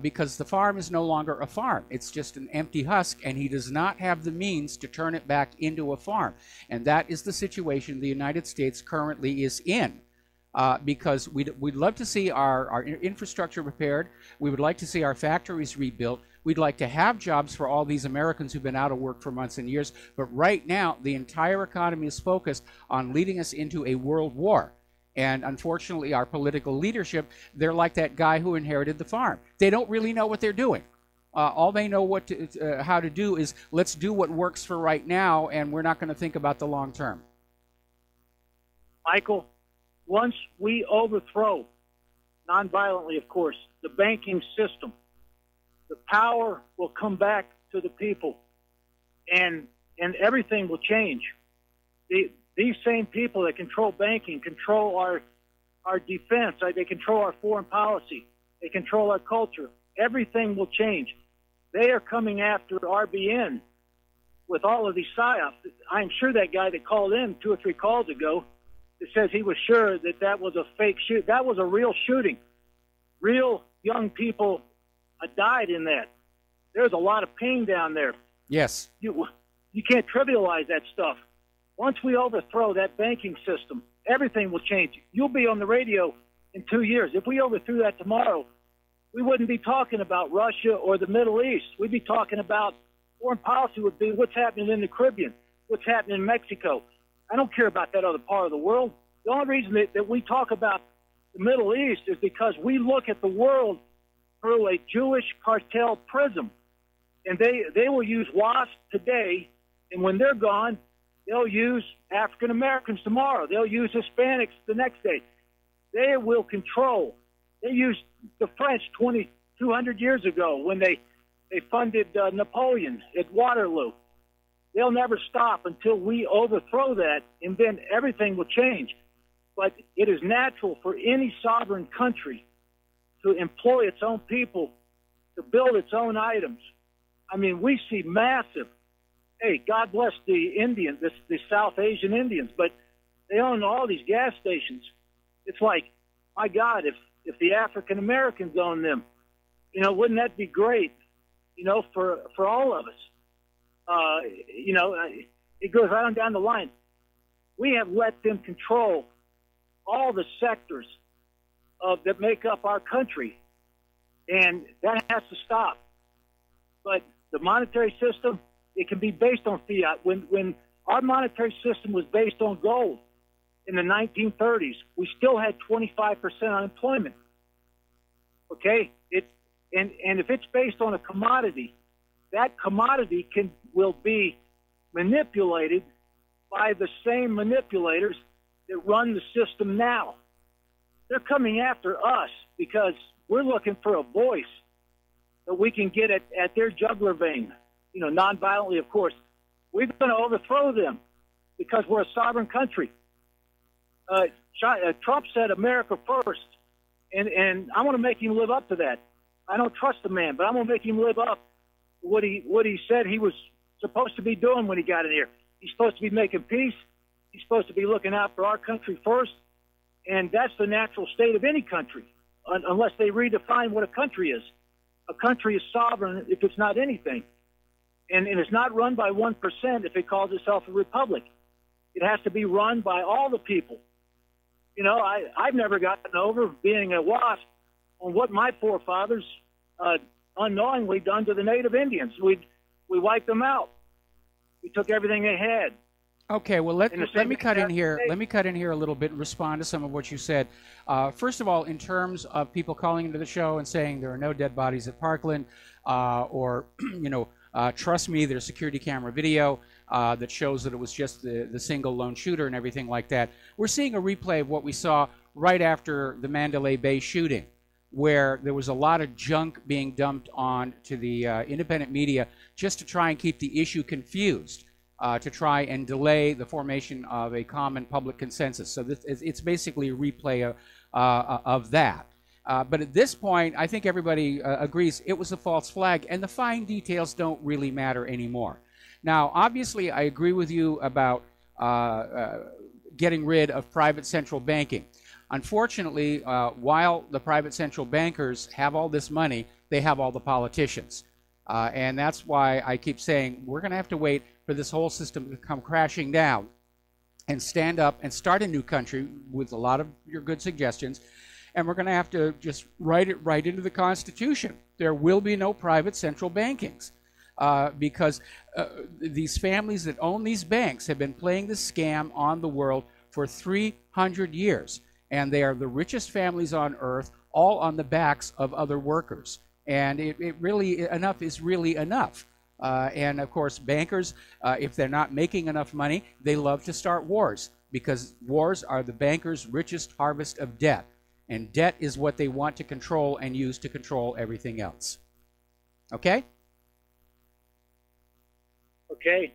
because the farm is no longer a farm. It's just an empty husk, and he does not have the means to turn it back into a farm. And that is the situation the United States currently is in. Because we'd love to see our infrastructure repaired. We would like to see our factories rebuilt. We'd like to have jobs for all these Americans who've been out of work for months and years. But right now, the entire economy is focused on leading us into a world war. And unfortunately, our political leadership, they're like that guy who inherited the farm. They don't really know what they're doing. All they know how to do is, let's do what works for right now, and we're not going to think about the long term. Michael, once we overthrow, non-violently of course, the banking system, the power will come back to the people, and everything will change. These same people that control banking control our defense. They control our foreign policy. They control our culture. Everything will change. They are coming after RBN with all of these psyops. I'm sure that guy that called in 2 or 3 calls ago that says he was sure that that was a fake shoot. That was a real shooting. Real young people died in that. There's a lot of pain down there. Yes. You can't trivialize that stuff. Once we overthrow that banking system, everything will change. You'll be on the radio in 2 years. If we overthrew that tomorrow, we wouldn't be talking about Russia or the Middle East. We'd be talking about foreign policy would be what's happening in the Caribbean, what's happening in Mexico. I don't care about that other part of the world. The only reason that we talk about the Middle East is because we look at the world through a Jewish cartel prism. And they will use WASP today, and when they're gone, they'll use African Americans tomorrow. They'll use Hispanics the next day. They will control. They used the French 200 years ago when they funded Napoleon at Waterloo. They'll never stop until we overthrow that, and then everything will change. But it is natural for any sovereign country to employ its own people, to build its own items. I mean, we see massive, hey, God bless the Indians, the South Asian Indians, but they own all these gas stations. It's like, my God, if the African Americans own them, wouldn't that be great, for all of us? It goes right on down the line. We have let them control all the sectors that make up our country, and that has to stop. But the monetary system, it can be based on fiat. When our monetary system was based on gold in the 1930s, we still had 25% unemployment. Okay? And if it's based on a commodity, that commodity will be manipulated by the same manipulators that run the system now. They're coming after us because we're looking for a voice that we can get at their jugular vein, non-violently, of course. We're going to overthrow them because we're a sovereign country. Trump said America first, and I want to make him live up to that. I don't trust the man, but I'm going to make him live up to what he said he was supposed to be doing when he got in here. He's supposed to be making peace. He's supposed to be looking out for our country first, and that's the natural state of any country, unless they redefine what a country is. A country is sovereign if it's not anything, and it's not run by 1% if it calls itself a republic. It has to be run by all the people. I've never gotten over being a WASP on what my forefathers unknowingly done to the native Indians. We wiped them out. We took everything they had. Okay, well, let me cut in here. Let me cut in here a little bit and respond to some of what you said. First of all, in terms of people calling into the show and saying there are no dead bodies at Parkland, or trust me, there's security camera video that shows that it was just the single lone shooter and everything like that. We're seeing a replay of what we saw right after the Mandalay Bay shooting, where there was a lot of junk being dumped on to the independent media just to try and keep the issue confused. To try and delay the formation of a common public consensus. So it's basically a replay of that. But at this point, I think everybody agrees it was a false flag, and the fine details don't really matter anymore. Now, obviously, I agree with you about getting rid of private central banking. Unfortunately, while the private central bankers have all this money, they have all the politicians. And that's why I keep saying we're going to have to wait for this whole system to come crashing down and stand up and start a new country with a lot of your good suggestions. And we're going to have to just write it right into the Constitution. There will be no private central bankings because these families that own these banks have been playing this scam on the world for 300 years. And they are the richest families on earth, all on the backs of other workers. And it really, enough is really enough. And of course, bankers, if they're not making enough money, they love to start wars because wars are the bankers' richest harvest of debt. And debt is what they want to control and use to control everything else. Okay? Okay.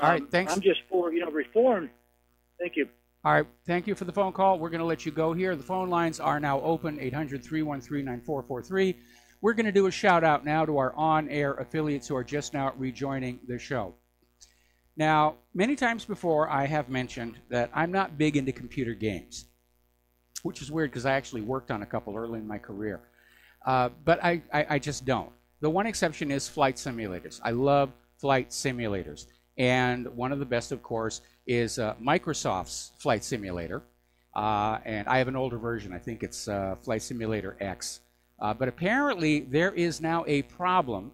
All right, thanks. I'm just for, reform. Thank you. All right, thank you for the phone call. We're going to let you go here. The phone lines are now open, 800-313-9443. We're going to do a shout out now to our on-air affiliates who are just now rejoining the show. Now, many times before, I have mentioned that I'm not big into computer games, which is weird because I actually worked on a couple early in my career. But I just don't. The one exception is flight simulators. I love flight simulators. And one of the best, of course, is Microsoft's Flight Simulator. And I have an older version. I think it's Flight Simulator X. But apparently, there is now a problem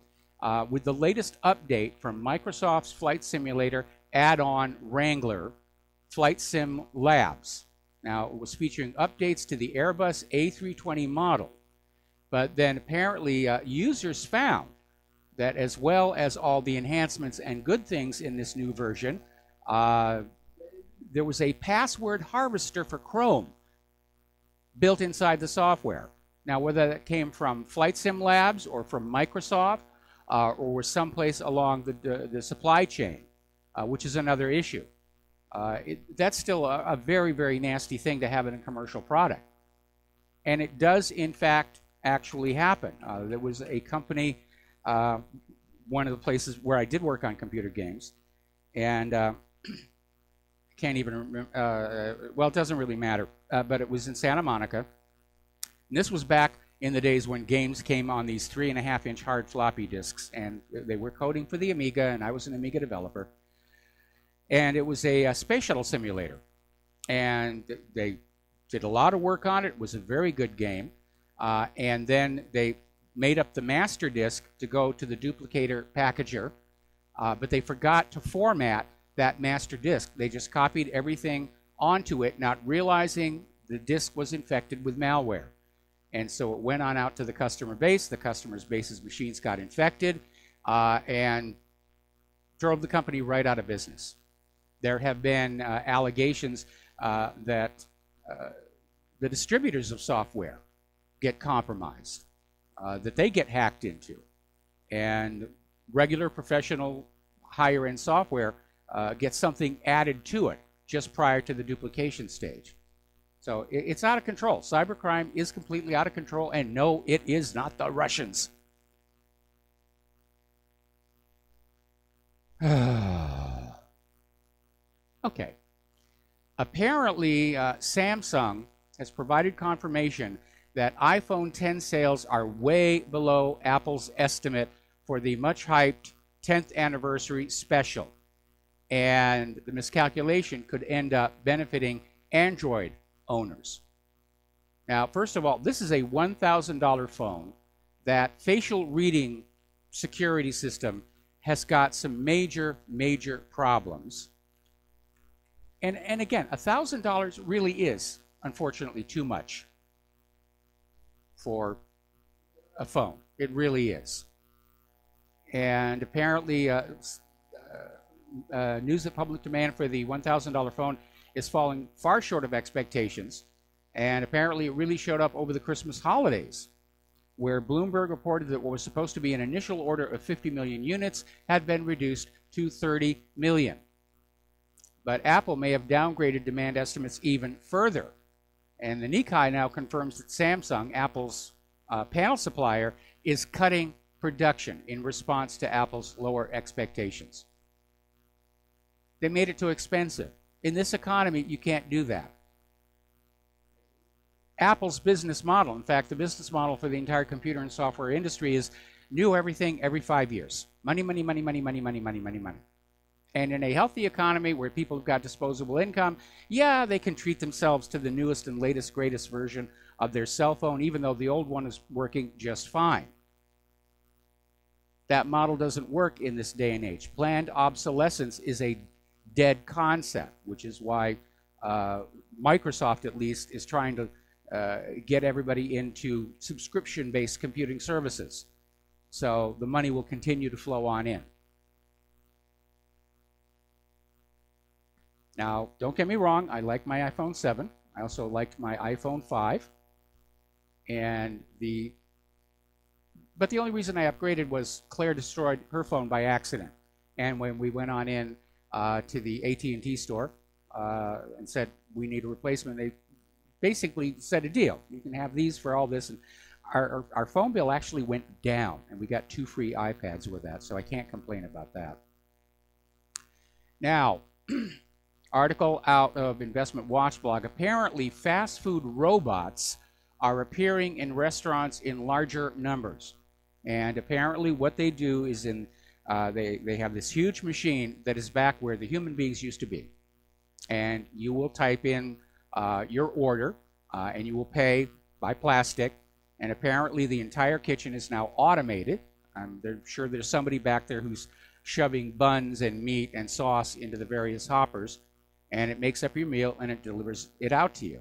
with the latest update from Microsoft's Flight Simulator add-on Wrangler, Flight Sim Labs. Now, it was featuring updates to the Airbus A320 model. But then apparently, users found that as well as all the enhancements and good things in this new version, there was a password harvester for Chrome built inside the software. Now, whether that came from Flight Sim Labs or from Microsoft or was someplace along the supply chain, which is another issue. That's still a very, very nasty thing to have in a commercial product. And it does, in fact, actually happen. There was a company, one of the places where I did work on computer games, and can't even remember, well, it doesn't really matter, but it was in Santa Monica. And this was back in the days when games came on these 3.5-inch hard floppy disks, and they were coding for the Amiga, and I was an Amiga developer. And it was a space shuttle simulator. And they did a lot of work on it. It was a very good game. And then they made up the master disk to go to the duplicator packager, but they forgot to format that master disk. They just copied everything onto it, not realizing the disk was infected with malware. And so it went on out to the customer base. The customer's base's machines got infected and drove the company right out of business. There have been allegations that the distributors of software get compromised, that they get hacked into, and regular professional higher-end software gets something added to it just prior to the duplication stage. So it's out of control. Cybercrime is completely out of control, and no, it is not the Russians. Okay. Apparently, Samsung has provided confirmation that iPhone X sales are way below Apple's estimate for the much-hyped 10th anniversary special. And the miscalculation could end up benefiting Android owners. Now, first of all, this is a $1,000 phone. That facial reading security system has got some major, major problems. And again, $1,000 really is, unfortunately, too much for a phone. It really is. And apparently, news of public demand for the $1,000 phone is falling far short of expectations. And apparently, it really showed up over the Christmas holidays, where Bloomberg reported that what was supposed to be an initial order of 50 million units had been reduced to 30 million. But Apple may have downgraded demand estimates even further. And the Nikkei now confirms that Samsung, Apple's panel supplier, is cutting production in response to Apple's lower expectations. They made it too expensive. In this economy, you can't do that. Apple's business model, in fact, the business model for the entire computer and software industry is new everything every 5 years. Money, money, money, money, money, money, money, money, money. And in a healthy economy where people have got disposable income, yeah, they can treat themselves to the newest and latest, greatest version of their cell phone, even though the old one is working just fine. That model doesn't work in this day and age. Planned obsolescence is a dead concept, which is why Microsoft, at least, is trying to get everybody into subscription-based computing services. So the money will continue to flow on in. Now, don't get me wrong, I like my iPhone 7. I also liked my iPhone 5. And the But the only reason I upgraded was Claire destroyed her phone by accident. And when we went on in to the AT&T store and said, we need a replacement, they basically said a deal. You can have these for all this. And our phone bill actually went down, and we got 2 free iPads with that, so I can't complain about that. Now, article out of Investment Watch blog. Apparently, fast food robots are appearing in restaurants in larger numbers. And apparently what they do is they have this huge machine that is back where the human beings used to be. And you will type in your order, and you will pay by plastic. And apparently the entire kitchen is now automated. I'm sure there's somebody back there who's shoving buns and meat and sauce into the various hoppers, and it makes up your meal and it delivers it out to you.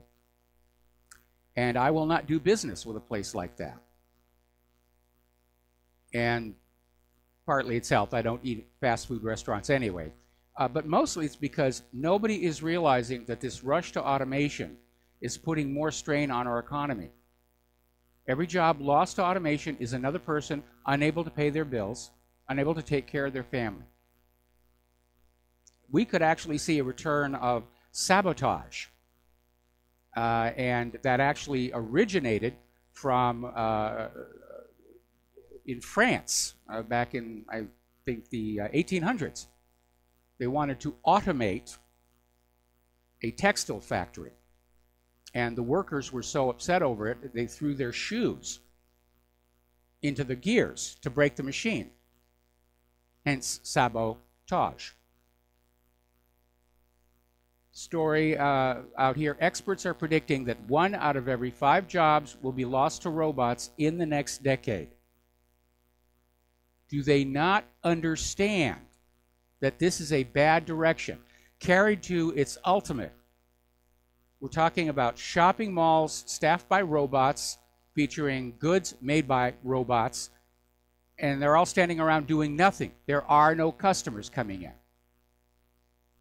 And I will not do business with a place like that. And partly it's health. I don't eat fast food restaurants anyway. But mostly it's because nobody is realizing that this rush to automation is putting more strain on our economy. Every job lost to automation is another person unable to pay their bills, unable to take care of their family. We could actually see a return of sabotage. And that actually originated from in France back in, I think, the 1800s. They wanted to automate a textile factory. And the workers were so upset over it that they threw their shoes into the gears to break the machine. Hence, sabotage. Story out here. Experts are predicting that 1 out of every 5 jobs will be lost to robots in the next decade. Do they not understand that this is a bad direction? Carried to its ultimate, we're talking about shopping malls staffed by robots, featuring goods made by robots, and they're all standing around doing nothing. There are no customers coming in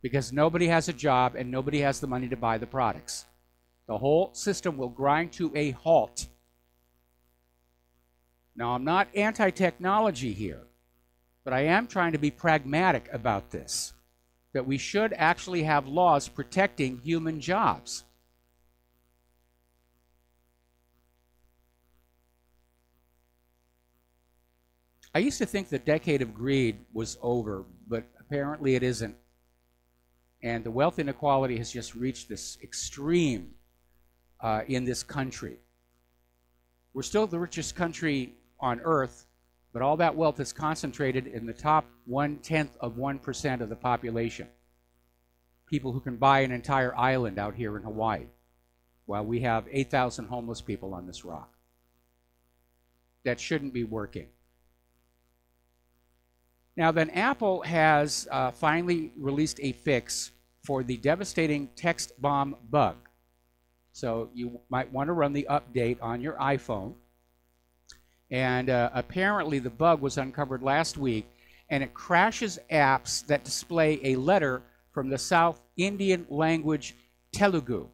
because nobody has a job and nobody has the money to buy the products. The whole system will grind to a halt. Now, I'm not anti-technology here, but I am trying to be pragmatic about this, that we should actually have laws protecting human jobs. I used to think the decade of greed was over, but apparently it isn't. And the wealth inequality has just reached this extreme in this country. We're still the richest country on earth, but all that wealth is concentrated in the top 0.1% of the population. People who can buy an entire island out here in Hawaii, while we have 8,000 homeless people on this rock. That shouldn't be working. Now then, Apple has finally released a fix for the devastating text bomb bug. So you might want to run the update on your iPhone. And apparently the bug was uncovered last week, and it crashes apps that display a letter from the South Indian language Telugu.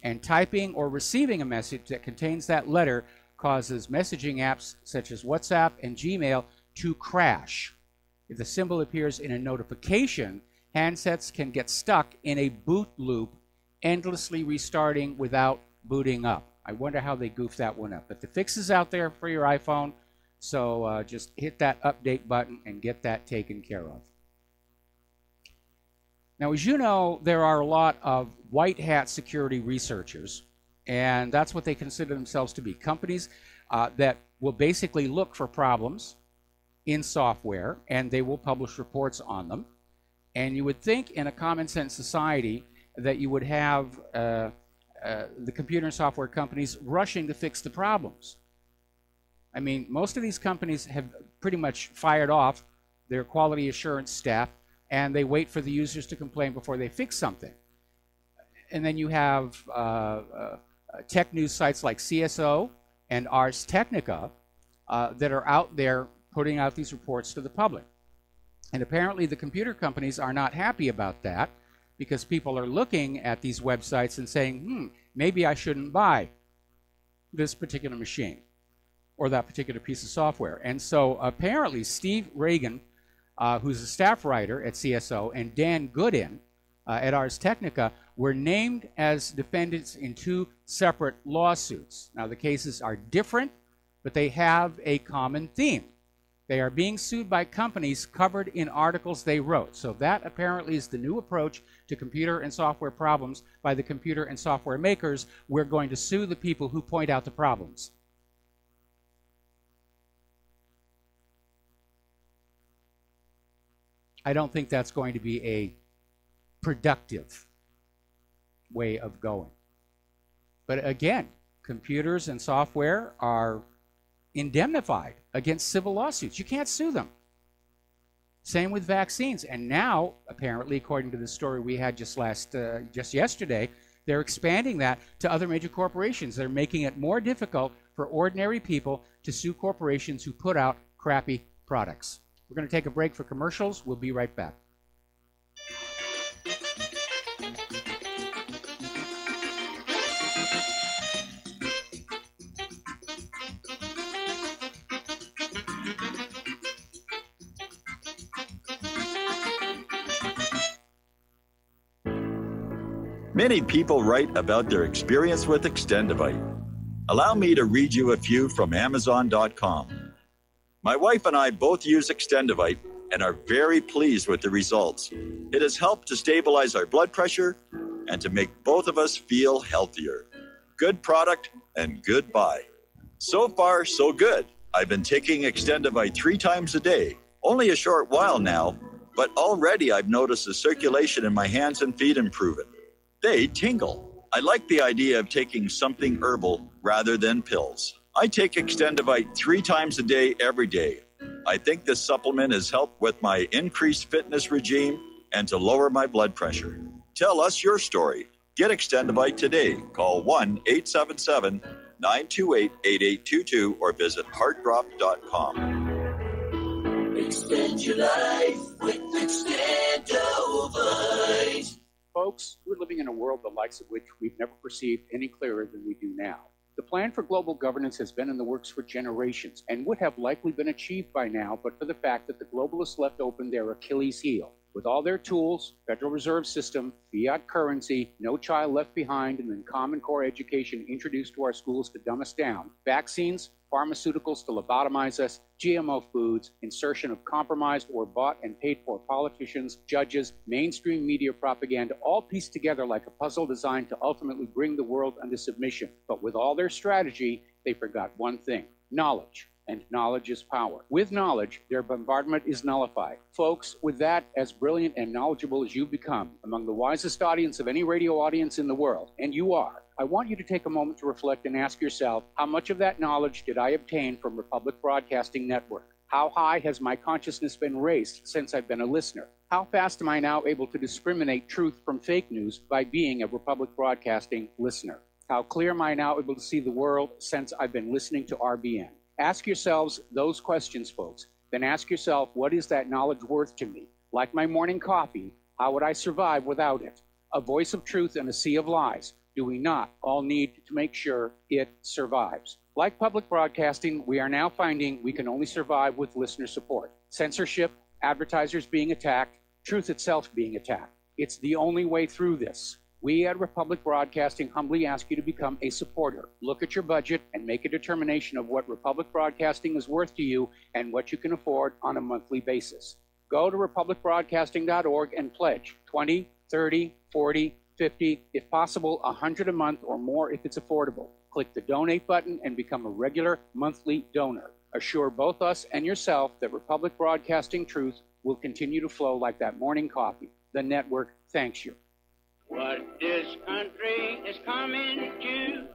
And typing or receiving a message that contains that letter causes messaging apps such as WhatsApp and Gmail to crash. If the symbol appears in a notification, handsets can get stuck in a boot loop, endlessly restarting without booting up. I wonder how they goofed that one up. But the fix is out there for your iPhone, so just hit that update button and get that taken care of. Now, as you know, there are a lot of white hat security researchers, and that's what they consider themselves to be. Companies that will basically look for problems in software, and they will publish reports on them. And you would think in a common sense society that you would have the computer and software companies rushing to fix the problems. I mean, most of these companies have pretty much fired off their quality assurance staff, and they wait for the users to complain before they fix something. And then you have tech news sites like CSO and Ars Technica that are out there putting out these reports to the public. And apparently the computer companies are not happy about that, because people are looking at these websites and saying, maybe I shouldn't buy this particular machine. or that particular piece of software. And so apparently Steve Reagan, who's a staff writer at CSO, and Dan Goodin at Ars Technica were named as defendants in 2 separate lawsuits. Now, the cases are different, but they have a common theme. They are being sued by companies covered in articles they wrote. So that apparently is the new approach to computer and software problems by the computer and software makers. We're going to sue the people who point out the problems. I don't think that's going to be a productive way of going. But again, computers and software are indemnified against civil lawsuits. You can't sue them. Same with vaccines. And now, apparently, according to the story we had just yesterday, they're expanding that to other major corporations. They're making it more difficult for ordinary people to sue corporations who put out crappy products. We're going to take a break for commercials. We'll be right back. Many people write about their experience with Extendivite. Allow me to read you a few from Amazon.com. My wife and I both use Extendivite and are very pleased with the results. It has helped to stabilize our blood pressure and to make both of us feel healthier. Good product and good buy. So far, so good. I've been taking Extendivite 3 times a day, only a short while now, but already I've noticed the circulation in my hands and feet improving. They tingle. I like the idea of taking something herbal rather than pills. I take Extendivite 3 times a day, every day. I think this supplement has helped with my increased fitness regime and to lower my blood pressure. Tell us your story. Get Extendivite today. Call 1-877-928-8822 or visit heartdrop.com. Extend your life with Extendivite. Folks, we're living in a world the likes of which we've never perceived any clearer than we do now. The plan for global governance has been in the works for generations and would have likely been achieved by now, but for the fact that the globalists left open their Achilles heel. With all their tools, Federal Reserve System, fiat currency, no child left behind, and then Common Core education introduced to our schools to dumb us down, vaccines, pharmaceuticals to lobotomize us, GMO foods, insertion of compromised or bought and paid for politicians, judges, mainstream media propaganda, all pieced together like a puzzle designed to ultimately bring the world under submission. But with all their strategy, they forgot one thing: knowledge. And knowledge is power. With knowledge, their bombardment is nullified. Folks, with that, as brilliant and knowledgeable as you become, among the wisest audience of any radio audience in the world, and you are, I want you to take a moment to reflect and ask yourself, how much of that knowledge did I obtain from Republic Broadcasting Network? How high has my consciousness been raised since I've been a listener? How fast am I now able to discriminate truth from fake news by being a Republic Broadcasting listener? How clear am I now able to see the world since I've been listening to RBN? Ask yourselves those questions, folks. Then ask yourself, what is that knowledge worth to me? Like my morning coffee, how would I survive without it? A voice of truth in a sea of lies. Do we not all need to make sure it survives? Like public broadcasting, we are now finding we can only survive with listener support. Censorship, advertisers being attacked, truth itself being attacked. It's the only way through this. We at Republic Broadcasting humbly ask you to become a supporter. Look at your budget and make a determination of what Republic Broadcasting is worth to you and what you can afford on a monthly basis. Go to republicbroadcasting.org and pledge $20, $30, $40, $50, if possible, $100 a month or more if it's affordable. Click the donate button and become a regular monthly donor. Assure both us and yourself that Republic Broadcasting truth will continue to flow like that morning coffee. The network thanks you. What this country is coming to,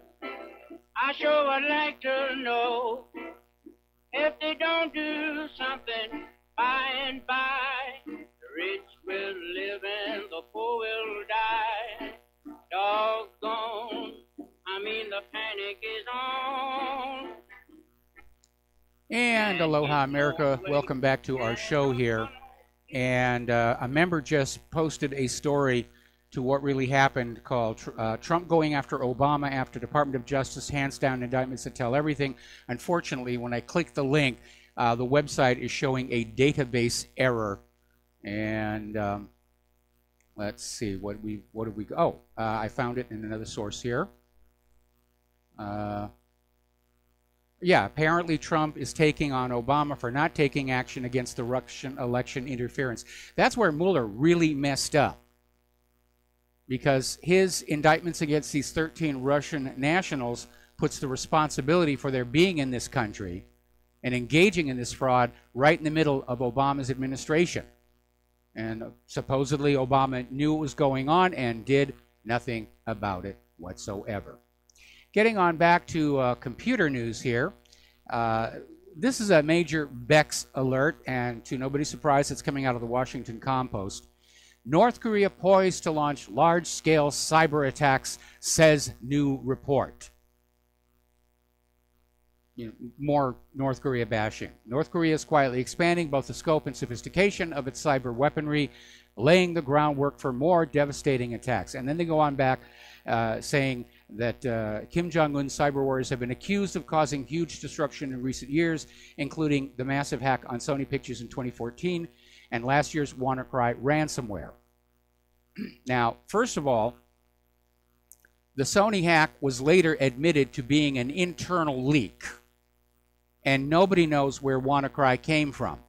I sure would like to know. If they don't do something by and by, the rich will live and the poor will die. Doggone, I mean the panic is on. And aloha, America. Welcome back to our show here. And a member just posted a story to What Really Happened, called Trump Going After Obama After Department of Justice Hands Down Indictments That Tell Everything. Unfortunately, when I click the link, the website is showing a database error. And let's see, what did we go? Oh, I found it in another source here. Yeah, apparently Trump is taking on Obama for not taking action against the Russian election interference. That's where Mueller really messed up, because his indictments against these 13 Russian nationals puts the responsibility for their being in this country and engaging in this fraud right in the middle of Obama's administration. And supposedly Obama knew what was going on and did nothing about it whatsoever. Getting on back to computer news here. This is a major Bex alert, and to nobody's surprise, it's coming out of the Washington Compost. North Korea poised to launch large-scale cyber attacks, says new report. You know, more North Korea bashing. North Korea is quietly expanding both the scope and sophistication of its cyber weaponry, laying the groundwork for more devastating attacks. And then they go on back saying that Kim Jong-un's cyber warriors have been accused of causing huge disruption in recent years, including the massive hack on Sony Pictures in 2014 and last year's WannaCry ransomware. Now, first of all, the Sony hack was later admitted to being an internal leak, and nobody knows where WannaCry came from.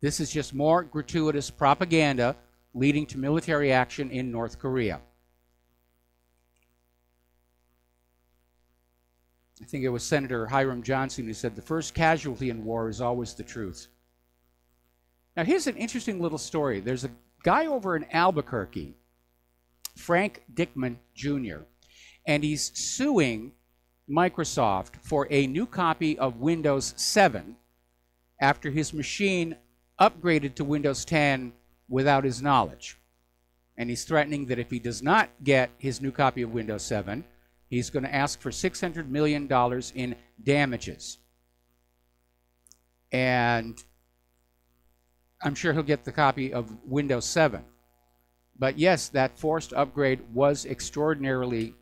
This is just more gratuitous propaganda leading to military action in North Korea. I think it was Senator Hiram Johnson who said the first casualty in war is always the truth. Now, here's an interesting little story. There's a guy over in Albuquerque, Frank Dickman Jr., and he's suing Microsoft for a new copy of Windows 7 after his machine upgraded to Windows 10 without his knowledge. And he's threatening that if he does not get his new copy of Windows 7, he's going to ask for $600 million in damages. And I'm sure he'll get the copy of Windows 7. But yes, that forced upgrade was extraordinarily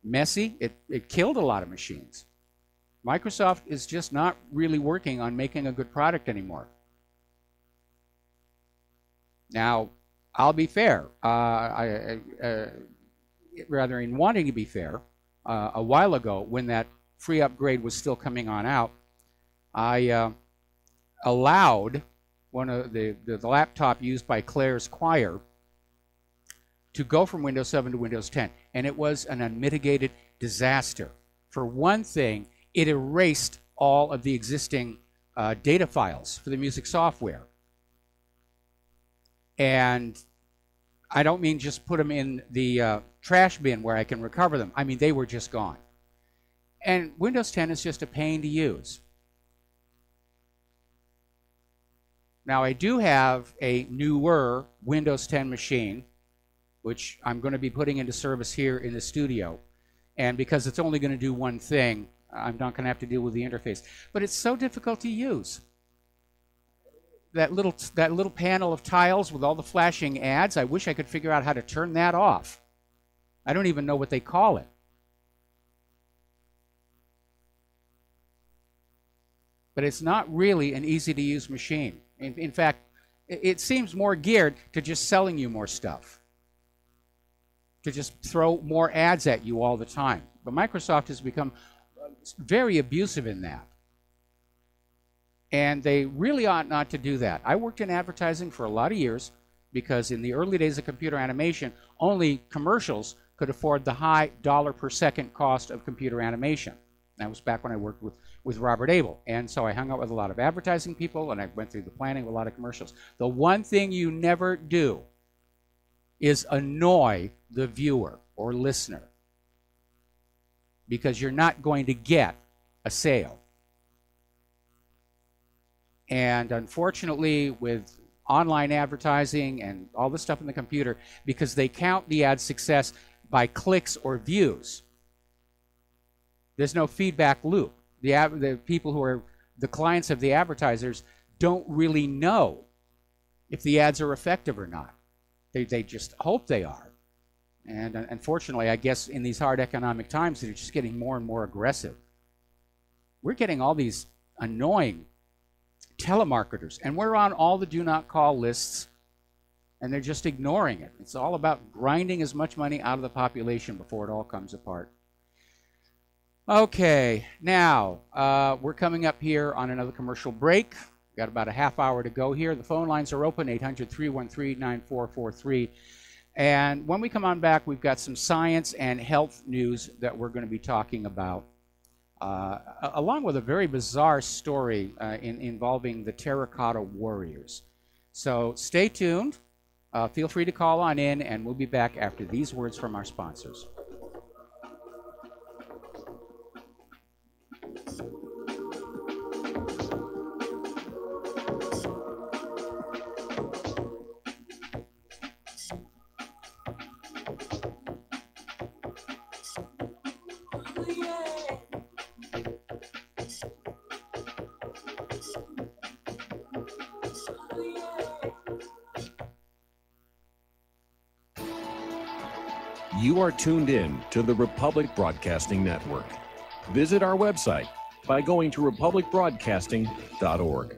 messy. It killed a lot of machines. Microsoft is just not really working on making a good product anymore. Now, I'll be fair. Rather, in wanting to be fair, a while ago when that free upgrade was still coming on out, I allowed one of the laptop used by Claire's choir to go from Windows 7 to Windows 10, and it was an unmitigated disaster. For one thing, it erased all of the existing data files for the music software. And I don't mean just put them in the trash bin where I can recover them. I mean, they were just gone. And Windows 10 is just a pain to use. Now, I do have a newer Windows 10 machine, which I'm going to be putting into service here in the studio. And because it's only going to do one thing, I'm not going to have to deal with the interface. But it's so difficult to use. That little panel of tiles with all the flashing ads, I wish I could figure out how to turn that off. I don't even know what they call it. But it's not really an easy-to-use machine. In fact, it seems more geared to just selling you more stuff, to just throw more ads at you all the time. But Microsoft has become very abusive in that. And they really ought not to do that. I worked in advertising for a lot of years because in the early days of computer animation, only commercials could afford the high dollar per second cost of computer animation. That was back when I worked with Robert Abel. And so I hung out with a lot of advertising people, and I went through the planning of a lot of commercials. The one thing you never do is annoy the viewer or listener, because you're not going to get a sale. And unfortunately, with online advertising and all this stuff in the computer, because they count the ad success by clicks or views, there's no feedback loop. The people who are the clients of the advertisers don't really know if the ads are effective or not. They just hope they are. And unfortunately, I guess in these hard economic times, they're just getting more and more aggressive. We're getting all these annoying telemarketers, and we're on all the do not call lists, and they're just ignoring it. It's all about grinding as much money out of the population before it all comes apart. Okay, now we're coming up here on another commercial break. We've got about a half hour to go here. The phone lines are open, 800-313-9443. And when we come on back, we've got some science and health news that we're going to be talking about, along with a very bizarre story involving the terracotta warriors. So stay tuned. Feel free to call on in, and we'll be back after these words from our sponsors. You are tuned in to the Republic Broadcasting Network. Visit our website by going to republicbroadcasting.org.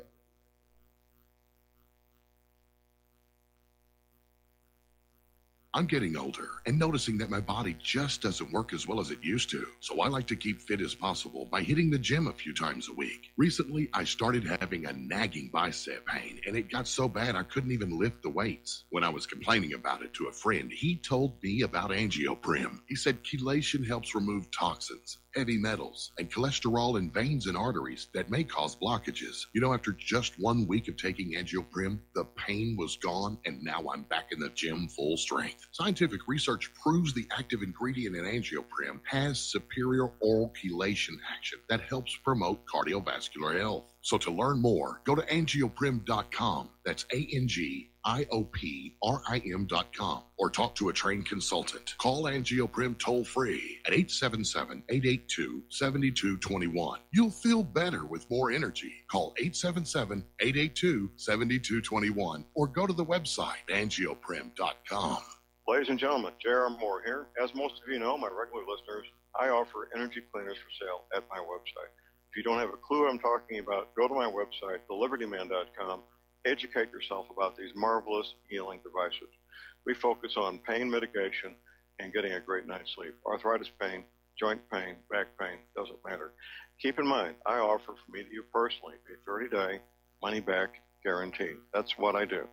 I'm getting older and noticing that my body just doesn't work as well as it used to. So I like to keep fit as possible by hitting the gym a few times a week. Recently, I started having a nagging bicep pain, and it got so bad I couldn't even lift the weights. When I was complaining about it to a friend, he told me about Angioprim. He said chelation helps remove toxins, heavy metals, and cholesterol in veins and arteries that may cause blockages. You know, after just 1 week of taking Angioprim, the pain was gone, and now I'm back in the gym full strength. Scientific research proves the active ingredient in Angioprim has superior oral chelation action that helps promote cardiovascular health. So to learn more, go to angioprim.com. That's ANGIOPRIM.com, or talk to a trained consultant. Call Angioprim toll-free at 877-882-7221. You'll feel better with more energy. Call 877-882-7221, or go to the website angioprim.com. Ladies and gentlemen, J.R. Moore here. As most of you know, my regular listeners, I offer energy cleaners for sale at my website. If you don't have a clue what I'm talking about, go to my website, thelibertyman.com. Educate yourself about these marvelous healing devices. We focus on pain mitigation and getting a great night's sleep. Arthritis pain, joint pain, back pain, doesn't matter. Keep in mind, I offer from me to you personally a 30-day money-back guarantee. That's what I do.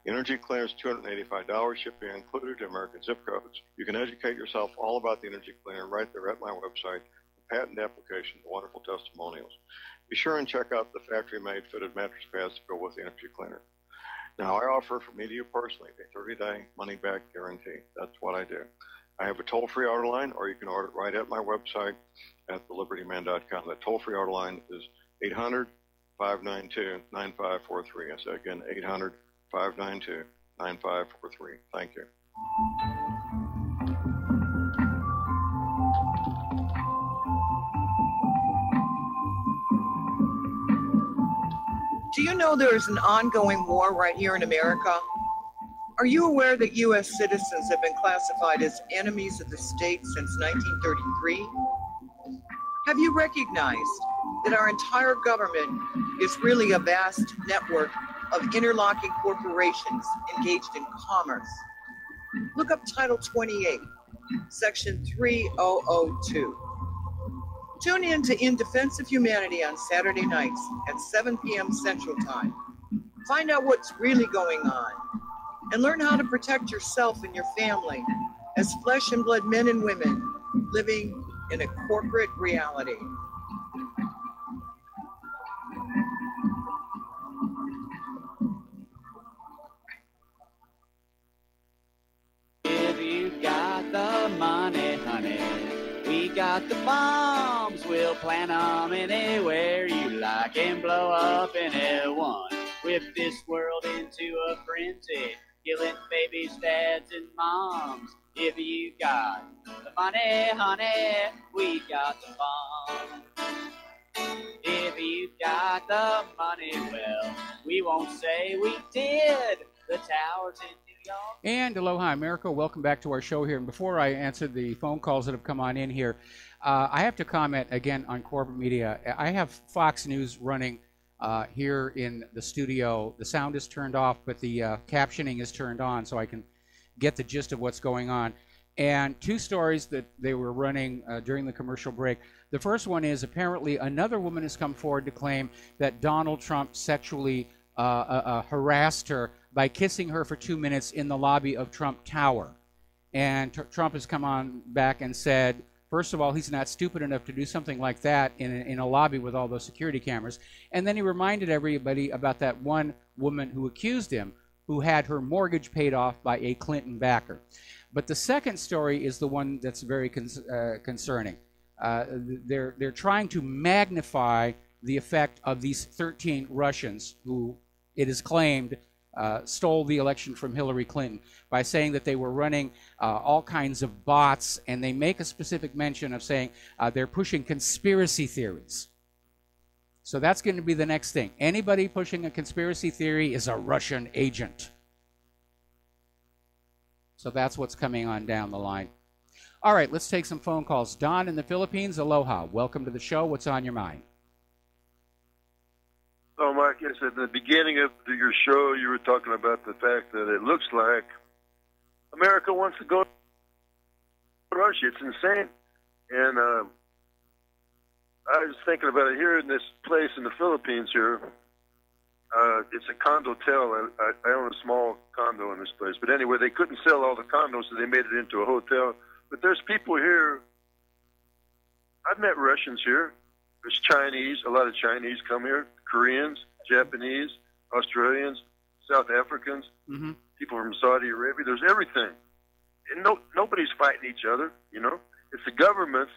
Energy cleaners, $285, shipping included to American zip codes. You can educate yourself all about the energy cleaner right there at my website. The patent application, the wonderful testimonials. Be sure and check out the factory-made fitted mattress pads to go with the energy cleaner. Now, I offer from me to you personally a 30-day money-back guarantee. That's what I do. I have a toll-free order line, or you can order it right at my website at thelibertyman.com. That toll-free order line is 800-592-9543. I say again, 800-592-9543. Thank you. Do you know there is an ongoing war right here in America? Are you aware that U.S. citizens have been classified as enemies of the state since 1933? Have you recognized that our entire government is really a vast network of interlocking corporations engaged in commerce? Look up Title 28, Section 3002. Tune in to In Defense of Humanity on Saturday nights at 7 p.m. Central Time. Find out what's really going on and learn how to protect yourself and your family as flesh and blood men and women living in a corporate reality. If you got the money, honey, we got the bombs. We'll plant them anywhere you like and blow up anyone. Whip this world into a frenzy, killing babies, dads, and moms. If you got the money, honey, we got the bomb. If you got the money, well, we won't say we did. The towers in New And aloha, America. Welcome back to our show here. And before I answer the phone calls that have come on in here, I have to comment again on corporate media. I have Fox News running here in the studio. The sound is turned off, but the captioning is turned on so I can get the gist of what's going on. And two stories that they were running during the commercial break. The first one is apparently another woman has come forward to claim that Donald Trump sexually harassed her by kissing her for 2 minutes in the lobby of Trump Tower. And Trump has come on back and said, first of all, he's not stupid enough to do something like that in a lobby with all those security cameras. And then he reminded everybody about that one woman who accused him, who had her mortgage paid off by a Clinton backer. But the second story is the one that's very concerning. They're trying to magnify the effect of these 13 Russians who, it is claimed, stole the election from Hillary Clinton by saying that they were running all kinds of bots, and they make a specific mention of saying they're pushing conspiracy theories. So that's going to be the next thing. Anybody pushing a conspiracy theory is a Russian agent. So that's what's coming on down the line. All right, let's take some phone calls. Don in the Philippines, aloha. Welcome to the show. What's on your mind? Oh, Mike, yes, at the beginning of your show, you were talking about the fact that it looks like America wants to go to Russia. It's insane. And I was thinking about it here in this place in the Philippines here. It's a condo-tel. I own a small condo in this place. But anyway, they couldn't sell all the condos, so they made it into a hotel. But there's people here. I've met Russians here. There's Chinese. A lot of Chinese come here. Koreans, Japanese, Australians, South Africans, people from Saudi Arabia. There's everything. And nobody's fighting each other, you know. It's the governments,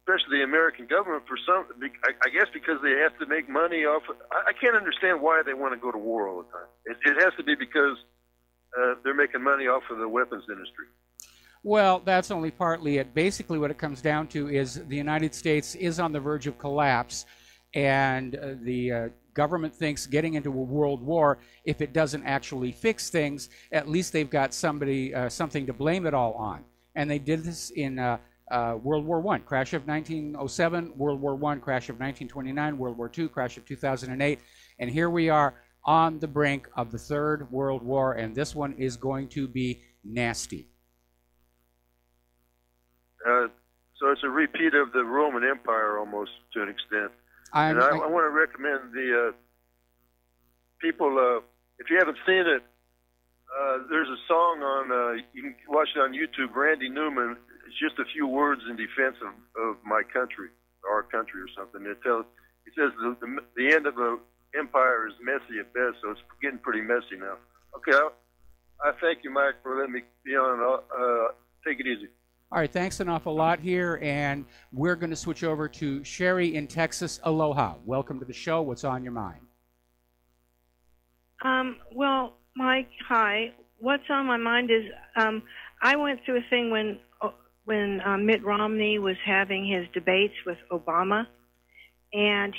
especially the American government, for some, I guess because they have to make money off. I can't understand why they want to go to war all the time. It has to be because they're making money off of the weapons industry. Well, that's only partly it. Basically, what it comes down to is the United States is on the verge of collapse, and the government thinks getting into a world war, if it doesn't actually fix things, at least they've got somebody, something to blame it all on. And they did this in World War I, crash of 1907, World War I, crash of 1929, World War II, crash of 2008. And here we are on the brink of the Third World War, and this one is going to be nasty. So it's a repeat of the Roman Empire almost to an extent. I want to recommend the people, if you haven't seen it, there's a song on, you can watch it on YouTube, Randy Newman. It's just a few words in defense of my country, our country or something. He says the end of the empire is messy at best, so it's getting pretty messy now. Okay, I thank you, Mike, for letting me be on. Take it easy. All right, thanks an awful lot here, and we're going to switch over to Sherry in Texas. Aloha. Welcome to the show. What's on your mind? Well, Mike, hi. What's on my mind is I went through a thing when Mitt Romney was having his debates with Obama, and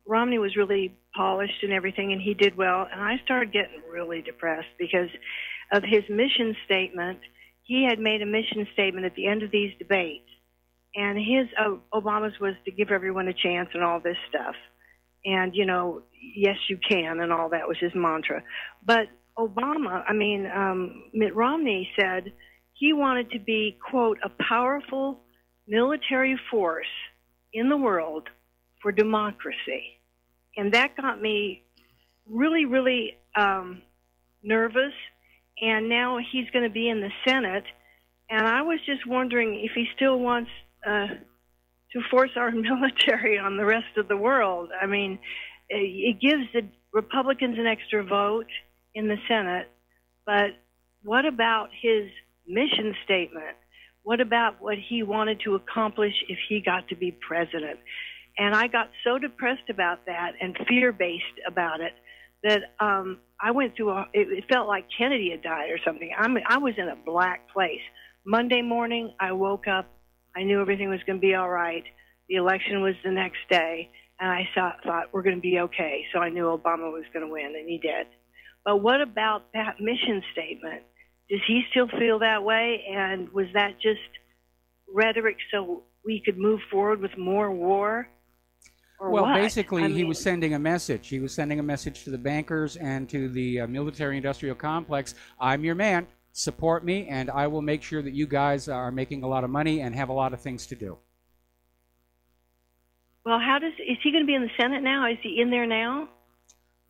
Romney was really polished and everything, and he did well, and I started getting really depressed because of his mission statement. He had made a mission statement at the end of these debates, and Obama's was to give everyone a chance and all this stuff. And, you know, yes, you can, and all that was his mantra. But Mitt Romney said he wanted to be, quote, a powerful military force in the world for democracy. And that got me really, really nervous. And now he's going to be in the Senate, and I was just wondering if he still wants to force our military on the rest of the world. I mean, it gives the Republicans an extra vote in the Senate, but what about his mission statement? What about what he wanted to accomplish if he got to be president? And I got so depressed about that and fear-based about it that I went through it felt like Kennedy had died or something. I was in a black place. Monday morning, I woke up. I knew everything was going to be all right. The election was the next day, and I thought we're going to be okay. So I knew Obama was going to win, and he did. But what about that mission statement? Does he still feel that way? And was that just rhetoric so we could move forward with more war? Or well, what? basically, he was sending a message. He was sending a message to the bankers and to the military-industrial complex. I'm your man. Support me, and I will make sure that you guys are making a lot of money and have a lot of things to do. Well, is he going to be in the Senate now? Is he in there now?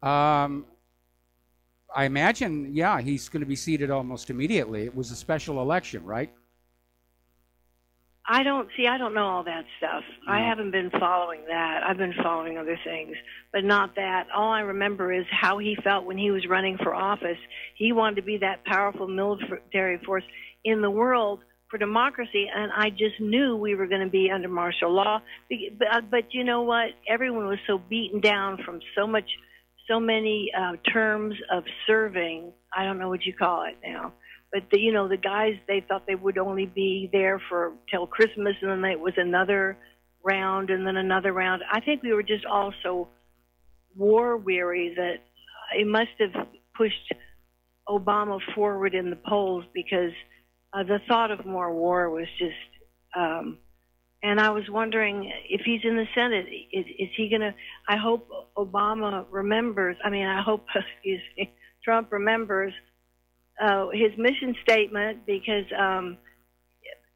I imagine, yeah, he's going to be seated almost immediately. It was a special election, right? I don't know all that stuff. No. I haven't been following that. I've been following other things, but not that. All I remember is how he felt when he was running for office. He wanted to be that powerful military force in the world for democracy, and I just knew we were going to be under martial law. But you know what? Everyone was so beaten down from so many terms of serving. I don't know what you call it now. But the guys, they thought they would only be there till Christmas, and then it was another round, and then another round. I think we were just all so war weary that it must have pushed Obama forward in the polls, because the thought of more war was just. And I was wondering if he's in the Senate, is he going to? I hope Obama remembers. I hope Trump remembers his mission statement, because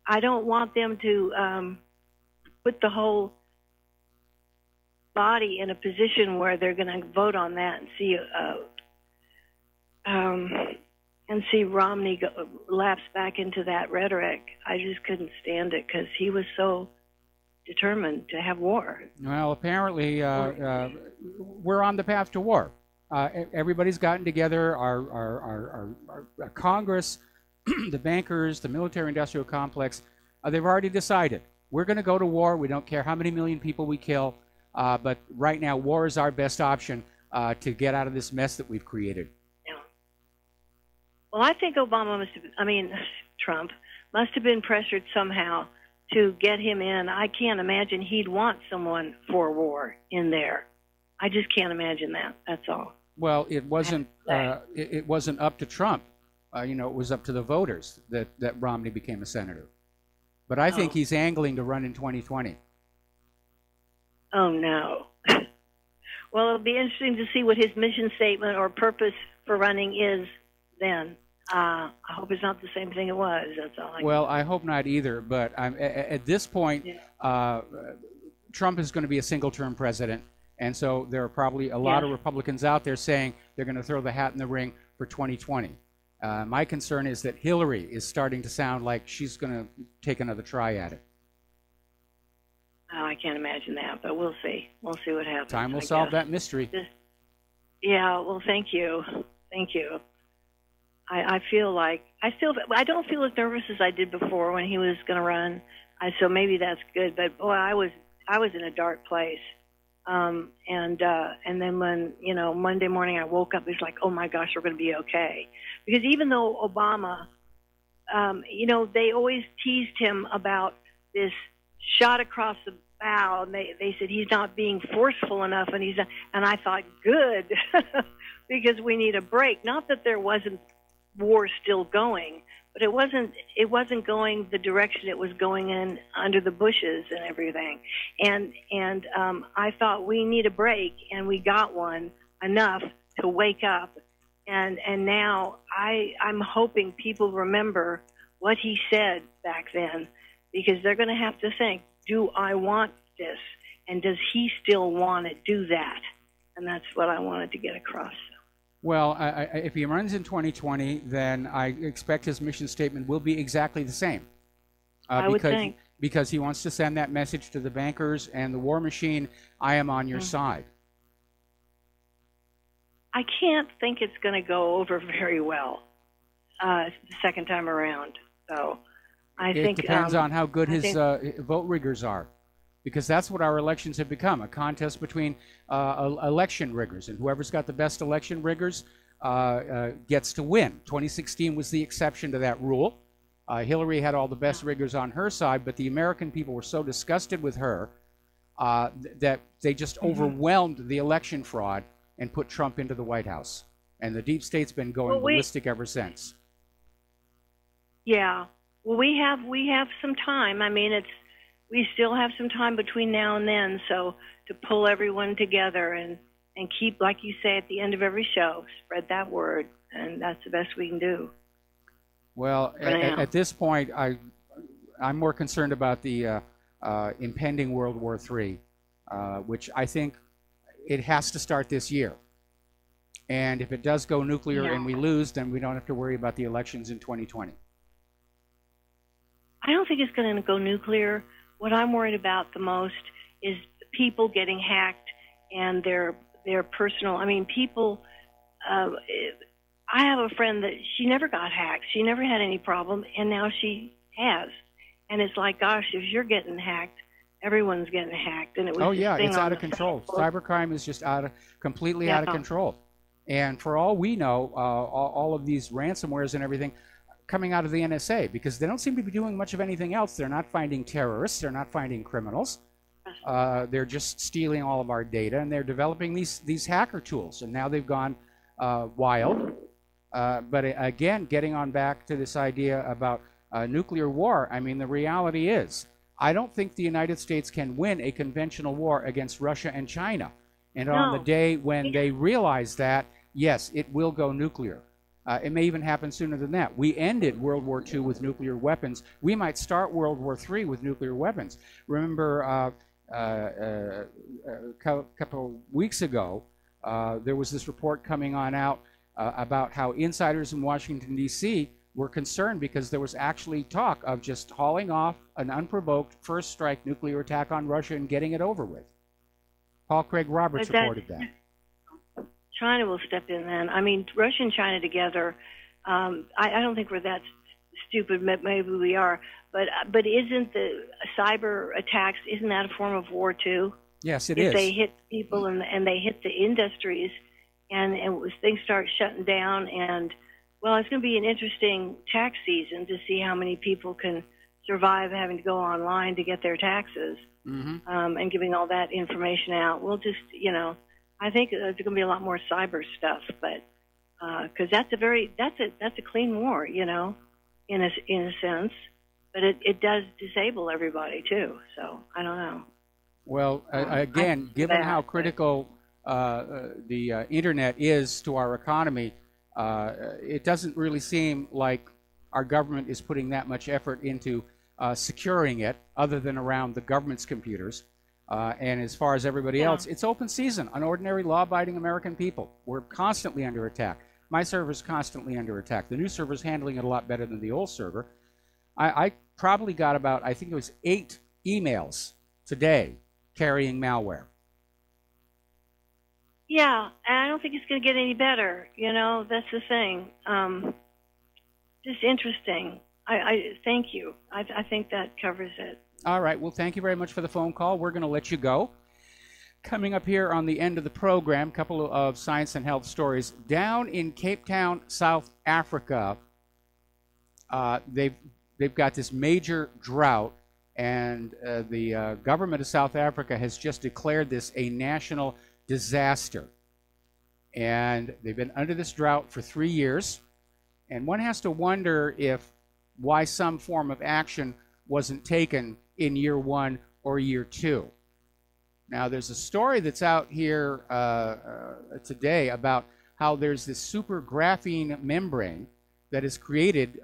I don't want them to put the whole body in a position where they're going to vote on that and see Romney lapse back into that rhetoric. I just couldn't stand it, because he was so determined to have war. Well, apparently we're on the path to war. Everybody's gotten together, our Congress, the bankers, the military-industrial complex. They've already decided. We're going to go to war. We don't care how many million people we kill. But right now, war is our best option to get out of this mess that we've created. Yeah. Well, I think Trump must have been pressured somehow to get him in. I can't imagine he'd want someone for war in there. I just can't imagine that. That's all. Well, it wasn't. It wasn't up to Trump. It was up to the voters that Romney became a senator. But I think he's angling to run in 2020. Oh no. Well, it'll be interesting to see what his mission statement or purpose for running is then. I hope it's not the same thing it was. That's all. I hope not either. But at this point, Trump is going to be a single-term president. And so there are probably a lot of Republicans out there saying they're going to throw the hat in the ring for 2020. My concern is that Hillary is starting to sound like she's going to take another try at it. Oh, I can't imagine that, but we'll see. We'll see what happens. Time will solve that mystery. Well, thank you. Thank you. I don't feel as nervous as I did before when he was going to run. So maybe that's good. But boy, I was in a dark place. And then when, Monday morning I woke up, it's like, oh my gosh, we're going to be okay. Because even though Obama, they always teased him about this shot across the bow, and they said he's not being forceful enough, and I thought, good, because we need a break. Not that there wasn't war still going, but it wasn't going the direction it was going in under the Bushes and everything. And I thought we need a break, and we got one enough to wake up. And now I'm hoping people remember what he said back then, because they're going to have to think, do I want this? And does he still want to do that? And that's what I wanted to get across. Well, if he runs in 2020, then I expect his mission statement will be exactly the same. I would think. Because he wants to send that message to the bankers and the war machine, I am on your side. I can't think it's going to go over very well the second time around. So I think it depends on how good his vote riggers are. Because that's what our elections have become, a contest between election riggers. And whoever's got the best election riggers gets to win. 2016 was the exception to that rule. Hillary had all the best riggers on her side, but the American people were so disgusted with her that they just overwhelmed the election fraud and put Trump into the White House. And the deep state's been going ballistic ever since. Yeah. Well, we have some time. I mean, we still have some time between now and then, so to pull everyone together and keep, like you say at the end of every show, spread that word, and that's the best we can do. Well, at this point, I'm more concerned about the impending World War III, which I think it has to start this year. And if it does go nuclear and we lose, then we don't have to worry about the elections in 2020. I don't think it's going to go nuclear. What I'm worried about the most is people getting hacked and their personal. I mean, people. I have a friend that she never got hacked. She never had any problem, and now she has. And it's like, gosh, if you're getting hacked, everyone's getting hacked. And it was. Oh yeah, it's out of control. Cybercrime is just completely out of control. And for all we know, all of these ransomwares and everything coming out of the NSA, because they don't seem to be doing much of anything else. They're not finding terrorists. They're not finding criminals. They're just stealing all of our data, and they're developing these hacker tools. And now they've gone wild. But again, getting on back to this idea about nuclear war, I mean, the reality is, I don't think the United States can win a conventional war against Russia and China. And on the day when they realize that, yes, it will go nuclear. It may even happen sooner than that. We ended World War II with nuclear weapons. We might start World War III with nuclear weapons. Remember, a couple of weeks ago, there was this report coming on out about how insiders in Washington, D.C. were concerned because there was actually talk of just hauling off an unprovoked first strike nuclear attack on Russia and getting it over with. Paul Craig Roberts reported that. China will step in then. I mean, Russia and China together, I don't think we're that stupid. Maybe we are. But isn't the cyber attacks, isn't that a form of war too? Yes, it is. is. If they hit people and they hit the industries and things start shutting down, and, well, it's going to be an interesting tax season to see how many people can survive having to go online to get their taxes. And giving all that information out. We'll just, I think there's going to be a lot more cyber stuff, but because that's a clean war, in a sense, but it does disable everybody too. So I don't know. Well, again, given how critical the internet is to our economy, it doesn't really seem like our government is putting that much effort into securing it, other than around the government's computers. And as far as everybody else, it's open season on ordinary law-abiding American people. We're constantly under attack. My server's constantly under attack. The new server's handling it a lot better than the old server. I probably got about, I think it was 8 emails today carrying malware. Yeah, and I don't think it's going to get any better. That's the thing. Just interesting. I thank you. I think that covers it. All right. Well, thank you very much for the phone call. We're going to let you go. Coming up here on the end of the program, a couple of science and health stories. Down in Cape Town, South Africa, they've got this major drought, and the government of South Africa has just declared this a national disaster. And they've been under this drought for 3 years. And one has to wonder why some form of action wasn't taken in year 1 or year 2. Now, there's a story that's out here today about how there's this super graphene membrane that has created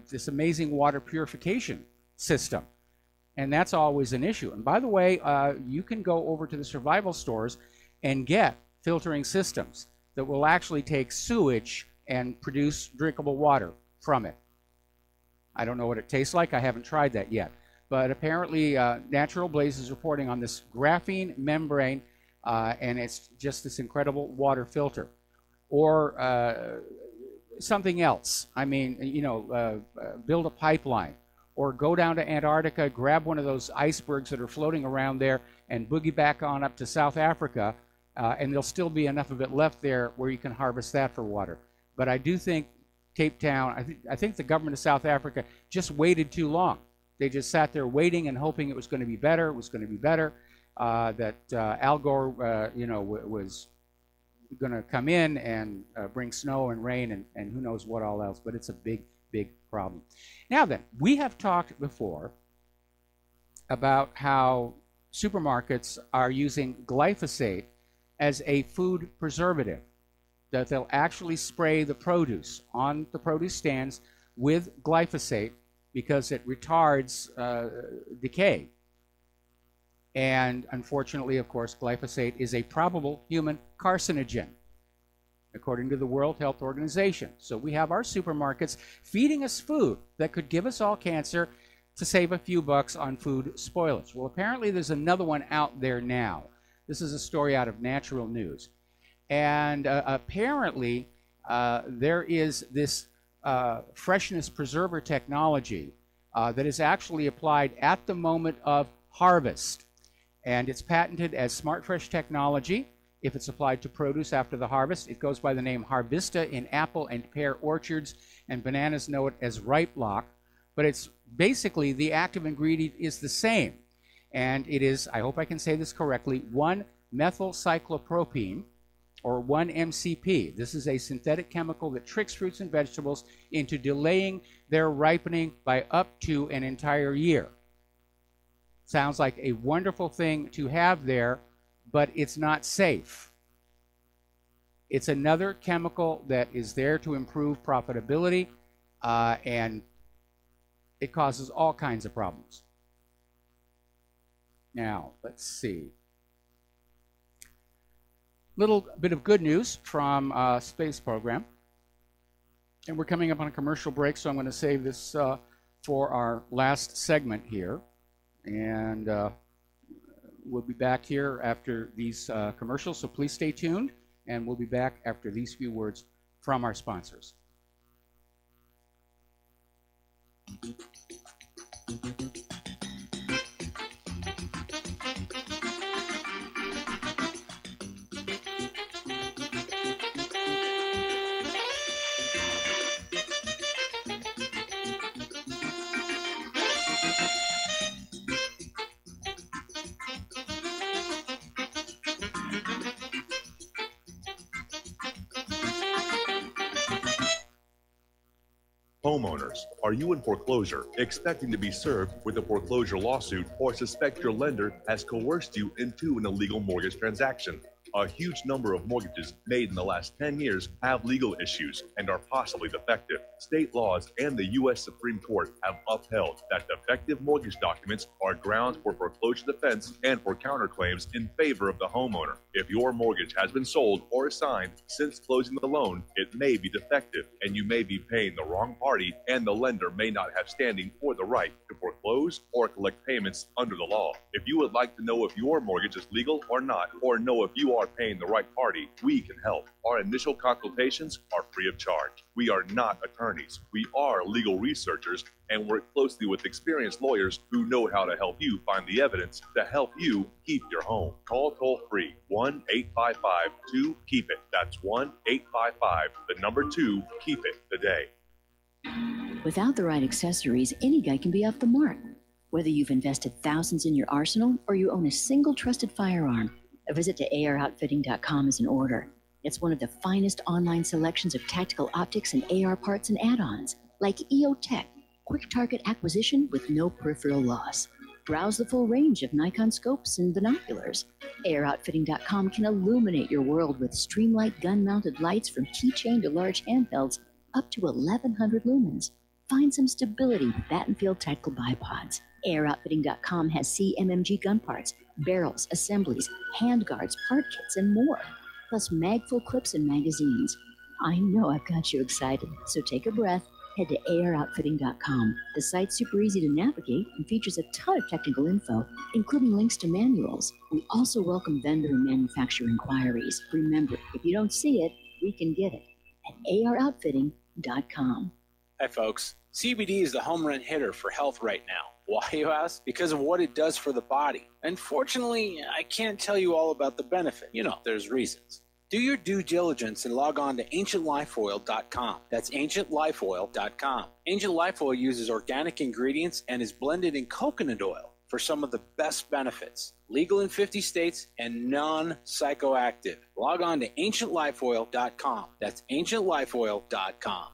this amazing water purification system. And that's always an issue. And by the way, you can go over to the survival stores and get filtering systems that will actually take sewage and produce drinkable water from it. I don't know what it tastes like. I haven't tried that yet. But apparently Natural Blaze is reporting on this graphene membrane, and it's just this incredible water filter. Or something else. I mean, build a pipeline. Or go down to Antarctica, grab one of those icebergs that are floating around there, and boogie back on up to South Africa, and there'll still be enough of it left there where you can harvest that for water. But I do think Cape Town, I think the government of South Africa just waited too long. They just sat there waiting and hoping it was going to be better. It was going to be better. That Al Gore, was going to come in and bring snow and rain and who knows what all else, but it's a big, big problem. Now then, we have talked before about how supermarkets are using glyphosate as a food preservative, that they'll actually spray the produce on the produce stands with glyphosate because it retards decay. And unfortunately, of course, glyphosate is a probable human carcinogen, according to the World Health Organization. So we have our supermarkets feeding us food that could give us all cancer to save a few bucks on food spoilage. Well, apparently there's another one out there now. This is a story out of Natural News. And apparently there is this freshness preserver technology that is actually applied at the moment of harvest. And it's patented as Smart Fresh technology. If it's applied to produce after the harvest, it goes by the name Harvista in apple and pear orchards, and bananas know it as Ripe Lock. But it's basically, the active ingredient is the same. And it is, I hope I can say this correctly, 1-methylcyclopropene, or 1-MCP. This is a synthetic chemical that tricks fruits and vegetables into delaying their ripening by up to an entire year. Sounds like a wonderful thing to have there, but it's not safe. It's another chemical that is there to improve profitability, and it causes all kinds of problems. Now, let's see. Little bit of good news from space program. And we're coming up on a commercial break, so I'm going to save this for our last segment here. And we'll be back here after these commercials, so please stay tuned. And we'll be back after these few words from our sponsors. Homeowners, are you in foreclosure, expecting to be served with a foreclosure lawsuit, or suspect your lender has coerced you into an illegal mortgage transaction? A huge number of mortgages made in the last 10 years have legal issues and are possibly defective. State laws and the U.S. Supreme Court have upheld that defective mortgage documents are grounds for foreclosure defense and for counterclaims in favor of the homeowner. If your mortgage has been sold or assigned since closing the loan, it may be defective, and you may be paying the wrong party, and the lender may not have standing or the right to foreclose or collect payments under the law. If you would like to know if your mortgage is legal or not, or know if you are paying the right party, we can help. Our initial consultations are free of charge. We are not attorneys. We are legal researchers and work closely with experienced lawyers who know how to help you find the evidence to help you keep your home. Call toll-free 1-855-2-KEEP-IT. That's 1-855-2-KEEP-IT today. Without the right accessories, any guy can be off the mark. Whether you've invested thousands in your arsenal or you own a single trusted firearm, a visit to AROutfitting.com is in order. It's one of the finest online selections of tactical optics and AR parts and add-ons, like EOTech, quick target acquisition with no peripheral loss. Browse the full range of Nikon scopes and binoculars. AROutfitting.com can illuminate your world with Streamlight gun-mounted lights from keychain to large handhelds up to 1,100 lumens. Find some stability with Battenfield tactical bipods. AirOutfitting.com has CMMG gun parts, barrels, assemblies, handguards, part kits, and more, plus mag-full clips and magazines. I know I've got you excited, so take a breath. Head to AirOutfitting.com. The site's super easy to navigate and features a ton of technical info, including links to manuals. We also welcome vendor and manufacturer inquiries. Remember, if you don't see it, we can get it at AirOutfitting.com. Hi, folks. CBD is the home run hitter for health right now. Why, you ask? Because of what it does for the body. Unfortunately, I can't tell you all about the benefit. You know, there's reasons. Do your due diligence and log on to AncientLifeOil.com. That's AncientLifeOil.com. Ancient Life Oil uses organic ingredients and is blended in coconut oil. for some of the best benefits. Legal in 50 states and non-psychoactive. Log on to ancientlifeoil.com. That's ancientlifeoil.com.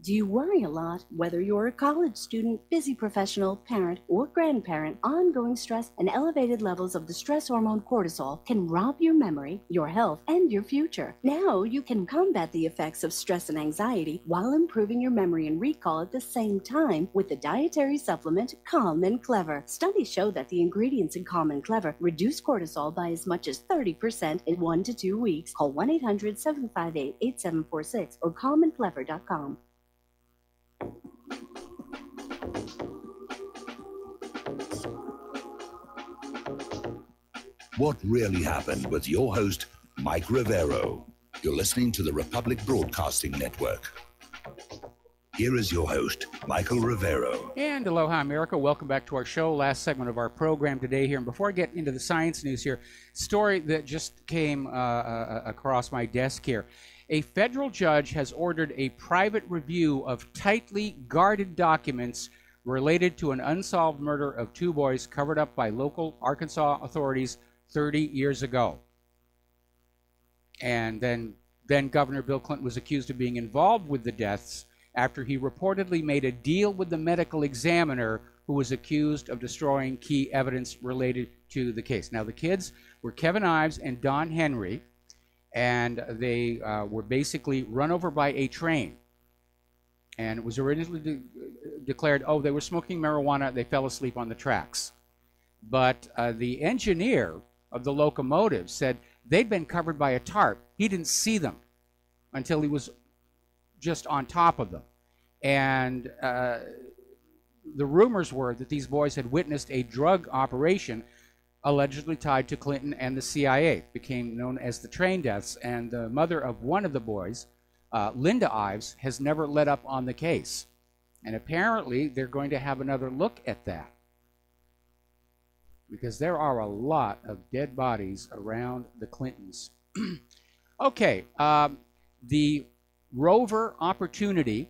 Do you worry a lot? Whether you're a college student, busy professional, parent, or grandparent, ongoing stress and elevated levels of the stress hormone cortisol can rob your memory, your health, and your future. Now you can combat the effects of stress and anxiety while improving your memory and recall at the same time with the dietary supplement Calm and Clever. Studies show that the ingredients in Calm and Clever reduce cortisol by as much as 30% in 1 to 2 weeks. Call 1-800-758-8746 or calmandclever.com. What really happened with your host, Mike Rivero. You're listening to the Republic Broadcasting Network. Here is your host, Michael Rivero. And aloha, America. Welcome back to our show. Last segment of our program today here. And before I get into the science news here, story that just came across my desk here. A federal judge has ordered a private review of tightly guarded documents related to an unsolved murder of 2 boys covered up by local Arkansas authorities 30 years ago. And then Governor Bill Clinton was accused of being involved with the deaths after he reportedly made a deal with the medical examiner who was accused of destroying key evidence related to the case. Now, the kids were Kevin Ives and Don Henry, and they were basically run over by a train. And it was originally declared, oh, they were smoking marijuana, they fell asleep on the tracks. But the engineer of the locomotive said they'd been covered by a tarp. He didn't see them until he was just on top of them. And the rumors were that these boys had witnessed a drug operation allegedly tied to Clinton and the CIA. It became known as the train deaths. And the mother of one of the boys, Linda Ives, has never let up on the case. And apparently they're going to have another look at that, because there are a lot of dead bodies around the Clintons. Okay, the rover Opportunity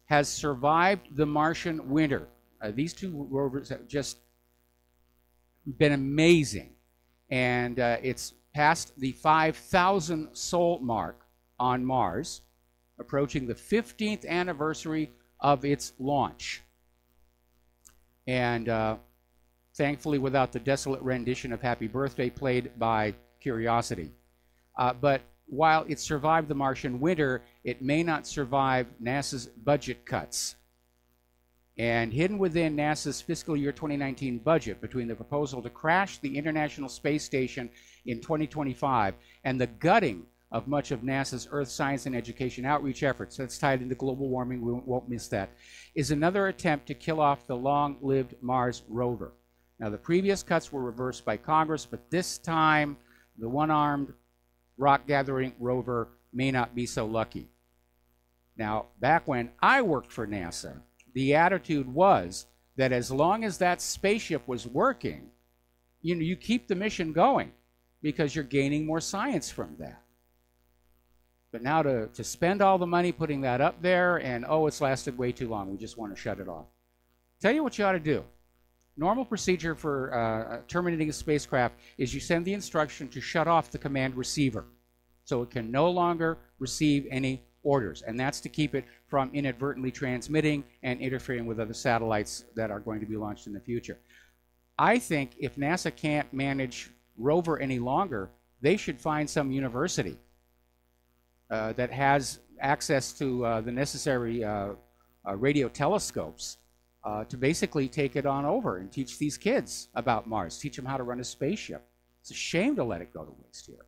has survived the Martian winter. These 2 rovers have just been amazing, and it's passed the 5,000 soul mark on Mars, approaching the 15th anniversary of its launch. And thankfully without the desolate rendition of Happy Birthday played by Curiosity. But while it survived the Martian winter, it may not survive NASA's budget cuts. And hidden within NASA's fiscal year 2019 budget, between the proposal to crash the International Space Station in 2025 and the gutting of much of NASA's Earth science and education outreach efforts, that's tied into global warming, we won't miss that, is another attempt to kill off the long-lived Mars rover. Now, the previous cuts were reversed by Congress, but this time the one-armed rock-gathering rover may not be so lucky. Now, back when I worked for NASA, the attitude was that as long as that spaceship was working, you keep the mission going because you're gaining more science from that. But now to spend all the money putting that up there and, oh, it's lasted way too long, we just want to shut it off. Tell you what you ought to do. Normal procedure for terminating a spacecraft is you send the instruction to shut off the command receiver so it can no longer receive any orders. And that's to keep it from inadvertently transmitting and interfering with other satellites that are going to be launched in the future. I think if NASA can't manage rover any longer, they should find some university that has access to the necessary radio telescopes to basically take it on over and teach these kids about Mars, teach them how to run a spaceship. It's a shame to let it go to waste here.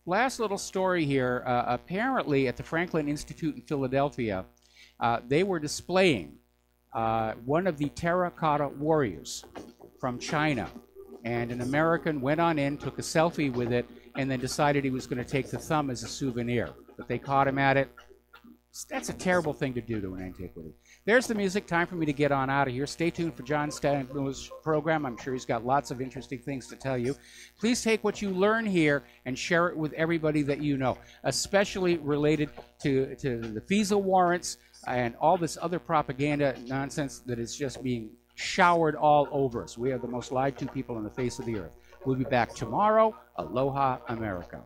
Last little story here. Apparently at the Franklin Institute in Philadelphia, they were displaying one of the terracotta warriors from China. And an American went on in, took a selfie with it, and then decided he was going to take the thumb as a souvenir. But they caught him at it. That's a terrible thing to do to an antiquity. There's the music. Time for me to get on out of here. Stay tuned for John Stagno's program. I'm sure he's got lots of interesting things to tell you. Please take what you learn here and share it with everybody that you know, especially related to the FISA warrants, and all this other propaganda nonsense that is just being showered all over us. We are the most lied to people on the face of the earth. We'll be back tomorrow. Aloha, America.